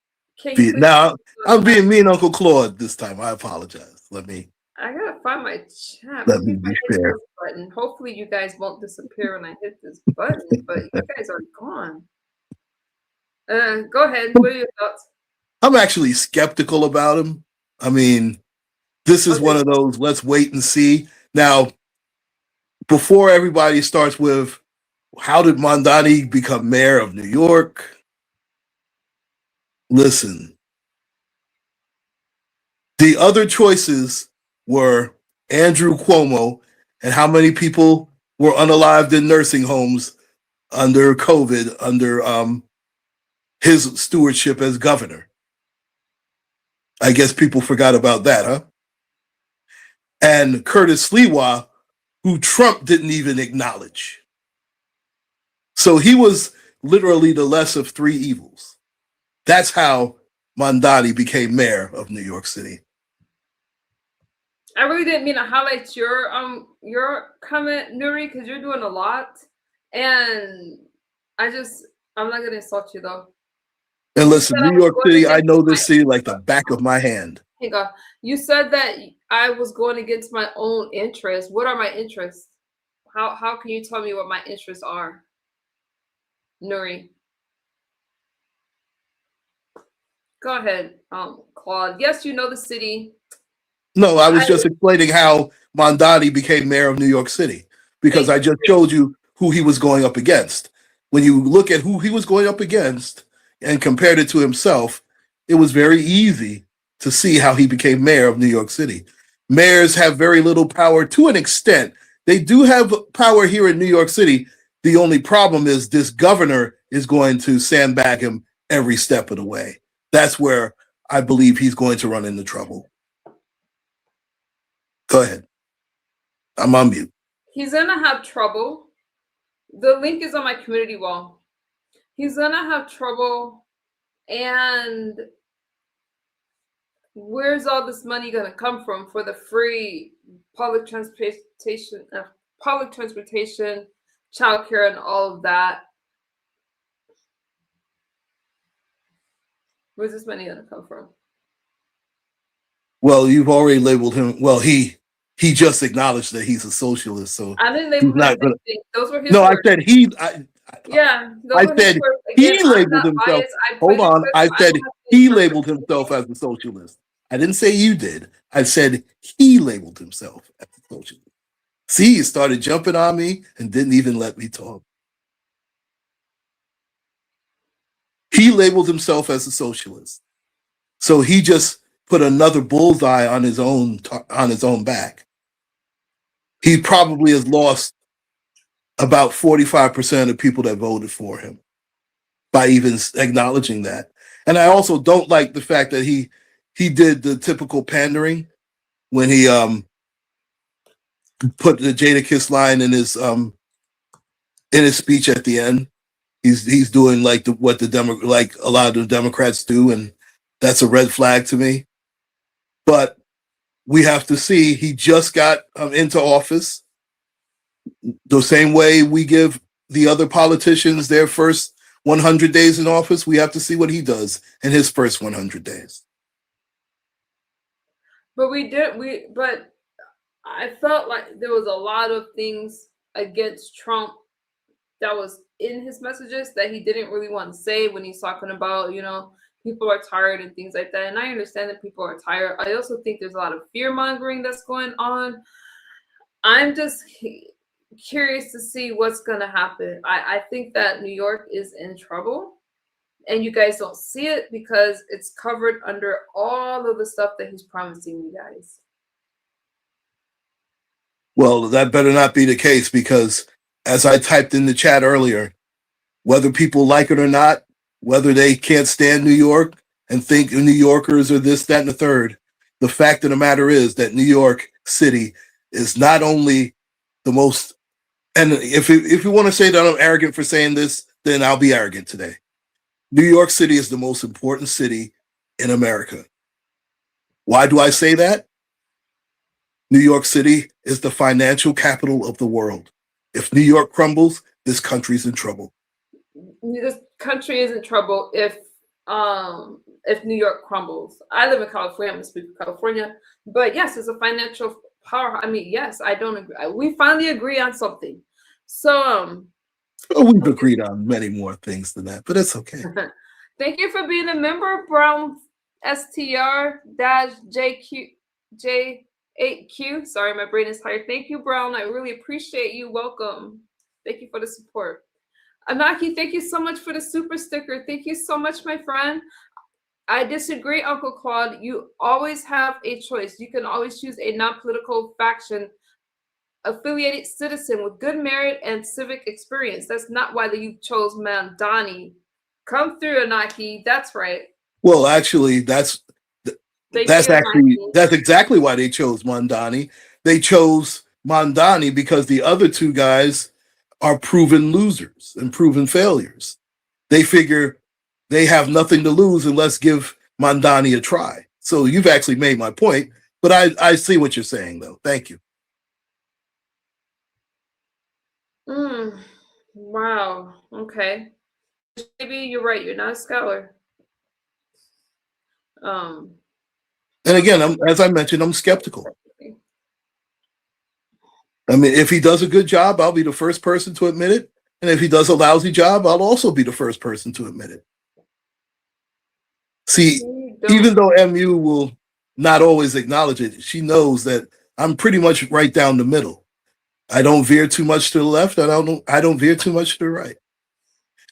I'm being mean, Uncle Claude, this time. I apologize. I gotta find my chat. Let me be fair. Button. Hopefully you guys won't disappear when I hit this button, but you guys are gone. Go ahead. What are your thoughts? I'm actually skeptical about him. I mean, this is one of those let's wait and see. Now, before everybody starts with how did Mamdani become mayor of New York? Listen, the other choices were Andrew Cuomo and how many people were unalived in nursing homes under COVID, under his stewardship as governor. I guess people forgot about that, huh? And Curtis Sliwa, who Trump didn't even acknowledge. So he was literally the less of three evils. That's how Mamdani became mayor of New York City. I really didn't mean to highlight your comment, Nuri, because you're doing a lot, and I'm not gonna insult you though. And listen, New York City, I know this city like the back of my hand. Hang on. You said that I was going against my own interests. What are my interests? How can you tell me what my interests are, Nuri? Go ahead, Claude. Yes, you know the city. No, I was just explaining how Mamdani became mayor of New York City because I just showed you who he was going up against. When you look at who he was going up against and compared it to himself, it was very easy to see how he became mayor of New York City. Mayors have very little power to an extent. They do have power here in New York City. The only problem is this governor is going to sandbag him every step of the way. That's where I believe he's going to run into trouble. Go ahead. I'm on mute. He's gonna have trouble. The link is on my community wall. He's gonna have trouble, and where's all this money gonna come from for the free public transportation, childcare, and all of that? Where's this money gonna come from? Well, you've already labeled him. Well, he just acknowledged that he's a socialist. So I didn't label him anything. Those were his No, words. I said he. Yeah, I said he labeled himself. Hold on. I said he labeled himself as a socialist. I didn't say you did. I said he labeled himself as a socialist. See, he started jumping on me and didn't even let me talk. He labeled himself as a socialist. So he just put another bullseye on his own back. He probably has lost about 45% of people that voted for him by even acknowledging that. And I also don't like the fact that he did the typical pandering when he put the Jadakiss line in his speech at the end. He's doing like what a lot of the Democrats do, and that's a red flag to me. But we have to see. He just got into office. The same way we give the other politicians their first 100 days in office, we have to see what he does in his first 100 days. But but I felt like there was a lot of things against Trump that was in his messages that he didn't really want to say when he's talking about, people are tired and things like that. And I understand that people are tired. I also think there's a lot of fear mongering that's going on. I'm just curious to see what's going to happen. I think that New York is in trouble, and you guys don't see it because it's covered under all of the stuff that he's promising you guys. Well, that better not be the case, because as I typed in the chat earlier, whether people like it or not, whether they can't stand New York and think New Yorkers are this, that, and the third, the fact of the matter is that New York City is not only the most, and if you want to say that I'm arrogant for saying this, then I'll be arrogant today. New York City is the most important city in America. Why do I say that? New York City is the financial capital of the world. If New York crumbles, this country's in trouble. This country is in trouble if New York crumbles. I live in California. I'm gonna speak for California, but yes, it's a financial power. I mean, yes, I don't agree. We finally agree on something. So, we've agreed on many more things than that, but it's okay. Thank you for being a member, Brown STR-JQ8Q. Sorry, my brain is tired. Thank you, Brown. I really appreciate you. Welcome. Thank you for the support. Anaki, thank you so much for the super sticker. Thank you so much, my friend. I disagree, Uncle Claude. You always have a choice. You can always choose a non-political faction affiliated citizen with good merit and civic experience. That's not why you chose Mamdani. Come through, Anaki. That's right. Well, actually, that's exactly why they chose Mamdani. They chose Mamdani because the other two guys are proven losers and proven failures. They figure they have nothing to lose and let's give Mamdani a try. So you've actually made my point, but I see what you're saying, though. Thank you. Wow. Okay. Maybe you're right. You're not a scholar. And again, as I mentioned, I'm skeptical. I mean, if he does a good job, I'll be the first person to admit it. And if he does a lousy job, I'll also be the first person to admit it. See, even though MU will not always acknowledge it, she knows that I'm pretty much right down the middle. I don't veer too much to the left. I don't veer too much to the right.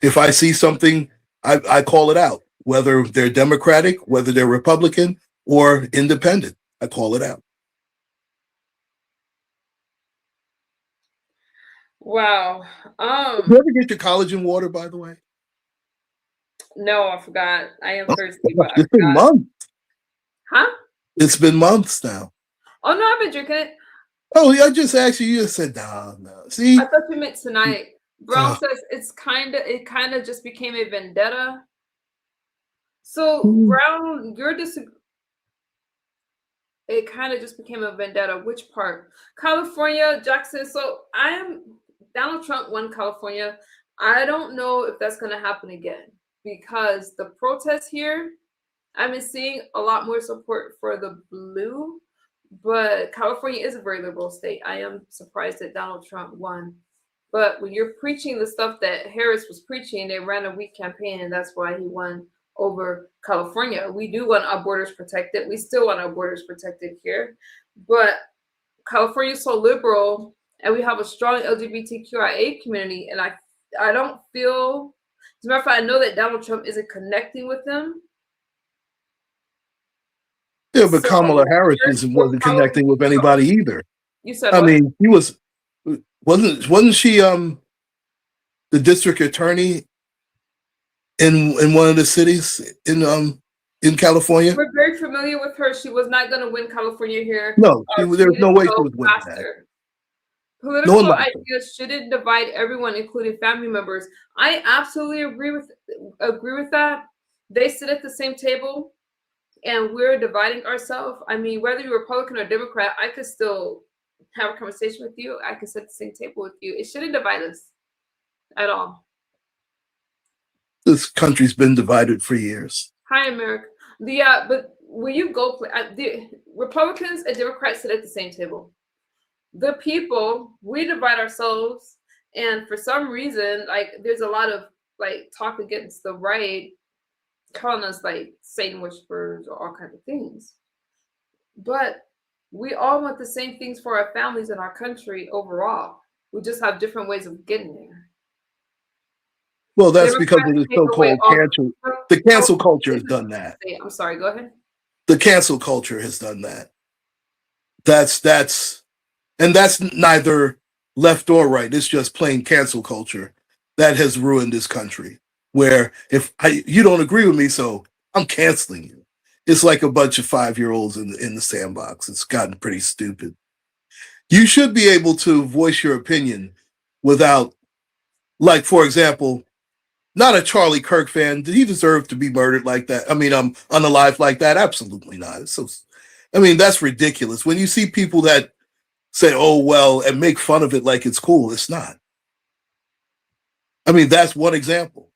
If I see something, I call it out, whether they're Democratic, whether they're Republican or independent. I call it out. Wow. Did you ever get your collagen water, by the way? No, I forgot. I am thirsty, but it's been months. Huh? It's been months now. Oh no, I've been drinking it. Oh, yeah, I just asked you. You just said no. See, I thought you meant tonight. Brown says it kind of just became a vendetta. So Brown, it kind of just became a vendetta. Which part? California, Jackson. So Donald Trump won California. I don't know if that's going to happen again because the protests here, I've been seeing a lot more support for the blue, but California is a very liberal state. I am surprised that Donald Trump won. But when you're preaching the stuff that Harris was preaching, they ran a weak campaign, and that's why he won over California. We do want our borders protected. We still want our borders protected here. But California is so liberal, and we have a strong LGBTQIA community, and I don't feel, as a matter of fact, I know that Donald Trump isn't connecting with them. Yeah, but Kamala Harris wasn't connecting with anybody either. You said I mean, he wasn't she the district attorney in one of the cities in California? We're very familiar with her. She was not going to win California here. No, there's no way she was winning that. Political ideas shouldn't divide everyone, including family members. I absolutely agree with that. They sit at the same table, and we're dividing ourselves. I mean, whether you're Republican or Democrat, I could still have a conversation with you. I could sit at the same table with you. It shouldn't divide us at all. This country's been divided for years. Hi, America. But when you go, the Republicans and Democrats sit at the same table. The people, we divide ourselves, and for some reason, like there's a lot of like talk against the right, calling us like Satan whisperers or all kinds of things. But we all want the same things for our families and our country overall. We just have different ways of getting there. Well, that's because of the so-called cancel. The cancel culture has done that. I'm sorry, go ahead. The cancel culture has done that. That's neither left or right. It's just plain cancel culture that has ruined this country. Where you don't agree with me, so I'm canceling you. It's like a bunch of 5-year-olds in the sandbox. It's gotten pretty stupid. You should be able to voice your opinion without, like, for example, not a Charlie Kirk fan. Did he deserve to be murdered like that? I mean, unalived like that? Absolutely not. It's so, I mean, that's ridiculous. When you see people that say, oh, well, and make fun of it like it's cool, it's not. I mean, that's one example.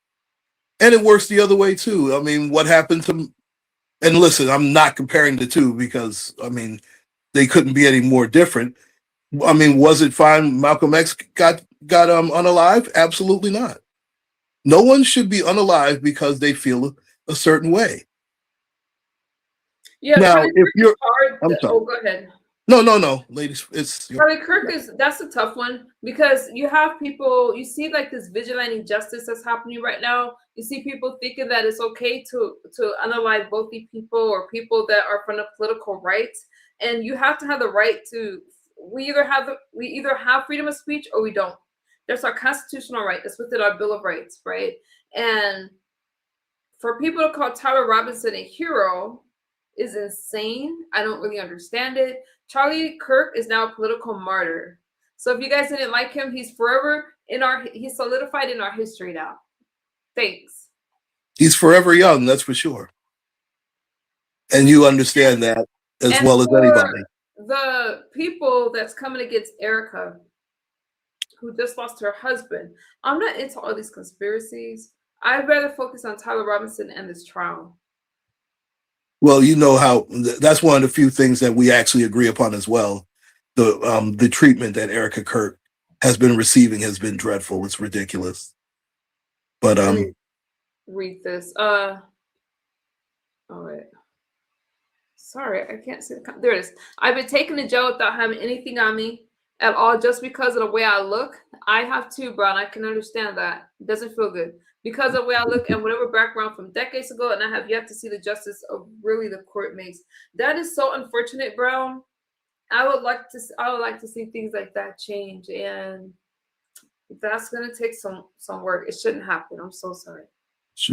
And it works the other way, too. I mean, what happened to, and listen, I'm not comparing the two because, I mean, they couldn't be any more different. I mean, was it fine Malcolm X got unalived? Absolutely not. No one should be unalived because they feel a certain way. Yeah, Now, Charlie if Kirk you're, is hard. I'm sorry. Oh, go ahead. No, ladies, it's Charlie Kirk that's a tough one because you have people, you see like this vigilante justice that's happening right now. You see people thinking that it's okay to unalive both people or people that are from the political right, and you have to have the right to. We either have freedom of speech or we don't. That's our constitutional right. It's within our Bill of Rights, right? And for people to call Tyler Robinson a hero is insane. I don't really understand it. Charlie Kirk is now a political martyr. So if you guys didn't like him, he's forever he's solidified in our history now. Thanks. He's forever young, that's for sure. And you understand that as well as anybody. The people that's coming against Erica, who just lost her husband, I'm not into all these conspiracies. I'd rather focus on Tyler Robinson and this trial. Well, you know how that's one of the few things that we actually agree upon as well. The treatment that Erica Kirk has been receiving has been dreadful. It's ridiculous. But read this. Oh wait. Sorry, I can't see the there it is. I've been taken to jail without having anything on me at all just because of the way I look. I have too, Brown. I can understand that. It doesn't feel good. Because of the way I look and whatever background from decades ago, and I have yet to see the justice of really the court makes. That is so unfortunate, Brown. I would like to see things like that change, and that's gonna take some work. It shouldn't happen. I'm so sorry.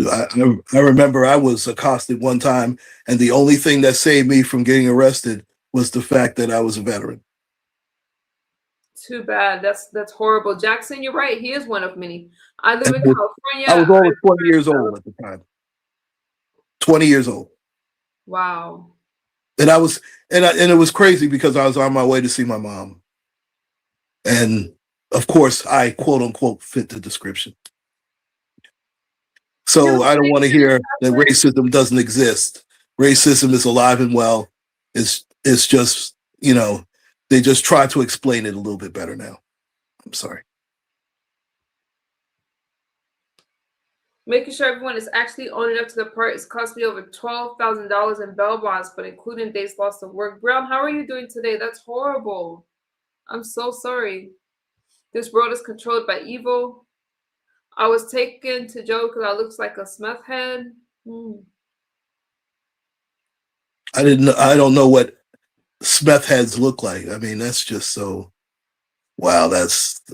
I remember I was accosted one time, and the only thing that saved me from getting arrested was the fact that I was a veteran. Too bad. That's horrible. Jackson, you're right. He is one of many. I live in California. I was only 20 years old at the time. 20 years old. Wow. And I was, and it was crazy because I was on my way to see my mom. And of course, I quote unquote fit the description. So I don't want to hear that racism doesn't exist. Racism is alive and well. It's just, you know, they just try to explain it a little bit better now. I'm sorry. Making sure everyone is actually owning up to the part is cost me over $12,000 in bail bonds, but including days lost of work. Brown, how are you doing today? That's horrible. I'm so sorry. This world is controlled by evil. I was taken to jail because I looked like a meth head. I don't know what meth heads look like. I mean, that's just so, wow,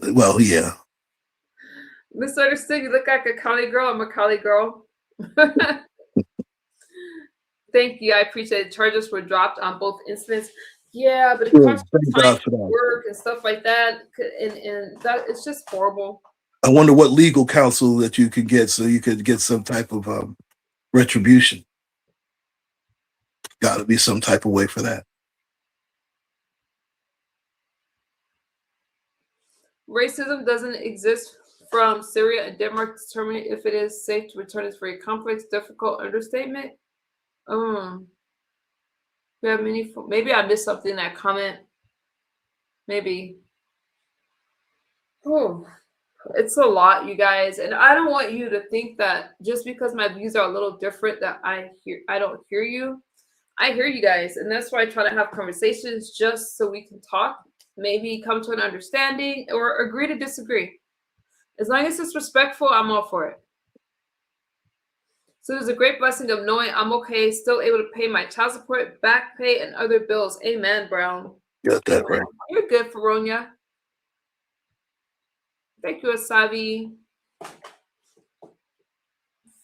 well, yeah. Misunderstood. You look like a Cali girl. I'm a Cali girl. Thank you. I appreciate it. Charges were dropped on both incidents. Yeah, but it costs time to work and stuff like that. And that it's just horrible. I wonder what legal counsel that you could get so you could get some type of retribution. Got to be some type of way for that. Racism doesn't exist from Syria and Denmark. Determining if it is safe to return is very complex, difficult understatement. We have many. Maybe I missed something in that comment. Maybe. Oh, it's a lot, you guys, and I don't want you to think that just because my views are a little different that I don't hear you. I hear you guys, and that's why I try to have conversations just so we can talk, maybe come to an understanding or agree to disagree. As long as it's respectful, I'm all for it. So there's a great blessing of knowing I'm okay, still able to pay my child support, back pay, and other bills. Amen, Brown. Got that right. You're good, Feronia. Thank you, Asavi.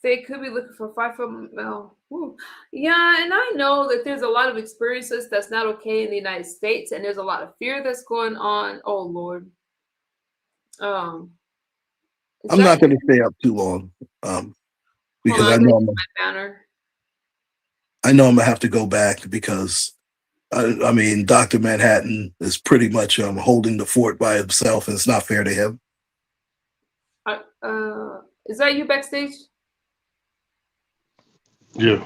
They could be looking for 5 foot male. Ooh. Yeah, and I know that there's a lot of experiences that's not okay in the United States, and there's a lot of fear that's going on. Oh Lord. I'm not going to stay up too long, because I know I'm gonna have to go back because I mean Dr. Manhattan is pretty much holding the fort by himself, and it's not fair to him. Is that you backstage? Yeah.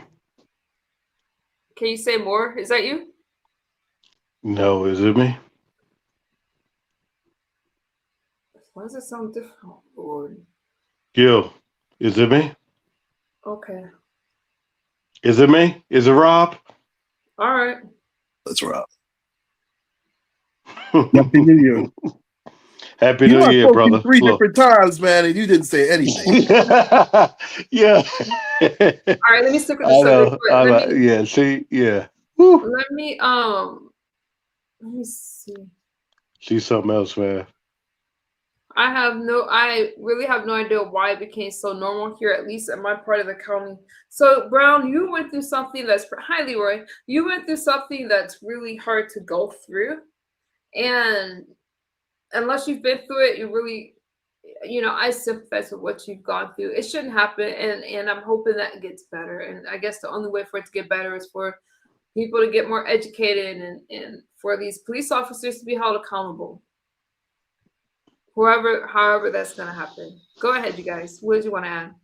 Can you say more? Is that you? No, is it me? Why does it sound different? Oh, Lord. Yo, is it me? Okay. Is it me? Is it Rob? All right. That's Rob. Happy New Year. Happy New Year, brother. Three different times, man, and you didn't say anything. Yeah. All right, let me stick with the subject. Yeah, see, yeah. Let me see. She's something else, man. I really have no idea why it became so normal here, at least in my part of the county. So Brown, you went through something that's hi Leroy. You went through something that's really hard to go through. And unless you've been through it, you really, I sympathize with what you've gone through. It shouldn't happen, and I'm hoping that it gets better. And I guess the only way for it to get better is for people to get more educated and for these police officers to be held accountable. However that's gonna happen. Go ahead, you guys. What did you want to add?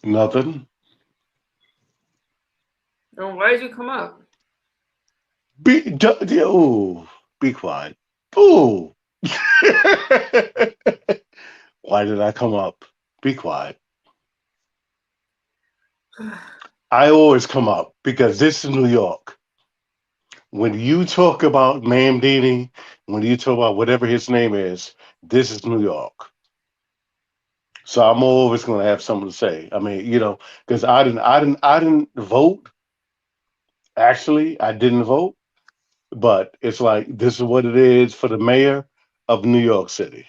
Nothing. And why did you come up? Be quiet. Ooh. Why did I come up? Be quiet. I always come up because this is New York. When you talk about Mamdani, when you talk about whatever his name is, this is New York. So I'm always going to have something to say. I mean, because I didn't vote. Actually, I didn't vote, but it's like this is what it is for the mayor of New York City.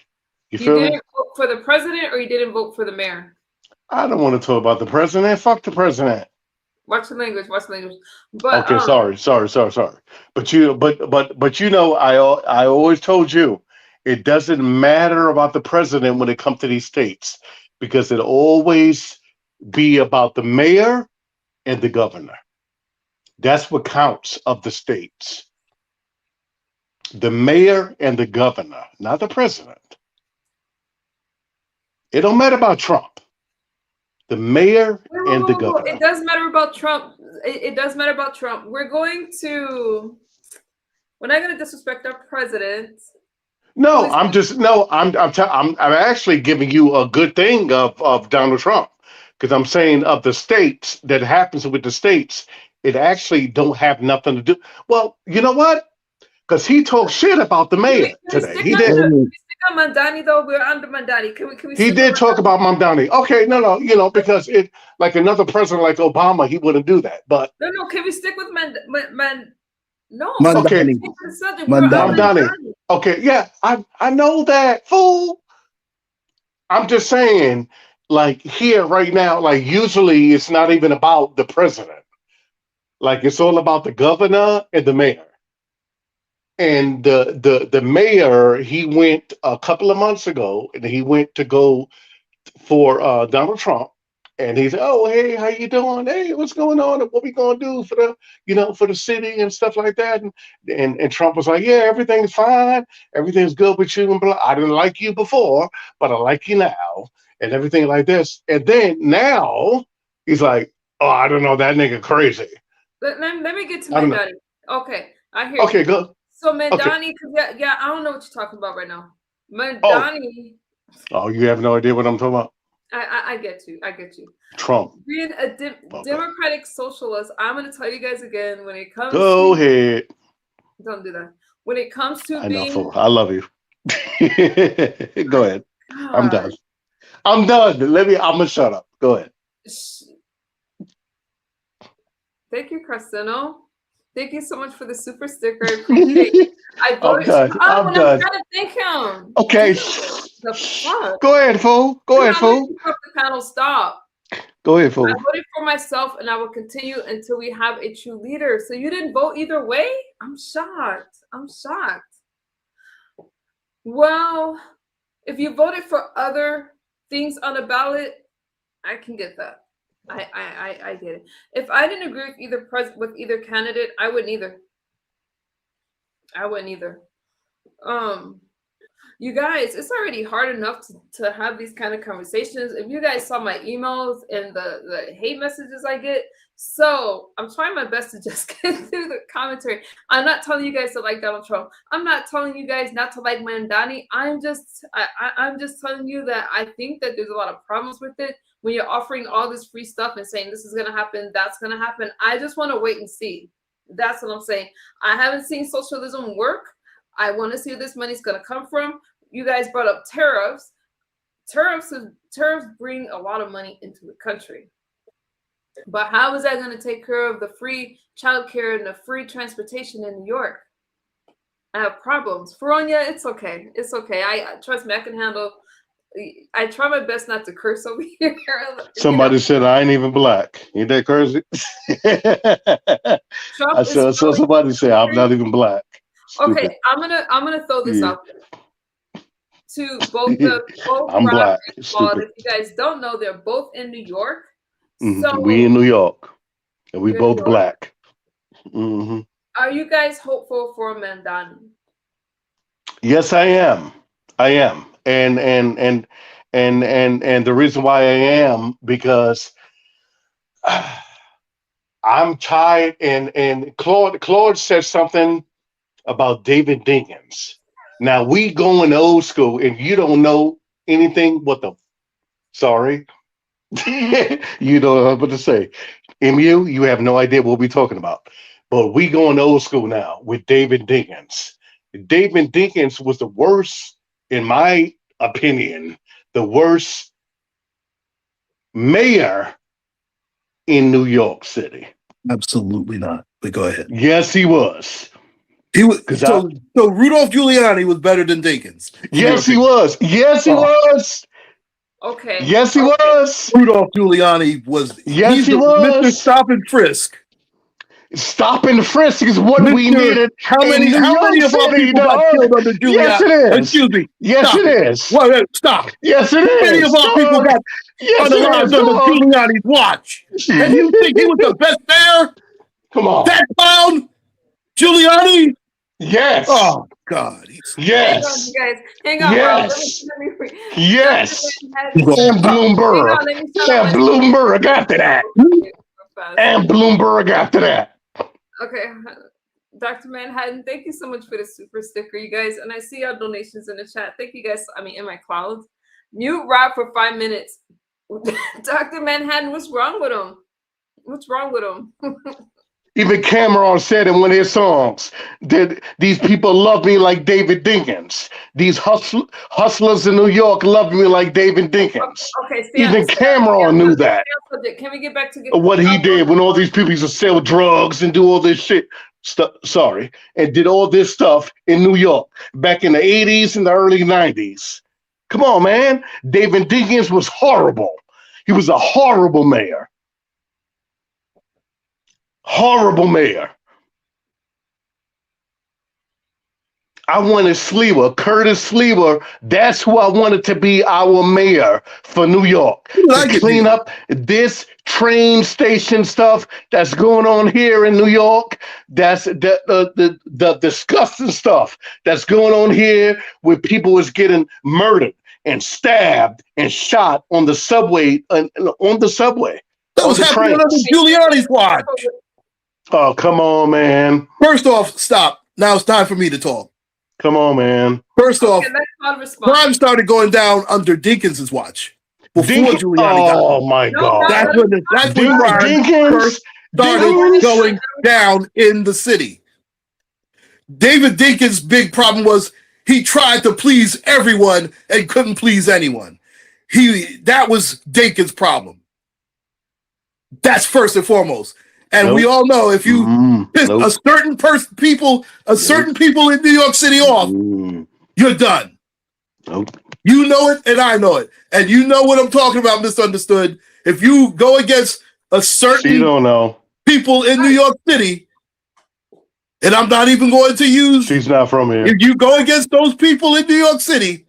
You feel me? Didn't vote for the president, or you didn't vote for the mayor? I don't want to talk about the president. Fuck the president. Watch the language. Watch the language. But Okay, sorry. But I always told you, it doesn't matter about the president when it comes to these states, because it always be about the mayor and the governor. That's what counts of the states. The mayor and the governor, not the president. It don't matter about Trump. The mayor and the governor. It does matter about Trump. It does matter about Trump. We're not going to disrespect our president. No, I'm actually giving you a good thing of Donald Trump, because I'm saying of the states that happens with the states, it actually don't have nothing to do. Well, you know what? Because he talked shit about the mayor today. He did. Can we stick on Mamdani though? We're under Mamdani. Can we? He did talk about Mamdani. Okay, no, because it like another president like Obama, he wouldn't do that. But no. Can we stick with No. Okay. Mamdani. Okay, yeah, I know that, fool. I'm just saying, like here right now, like usually it's not even about the president. Like it's all about the governor and the mayor. And the mayor, he went a couple of months ago, and he went to go for Donald Trump, and he said, "Oh, hey, how you doing? Hey, what's going on? And what we gonna do for for the city and stuff like that?" And Trump was like, "Yeah, everything's fine, everything's good with you and blah. I didn't like you before, but I like you now, and everything like this." And then now he's like, "Oh, I don't know, that nigga crazy." Let me get to Mamdani. Okay, I hear you. Okay, good. So Mamdani, yeah, I don't know what you're talking about right now. Mamdani. Oh, you have no idea what I'm talking about? I get you. Trump. Being a democratic socialist, I'm going to tell you guys again, when it comes Go ahead. Don't do that. When it comes to I love you. Go ahead. God. I'm done. I'm going to shut up. Go ahead. Thank you, Cristino. Thank you so much for the super sticker. I appreciate it. I voted. I'm done. I'm trying to thank him. Okay. The fuck? Go ahead, fool. Go ahead, I'm gonna fool. keep up the panel. Stop. Go ahead, I fool. voted for myself, and I will continue until we have a true leader. So you didn't vote either way? I'm shocked. I'm shocked. Well, if you voted for other things on the ballot, I can get that. I get it. If I didn't agree with either candidate, I wouldn't either. I wouldn't either. You guys, it's already hard enough to have these kind of conversations. If you guys saw my emails and the hate messages I get, so I'm trying my best to just get through the commentary. I'm not telling you guys to like Donald Trump. I'm not telling you guys not to like Mamdani. I'm just telling you that I think that there's a lot of problems with it when you're offering all this free stuff and saying this is gonna happen, that's gonna happen. I just want to wait and see. That's what I'm saying. I haven't seen socialism work. I want to see where this money's going to come from. You guys brought up tariffs. Tariffs bring a lot of money into the country. But how is that going to take care of the free childcare and the free transportation in New York? I have problems. Feronia, it's okay. It's okay. I trust me, I can handle. I try my best not to curse over here. Somebody said I ain't even black. Ain't that crazy? I saw somebody say I'm not even black. Stupid. Okay, I'm gonna throw this out there to both I'm black. If you guys don't know, they're both in New York. So we in New York, and we both black. Mm-hmm. Are you guys hopeful for Mamdani? Yes, I am. I am. And the reason why I am because I'm tired and Claude said something about David Dinkins. Now we going old school and you don't know anything sorry. You know what I'm about to say. MU, you have no idea what we're talking about. But we going old school now with David Dinkins. David Dinkins was the worst, in my opinion, the worst mayor in New York City. Absolutely not. But go ahead. Yes, he was. He was so Rudolph Giuliani was better than Dinkins. Yes, he was. Yes, he was. Okay. Yes, he was. Rudolph Giuliani was. Yes, he was. Mr. Stop and Frisk. Stop and frisk is what we needed. How many of our people got killed under Giuliani? Yes, it is. Excuse me. Yes, it is. Well, stop. Yes, it is. How many of our people got unalived under Giuliani's watch? And you think he was the best mayor? Come on. That clown? Giuliani? Yes. Oh, God. Yes. Hang on, yes. Yes. And Bloomberg. Bloomberg after that. And Bloomberg after that. Okay, Dr. Manhattan, thank you so much for the super sticker, you guys. And I see your donations in the chat. Thank you guys. In my clouds. Mute Rob for 5 minutes. Dr. Manhattan, what's wrong with him? What's wrong with him? Even Cameron said in one of his songs that these people love me like David Dinkins. These hustlers in New York love me like David Dinkins. Okay, even Cameron knew that. Can we get back to what he did when all these people used to sell drugs and do all this shit? And did all this stuff in New York back in the 80s and the early 90s. Come on, man. David Dinkins was horrible. He was a horrible mayor. Horrible mayor. I wanted Curtis Sleever. That's who I wanted to be our mayor for New York. To clean up this train station stuff that's going on here in New York. That's the disgusting stuff that's going on here where people is getting murdered and stabbed and shot on the subway. That was happening under Giuliani's watch. Oh, come on, man. First off, stop. Now it's time for me to talk. Come on, man. First off, crime started going down under Dinkins' watch. Before Giuliani got Oh, my God. That's when crime first started going down in the city. David Dinkins' big problem was he tried to please everyone and couldn't please anyone. That was Dinkins' problem. That's first and foremost. And we all know if you piss a certain people in New York City off, you're done. You know it, and I know it, and you know what I'm talking about. Misunderstood. If you go against a certain people in New York City, and I'm not even going to use. She's not from here. If you go against those people in New York City,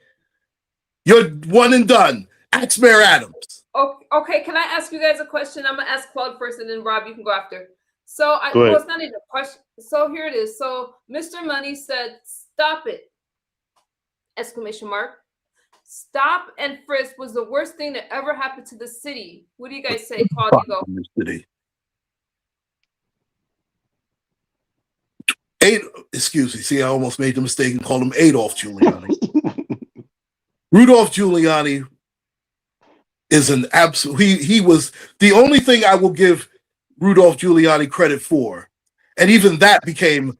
you're one and done. Ask Mayor Adams. Okay, can I ask you guys a question? I'm gonna ask Claude first, and then Rob, you can go after. So well, it's not even a question. So here it is. So Mr. Money said, "Stop it!" Exclamation mark. Stop and frisk was the worst thing that ever happened to the city. What do you guys say, Claude? You go. City. Excuse me. See, I almost made the mistake and called him Adolf Giuliani. Rudolph Giuliani is an absolute. He was the only thing I will give Rudolph Giuliani credit for, and even that became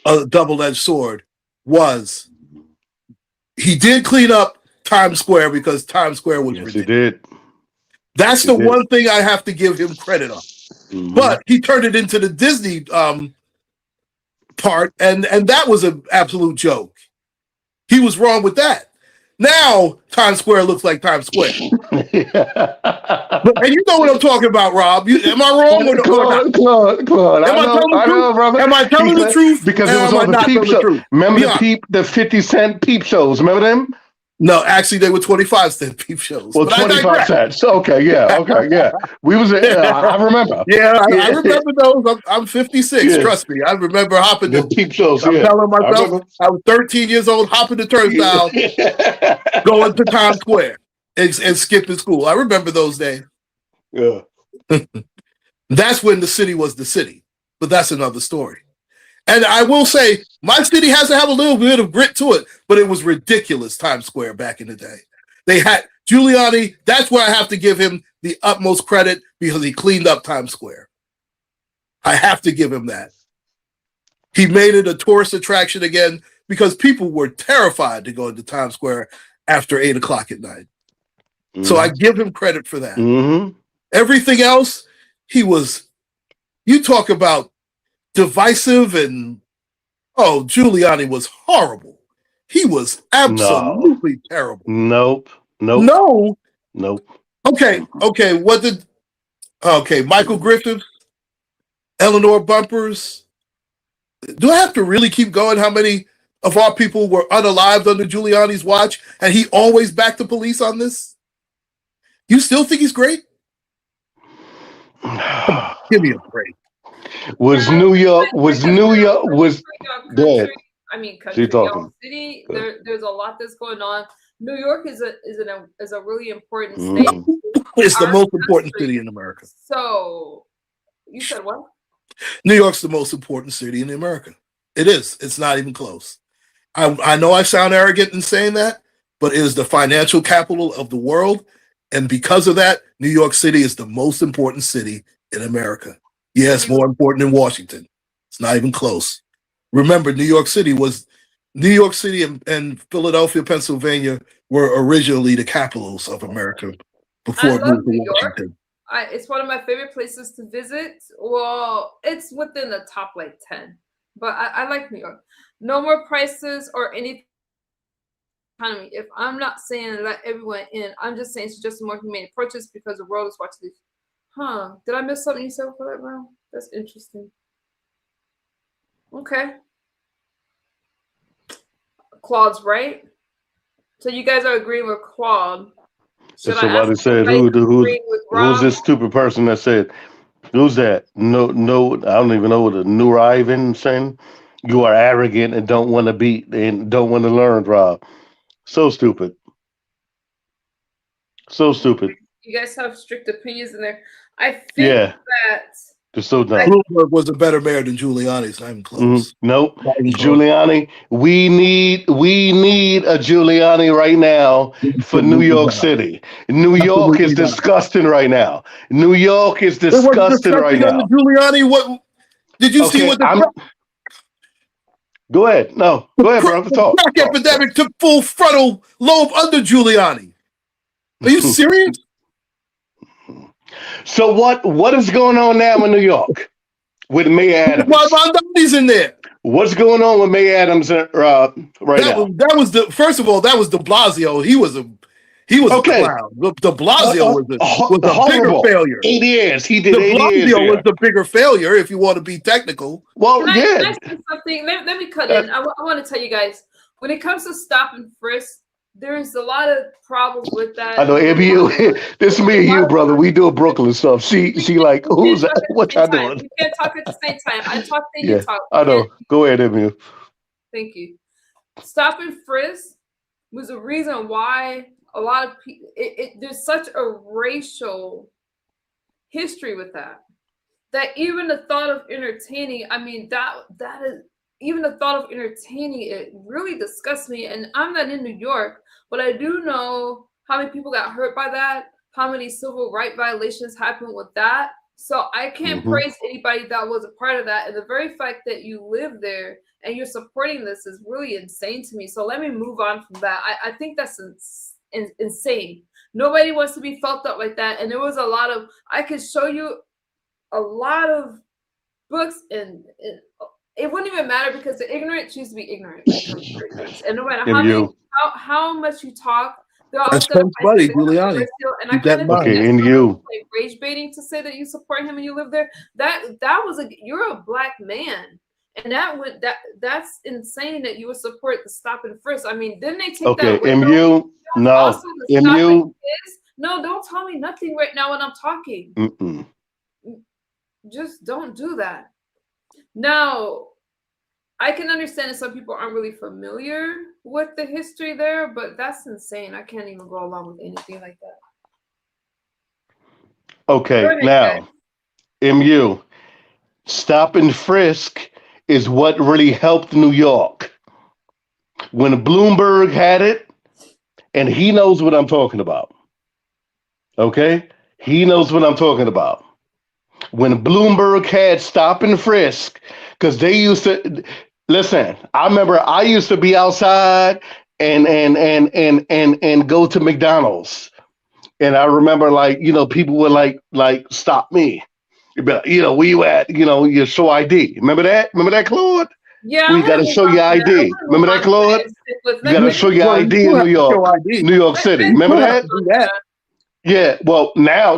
a double-edged sword. Was he did clean up Times Square because Times Square was ridiculous. He did. That's the one thing I have to give him credit on. But he turned it into the Disney part, and that was an absolute joke. He was wrong with that. Now Times Square looks like Times Square. And you know what I'm talking about, Rob. Am I wrong or not? Claude, I know, brother. Am I telling the truth? Because it was on the peep show. Remember the 50-cent peep shows? Remember them? No, actually, they were 25-cent peep shows. Well, 25 cents. Okay, yeah. We was, I remember. Yeah, I remember those. I'm 56. Yeah. Trust me, I remember hopping the peep shows. I'm telling myself, I was 13 years old, hopping the turnstile, going to Times Square and skipping school. I remember those days. Yeah, that's when the city was the city. But that's another story. And I will say, my city has to have a little bit of grit to it, but it was ridiculous, Times Square back in the day. They had Giuliani, that's where I have to give him the utmost credit because he cleaned up Times Square. I have to give him that. He made it a tourist attraction again because people were terrified to go into Times Square after 8 o'clock at night. So I give him credit for that. Everything else, you talk about divisive and Giuliani was horrible. He was absolutely terrible. Nope. No. Okay, Michael Griffin, Eleanor Bumpers. Do I have to really keep going? How many of our people were unalived under Giuliani's watch and he always backed the police on this? You still think he's great? Give me a break. Was New York dead? I mean, country, city. There's a lot that's going on. New York is a really important state. It's the most important city in America. So, you said what? New York's the most important city in America. It is. It's not even close. I know I sound arrogant in saying that, but it is the financial capital of the world, and because of that, New York City is the most important city in America. Yes, more important than Washington. It's not even close. Remember, New York City and Philadelphia, Pennsylvania were originally the capitals of America before it moved to Washington. It's one of my favorite places to visit. Well, it's within the top 10, but I like New York. No more prices or any economy. If I'm not saying let everyone in, I'm just saying it's just a more humane approaches because the world is watching these. Did I miss something you said for that round? That's interesting. Okay. Claude's right. So you guys are agreeing with Claude. Somebody said, who's this stupid person that said, who's that? No, I don't even know what a new arriving saying. You are arrogant and don't want to learn, Rob. So stupid. So stupid. You guys have strict opinions in there. I think that they're so dumb. Bloomberg was a better mayor than Giuliani. It's not even close. Nope. Giuliani. We need a Giuliani right now for New York City. New York is disgusting right now. New York is disgusting right now. Giuliani, what did you see? What Go ahead. No, go ahead, bro. Talk. The crack epidemic took full frontal lobe under Giuliani. Are you serious? So what is going on now in New York with Mayor Adams? Mamdani's in there. What's going on with Mayor Adams right now? That was the first of all. That was De Blasio. He was a clown. De Blasio was a bigger failure. 8 years. He did De 8 years. Blasio was the bigger failure, if you want to be technical. Well, Can I say something? Let me cut in. I want to tell you guys, when it comes to stop and frisk, there's a lot of problems with that. I know, MU. This is me and you, brother. We do Brooklyn stuff. She like, who's that? What y'all doing? We can't talk at the same time. I talk, then Yeah, you talk. I know. Go ahead, MU. Thank you. Stop and frisk was a reason why a lot of people. There's such a racial history with that even the thought of entertaining. I mean, that is. Even the thought of entertaining it really disgusts me. And I'm not in New York, but I do know how many people got hurt by that, how many civil rights violations happened with that. So I can't praise anybody that was a part of that. And the very fact that you live there and you're supporting this is really insane to me. So let me move on from that. I think that's insane. Nobody wants to be felt up like that. And there was a lot of, I could show you a lot of books and it wouldn't even matter because the ignorant choose to be ignorant. And no matter how much you talk, they're always going to buddy, Giuliani. And I kind of like rage baiting to say that you support him and you live there. You're a black man, and that's insane that you would support the stop and frisk. I mean, didn't they take that? MU, no, MU. No, don't tell me nothing right now when I'm talking. Just don't do that. Now, I can understand that some people aren't really familiar with the history there, but that's insane. I can't even go along with anything like that. Okay, now, MU, stop and frisk is what really helped New York. When Bloomberg had it, and he knows what I'm talking about. Okay? He knows what I'm talking about. When Bloomberg had stop and frisk, because they used to listen. I remember I used to be outside and go to McDonald's, and I remember people would like stop me. But where you at? You show ID. Remember that? Remember that, Claude? Yeah. We got to show your ID. Remember that, Claude? You got to show your ID in New York, New York City. Remember that? Yeah. Well, now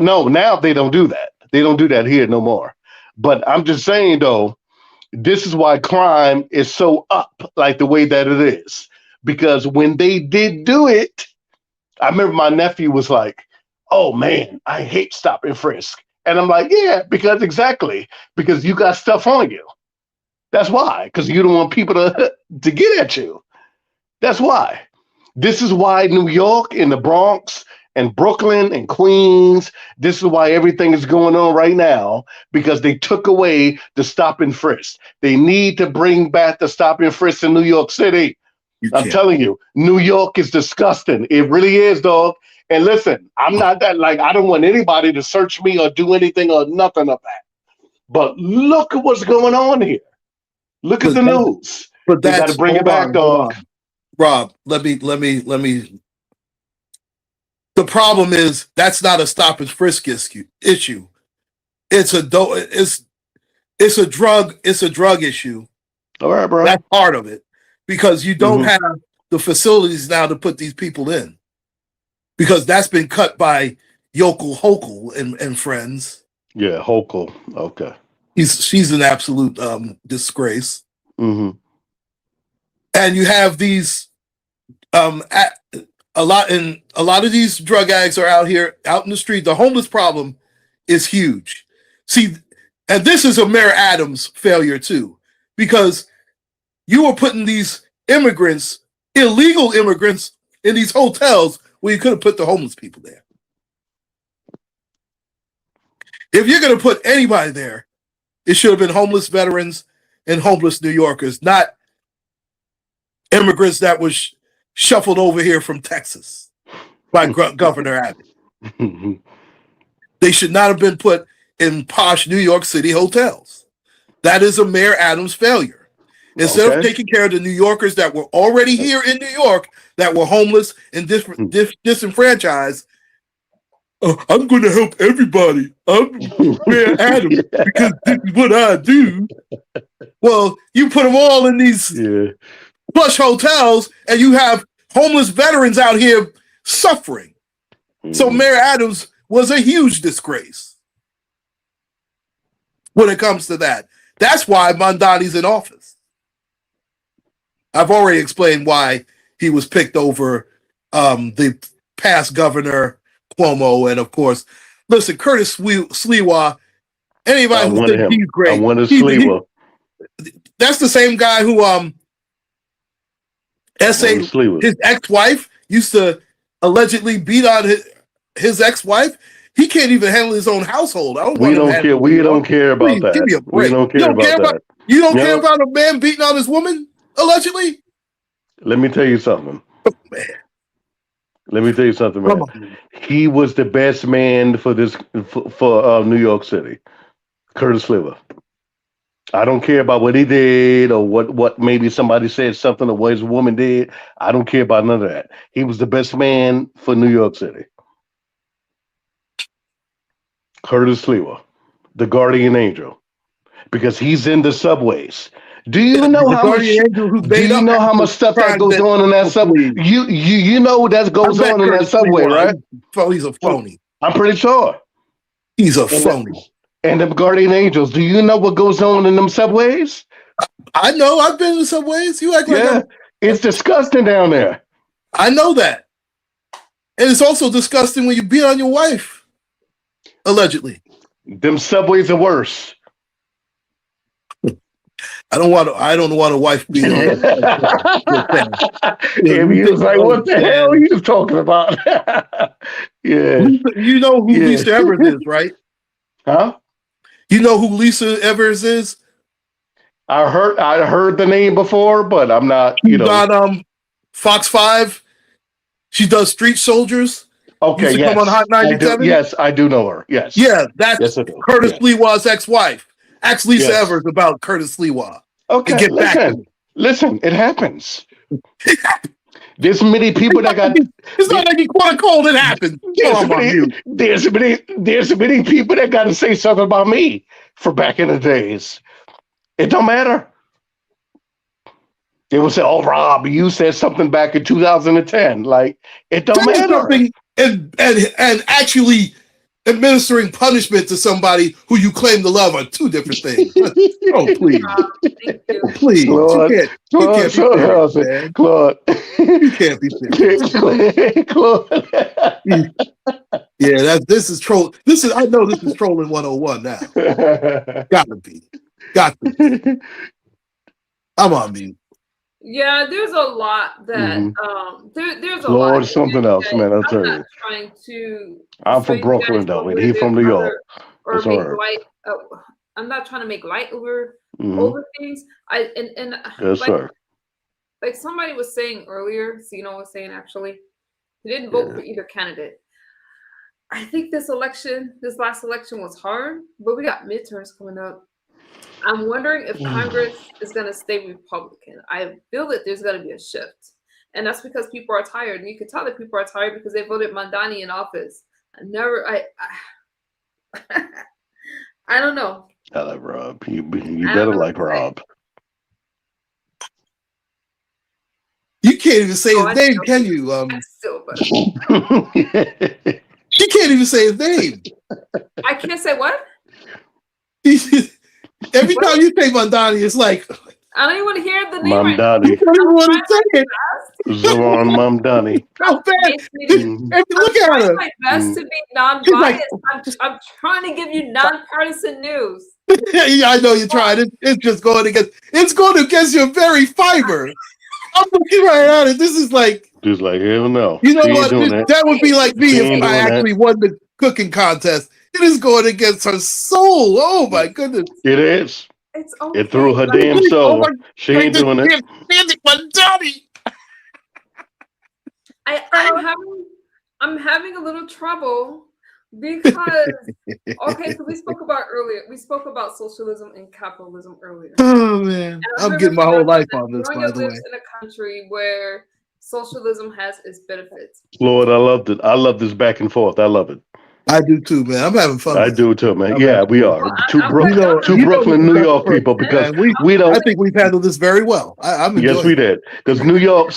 they don't do that. They don't do that here no more. But I'm just saying, though, this is why crime is so up like the way that it is. Because when they did do it, I remember my nephew was like, oh, man, I hate stop and frisk. And I'm like, yeah, because you got stuff on you. That's why, because you don't want people to get at you. That's why. This is why New York and the Bronx and Brooklyn and Queens, this is why everything is going on right now, because they took away the stop and frisk. They need to bring back the stop and frisk in New York City. I'm telling you, New York is disgusting. It really is, dog. And listen, I'm not that I don't want anybody to search me or do anything or nothing of that. But look at what's going on here. Look at the news. But they got to bring it back, dog. Rob, let me. The problem is that's not a stop and frisk issue. It's a drug issue. All right, bro. That's part of it because you don't have the facilities now to put these people in because that's been cut by Yokel Hokel and friends. Yeah, Hokel. Okay. She's an absolute disgrace. Mm-hmm. And you have these a lot of these drug addicts are out in the street. The homeless problem is huge. See, and this is a Mayor Adams failure too, because you were putting these illegal immigrants in these hotels where you could have put the homeless people there. If you're going to put anybody there, it should have been homeless veterans and homeless New Yorkers, not immigrants that was shuffled over here from Texas by Governor Abbott. They should not have been put in posh New York City hotels. That is a Mayor Adams failure. Instead of taking care of the New Yorkers that were already here in New York, that were homeless and disenfranchised, I'm going to help everybody. I'm Mayor Adams because this is what I do. Well, you put them all in these plush hotels, and you have homeless veterans out here suffering. So Mayor Adams was a huge disgrace when it comes to that. That's why Mamdani's in office. I've already explained why he was picked over the past governor Cuomo, and of course, listen, Curtis Sliwa. Anybody who thinks he's great, that's the same guy who essayed his ex-wife, used to allegedly beat on his ex-wife. He can't even handle his own household. We don't care about that. Give me a break. We don't care about that. You don't care about a man beating on his woman, allegedly? Let me tell you something. Man. Let me tell you something, man. He was the best man for New York City, Curtis Sliwa. I don't care about what he did or what maybe somebody said something or what his woman did. I don't care about none of that. He was the best man for New York City. Curtis Sliwa, the guardian angel, because he's in the subways. Do you know how much? Do you know how much stuff that goes on in that subway? You know that goes on in that subway, right? He's a phony. I'm pretty sure he's a phony. And them guardian angels. Do you know what goes on in them subways? I know. I've been in the subways. You act like it's disgusting down there. I know that, and it's also disgusting when you beat on your wife, allegedly. Them subways are worse. I don't want a wife being on. He was like, "What the hell are you talking about?" Yeah, you know who Lisa Evers is, right? Huh? You know who Lisa Evers is? I heard the name before, but I'm not. You know, on Fox 5. She does Street Soldiers. Okay, used to come on Hot 97. Yes, I do know her. Yes, yeah, that's Curtis Sliwa's ex-wife. Ask Lisa Evers about Curtis Sliwa. Okay, listen, it happens. There's many people that got. It's not like you quote unquote it happened. There's many people that got to say something about me for back in the days. It don't matter. They will say, "Oh, Rob, you said something back in 2010." Like it don't matter. And actually administering punishment to somebody who you claim to love are two different things. Oh, please. Please. Claude, you can't be serious, man. Claude. You can't be serious. Claude. Yeah, this is troll. I know this is trolling 101 now. Got to be. I'm on mute. Yeah, there's a lot that there's a Lord, lot. something else, man. I'll tell you. I'm not trying to. I'm from Brooklyn though, and he's from New York. Or make light. I'm not trying to make light over things. Yes, sir. Like somebody was saying earlier, Zeno was saying actually, he didn't vote for either candidate. I think this last election was hard, but we got midterms coming up. I'm wondering if Congress is going to stay Republican. I feel that there's going to be a shift. And that's because people are tired. And you can tell that people are tired because they voted Mamdani in office. I don't know. I like Rob. You better like Rob. You can't even say his name, can you? You can't even say his name. I can't say what? Every time you say Mamdani, it's like I don't even want to hear the name. Mamdani. You don't even want to say it. Zoran Mamdani. How bad? Look at her. I'm trying my best to be non-biased. I'm trying to give you nonpartisan news. Yeah, I know you're trying. It's just going against your very fiber. I'm looking right at it. This is like just like hell no. You know what? That would be like me if I actually won the cooking contest. It is going against her soul. Oh my goodness. It is. It's okay. It threw her damn soul. She ain't doing it. I'm having a little trouble because so we spoke about socialism and capitalism earlier. Oh man. I'm getting my whole life on this, by the way. Lives in a country where socialism has its benefits. Lord, I loved it. I love this back and forth. I love it. I do too, man. I'm having fun. I do too, man. Yeah, we are. Two Brooklyn, New York people, because we don't. I think we've handled this very well. I'm enjoying. Yes, we did. Because New York,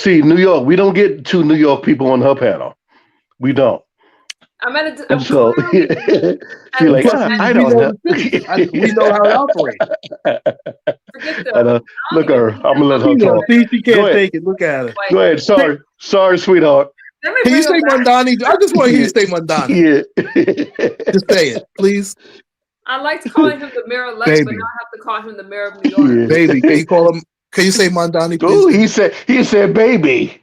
we don't get two New York people on her panel. We don't. I'm at a. And so she's like, I don't know. We know how to operate. Look at her. I'm gonna let her talk. See, she can't take it. Look at her. Go ahead. Sorry, sweetheart. Can you say Mamdani? I just want to hear you say Mamdani. Yeah. Just say it, please. I liked calling him the mayor of Lex, but now I have to call him the mayor of New York. Yeah. Baby, can you call him? Can you say Mamdani, please? Oh, he said baby.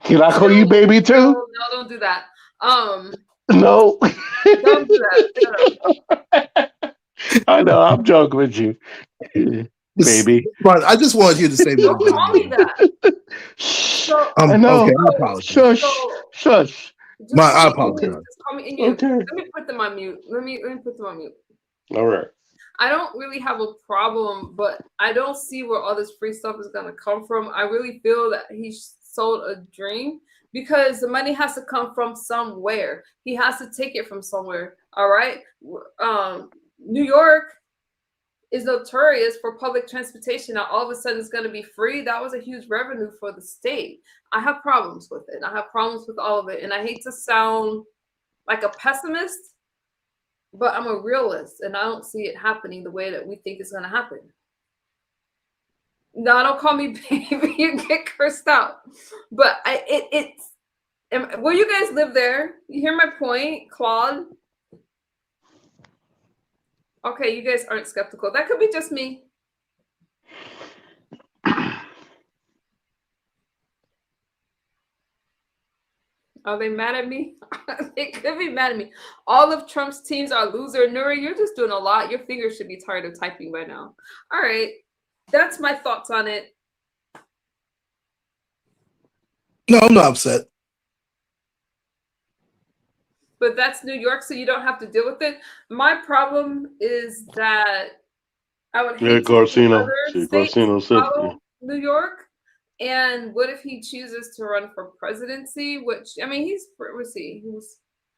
Can I call you baby too? No, don't do that. No. Don't do that. I know. I'm joking with you, baby. But I just wanted you to say Don't Mamdani. call me that. So, I know. Okay, I apologize. Shush. I apologize. Just call me. And let me put them on mute. Let me put them on mute. All right. I don't really have a problem, but I don't see where all this free stuff is gonna come from. I really feel that he sold a dream because the money has to come from somewhere. He has to take it from somewhere. All right. New York is notorious for public transportation. Now all of a sudden it's going to be free. That was a huge revenue for the state. I have problems with it. I have problems with all of it. And I hate to sound like a pessimist, but I'm a realist and I don't see it happening the way that we think it's going to happen. No, don't call me baby. You get cursed out. But will you guys live there? You hear my point, Claude? Okay, you guys aren't skeptical. That could be just me. Are they mad at me? They could be mad at me. All of Trump's teams are loser. Nuri, you're just doing a lot. Your fingers should be tired of typing by now. All right. That's my thoughts on it. No, I'm not upset. But that's New York, so you don't have to deal with it. My problem is that I would hate to see other states follow New York. And what if he chooses to run for presidency? Which, I mean,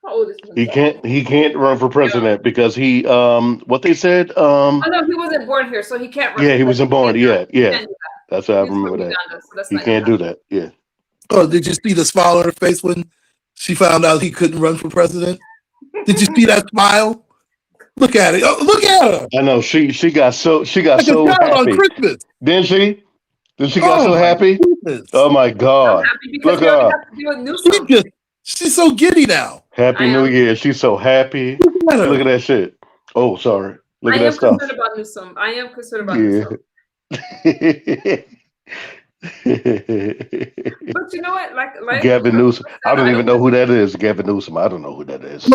how old is he? He can't run for president because he what they said. Oh no, he wasn't born here, so he can't run. Yeah, he wasn't born. Yeah. That's how I remember that. Uganda, so He can't do that. Yeah. Oh, did you see the smile on her face when she found out he couldn't run for president? Did you see that smile? Look at it. Oh, look at her. I know she got so like so a child happy. on Christmas. Didn't she? Did she got so happy? Goodness. Oh my God! Look at her. She's so giddy now. Happy New Year. She's so happy. Look at that shit. Oh, sorry. Look at that stuff. I am concerned about Newsom. I am concerned about Newsom. But you know what? Like Gavin Newsom. I don't even know who that is. Gavin Newsom. I don't know who that is.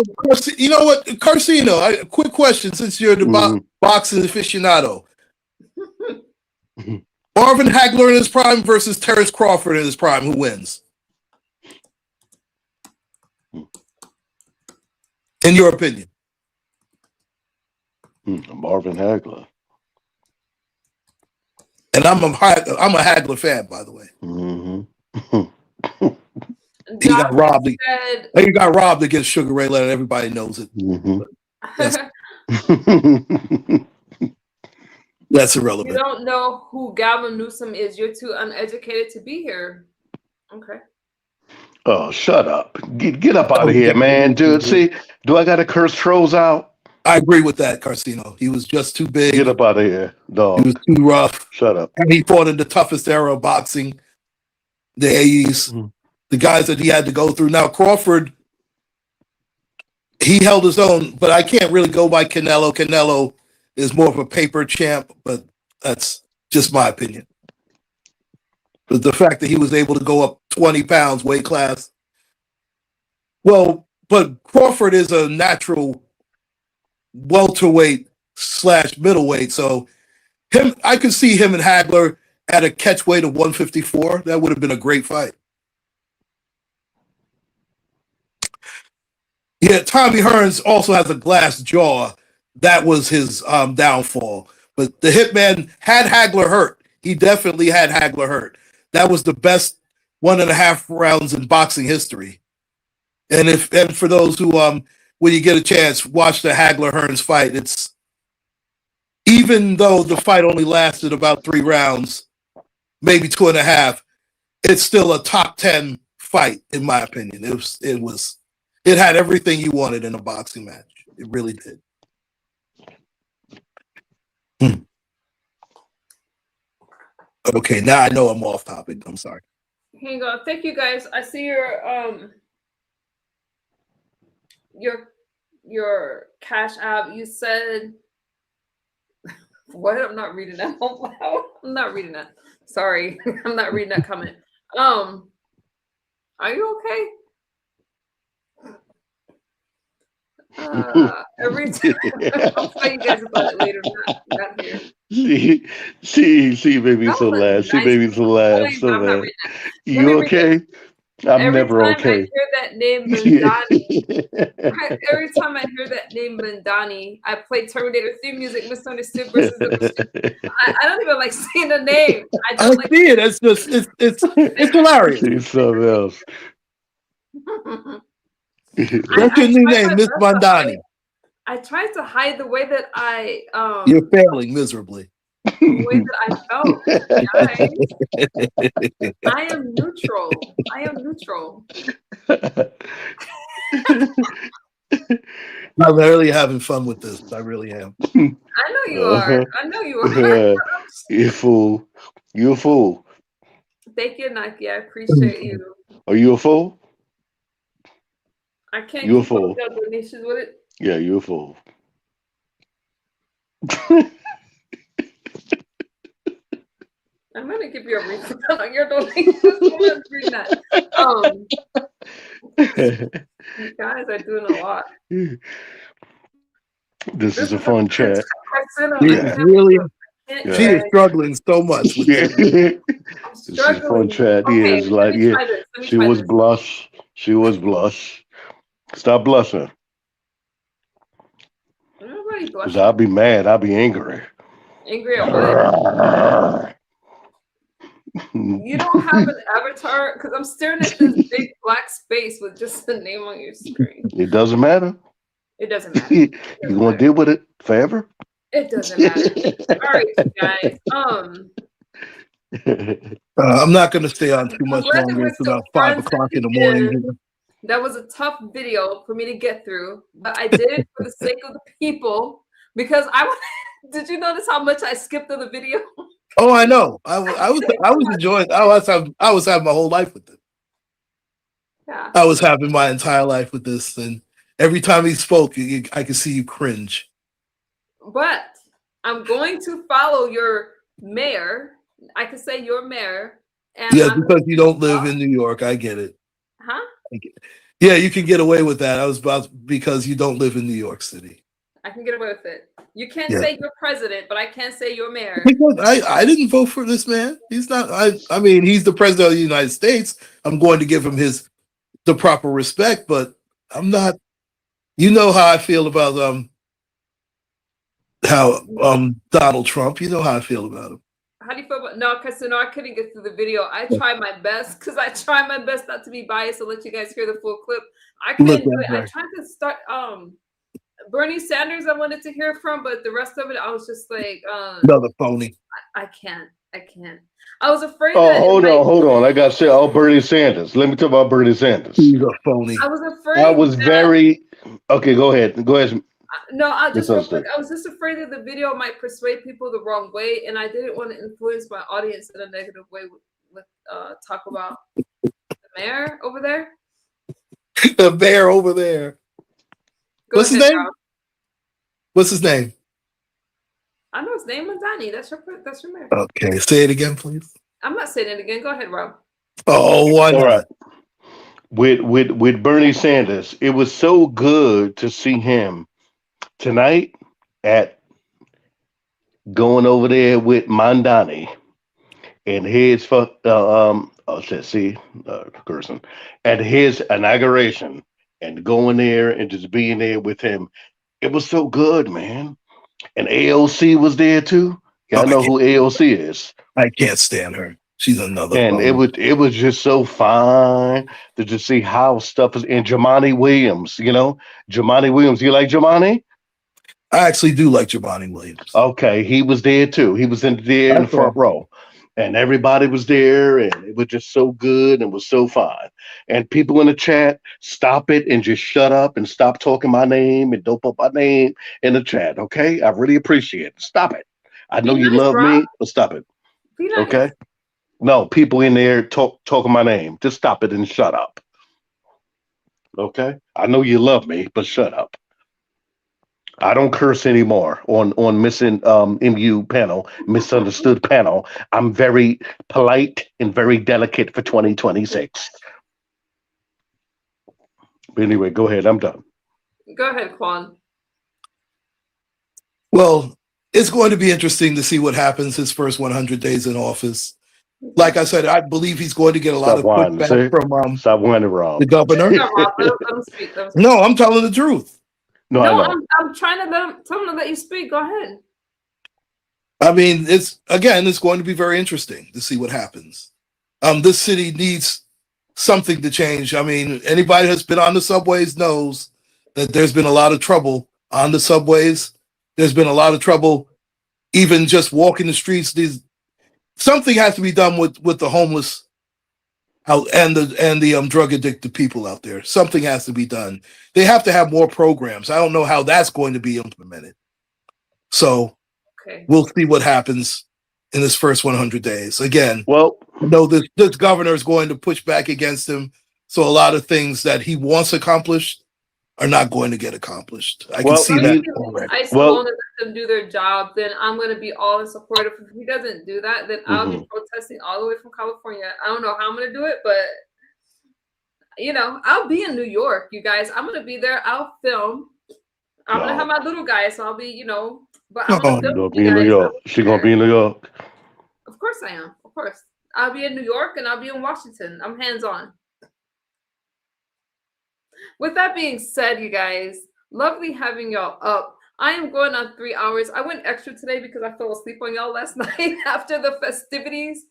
You know what, Carcino? Quick question, since you're the boxing aficionado. Marvin Hagler in his prime versus Terrence Crawford in his prime. Who wins? In your opinion? Marvin Hagler. And I'm a Hagler fan, by the way. He got robbed. He got robbed against Sugar Ray Leonard. Everybody knows it. That's irrelevant. You don't know who Gavin Newsom is. You're too uneducated to be here. Okay. Oh, shut up. Get up out of here, man. Dude, see, do I got to curse trolls out? I agree with that, Carcino. He was just too big. Get up out of here, dog. He was too rough. Shut up. And he fought in the toughest era of boxing, the 80s. The guys that he had to go through. Now, Crawford, he held his own, but I can't really go by Canelo. Canelo is more of a paper champ, but that's just my opinion. But the fact that he was able to go up 20 pounds weight class. Well, but Crawford is a natural welterweight / middleweight. So I could see him and Hagler at a catch weight of 154. That would have been a great fight. Yeah, Tommy Hearns also has a glass jaw. That was his downfall. But the Hitman had Hagler hurt. He definitely had Hagler hurt. That was the best 1.5 rounds in boxing history. And for those who when you get a chance, watch the Hagler Hearns fight. It's even though the fight only lasted about 3 rounds, maybe 2.5, it's still a top 10 fight in my opinion. It had everything you wanted in a boxing match. It really did. Okay, now I know I'm off topic. I'm sorry. Hang on. Thank you guys. I see your Cash App. You said what? I'm not reading that out loud. I'm not reading that. Sorry. I'm not reading that comment. Are you okay? Every time I'll tell you guys about it later. Not here. She made me so laugh. She made me so laugh. So bad. You okay? I'm never okay. I hear that name Mamdani, every time I hear that name Mamdani, I play Terminator theme music, Misunderstood versus the Machine. I don't even like saying the name. I see it. It's just it's hilarious. It's something else. What's your new name, Miss Mamdani? I tried to hide the way that I You're failing miserably. The way that I felt. Guys, I am neutral. I am neutral. I'm really having fun with this. I really am. I know you are. I know you are. You fool. You a fool. Thank you, Nike. I appreciate you. Are you a fool? I can't You a keep up fool. with your donations with it. Yeah, you a fool. I'm gonna give you a refund on your donations. I'm reading that. You guys are doing a lot. This is a fun chat. She is struggling so much with this. This is a fun chat. Okay, It's like, yeah, she was blush. She was blush. Stop blushing. Everybody Because blushing. I'll be mad. I'll be angry. Angry at what? You don't have an avatar? Because I'm staring at this big black space with just the name on your screen. It doesn't matter. It doesn't matter. You gonna deal with it forever? It doesn't matter. All right, you guys. I'm not going to stay on too much glad that longer. we're It's still about 5 friends o'clock in the again. morning. That was a tough video for me to get through, but I did it for the sake of the people because did you notice how much I skipped through the video? Oh, I know. I was enjoying. I was having my whole life with it. Yeah. I was having my entire life with this, and every time he spoke, I could see you cringe. But I'm going to follow your mayor. I could say your mayor. And Yeah, because you don't live in New York. I get it. Huh? Yeah, you can get away with that. I was about because you don't live in New York City. I can get away with it. You can't Yeah. say your president, but I can say your mayor. Because I didn't vote for this man. He's not. I mean, he's the president of the United States. I'm going to give him the proper respect, but I'm not. You know how I feel about Donald Trump. You know how I feel about him. How do you feel about because I couldn't get through the video. I tried my best because I try my best not to be biased and let you guys hear the full clip. I couldn't do it. I tried to start Bernie Sanders I wanted to hear from, but the rest of it I was just like Another phony. I can't. I was afraid hold on. I got to say, Bernie Sanders. Let me talk about Bernie Sanders. He's a phony. I was afraid. I was very okay. Go ahead. No, I was just afraid that the video might persuade people the wrong way, and I didn't want to influence my audience in a negative way with talk about the mayor over there. The mayor over there. What's his name? What's his name? I know his name is Mamdani. That's your mayor. Okay, say it again, please. I'm not saying it again. Go ahead, Rob. Oh, why not? All right. With Bernie Sanders, it was so good to see him tonight at going over there with Mamdani and his cursing at his inauguration and going there and just being there with him. It was so good, man. And AOC was there too. Y'all know who AOC is. I can't stand her. She's another. And it was just so fun to just see how stuff is. And Jamani Williams, Jamani Williams. You like Jamani? I actually do like Jamani Williams. Okay, he was there too. He was in the front row, and everybody was there, and it was just so good and was so fun. And people in the chat, stop it and just shut up and stop talking my name and don't put my name in the chat. Okay, I really appreciate it. Stop it. I know you love me, but stop it. Okay. No, people in there talking my name. Just stop it and shut up. Okay? I know you love me, but shut up. I don't curse anymore on missing MU panel, misunderstood panel. I'm very polite and very delicate for 2026. But anyway, go ahead. I'm done. Go ahead, Quan. Well, it's going to be interesting to see what happens his first 100 days in office. Like I said, I believe he's going to get a lot of pushback from the governor. No, I'm telling the truth. No, I'm trying to tell him to let you speak. Go ahead. I mean, it's going to be very interesting to see what happens. This city needs something to change. I mean, anybody that's been on the subways knows that there's been a lot of trouble on the subways. There's been a lot of trouble even just walking the streets. Something has to be done with the homeless out and the drug addicted people out there. Something has to be done. They have to have more programs. I don't know how that's going to be implemented. So we'll see what happens in this first 100 days. Again, well, I know this governor is going to push back against him. So a lot of things that he wants accomplished are not going to get accomplished. I can see that already. I let them do their job, then I'm going to be all in support of. If he doesn't do that, then I'll be protesting all the way from California. I don't know how I'm going to do it, but I'll be in New York, you guys. I'm going to be there. I'll film. I'm going to have my little guy, so I'll be, but I'm going to film be in New York. She's going to be in New York. Of course I am. Of course. I'll be in New York and I'll be in Washington. I'm hands-on. With that being said, you guys, lovely having y'all up. I am going on 3 hours. I went extra today because I fell asleep on y'all last night after the festivities.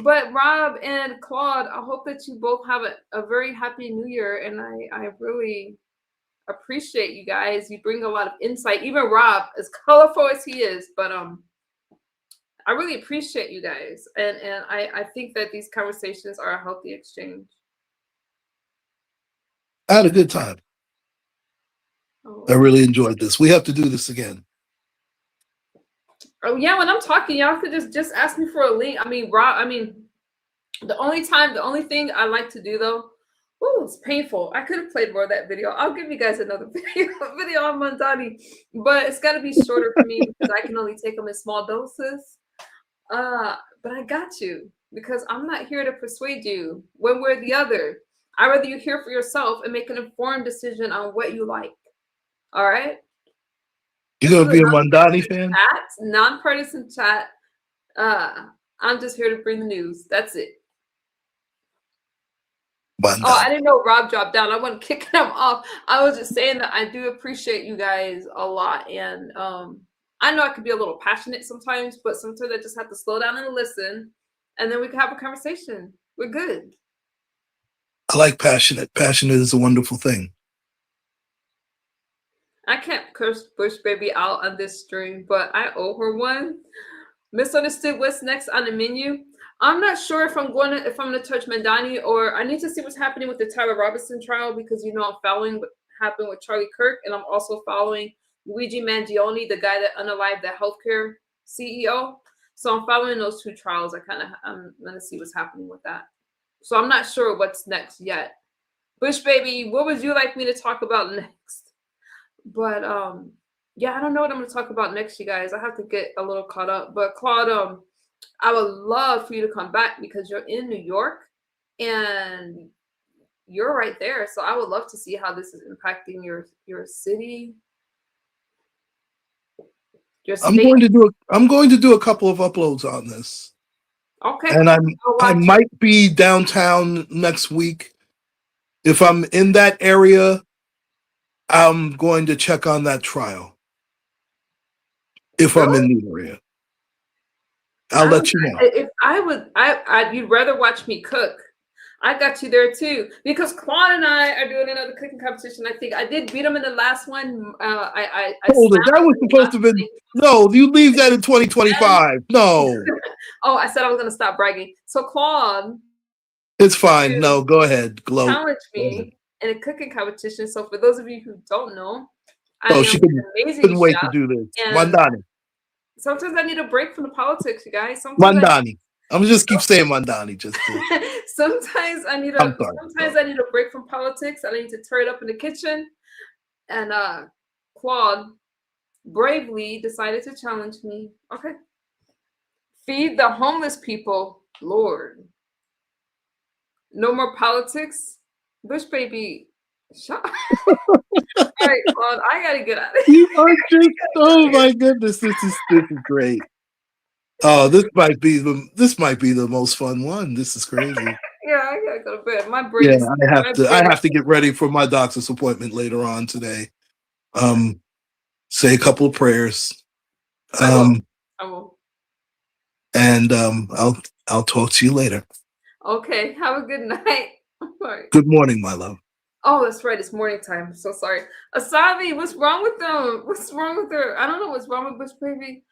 But Rob and Claude, I hope that you both have a very happy new year. And I really appreciate you guys. You bring a lot of insight. Even Rob, as colorful as he is, but I really appreciate you guys. And I think that these conversations are a healthy exchange. I had a good time. I really enjoyed this. We have to do this again. Oh yeah, when I'm talking, y'all could just ask me for a link. I mean, Rob. I mean, the only thing I like to do though, it's painful. I could have played more of that video. I'll give you guys another video on Mamdani, but it's got to be shorter for me because I can only take them in small doses. But I got you because I'm not here to persuade you one way or the other. I'd rather you hear for yourself and make an informed decision on what you like. All right? You're going to be a Mamdani fan? Nonpartisan chat. I'm just here to bring the news. That's it. Mamdani. Oh, I didn't know Rob dropped down. I wasn't kicking him off. I was just saying that I do appreciate you guys a lot. And I know I could be a little passionate sometimes, but sometimes I just have to slow down and listen. And then we can have a conversation. We're good. I like passionate. Passionate is a wonderful thing. I can't curse Bush Baby out on this stream, but I owe her one. Misunderstood. What's next on the menu? I'm not sure if I'm gonna touch Mamdani, or I need to see what's happening with the Tyler Robinson trial because I'm following what happened with Charlie Kirk, and I'm also following Luigi Mangione, the guy that unalived the healthcare CEO. So I'm following those two trials. I'm gonna see what's happening with that. So I'm not sure what's next yet. Bush Baby, what would you like me to talk about next? But yeah, I don't know what I'm going to talk about next, you guys. I have to get a little caught up. But Claude, I would love for you to come back because you're in New York and you're right there. So I would love to see how this is impacting your city, your state. I'm going to do a couple of uploads on this. Okay. And I might be downtown next week. If I'm in that area, I'm going to check on that trial. If I'm in the area. I'll let you know. If I would, you'd rather watch me cook. I got you there too, because Claude and I are doing another cooking competition. I think I did beat him in the last one. I Hold it. That was supposed to have been. No, you leave that in 2025. No. Oh, I said I was going to stop bragging. So Claude, It's fine. No, go ahead. Glow. Challenge me in a cooking competition. So for those of you who don't know, I Oh, am she an amazing couldn't wait chef. to do this. And Mandani. sometimes I need a break from the politics, you guys. Sometimes Mandani. I'm gonna just keep saying Mandani. Just to... sometimes I need a break from politics. I need to turn it up in the kitchen. And Claude bravely decided to challenge me. Okay. Feed the homeless people, Lord. No more politics. Bush baby. Shut All right, Claude, I gotta get out of here. You are just, oh my goodness, this is great. Oh, this might be the most fun one. This is crazy. Yeah, I gotta go to bed. My brain is I have to get ready for my doctor's appointment later on today. Say a couple of prayers. I will. And I'll talk to you later. Okay, have a good night. Right. Good morning, my love. Oh, that's right. It's morning time. I'm so sorry. Asabi, what's wrong with them? What's wrong with her? I don't know what's wrong with Bush baby.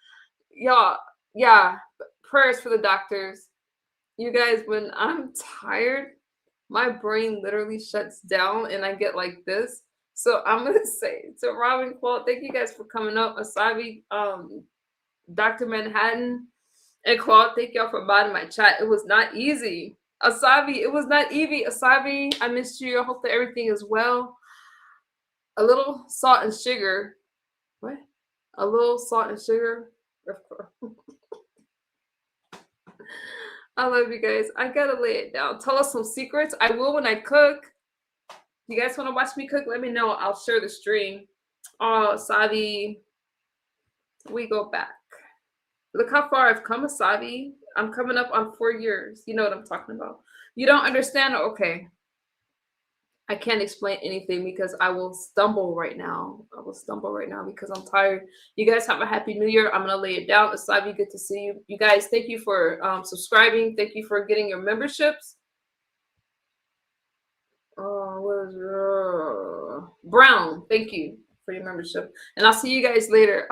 Y'all, yeah. Prayers for the doctors. You guys, when I'm tired, my brain literally shuts down and I get like this. So I'm gonna say to Robin, Claude, thank you guys for coming up. Asabi, Dr. Manhattan, and Claude, thank y'all for modding my chat. It was not easy. Asabi, it was not easy. Asabi, I missed you. I hope that everything is well. A little salt and sugar. What? A little salt and sugar. I love you guys. I gotta lay it down. Tell us some secrets. I will when I cook. You guys want to watch me cook? Let me know. I'll share the stream. Oh, Asabi. We go back. Look how far I've come, Asabi. I'm coming up on 4 years. You know what I'm talking about. You don't understand? Okay. I can't explain anything because I will stumble right now. Because I'm tired. You guys have a happy new year. I'm going to lay it down. Asabi, good to see you. You guys, thank you for subscribing. Thank you for getting your memberships. Brown, thank you for your membership. And I'll see you guys later.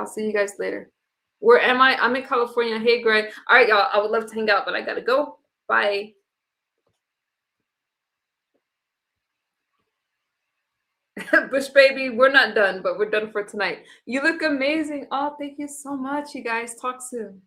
Where am I? I'm in California. Hey, Greg. All right, y'all. I would love to hang out, but I got to go. Bye. Bush baby, we're not done, but we're done for tonight. You look amazing. Oh, thank you so much, you guys. Talk soon.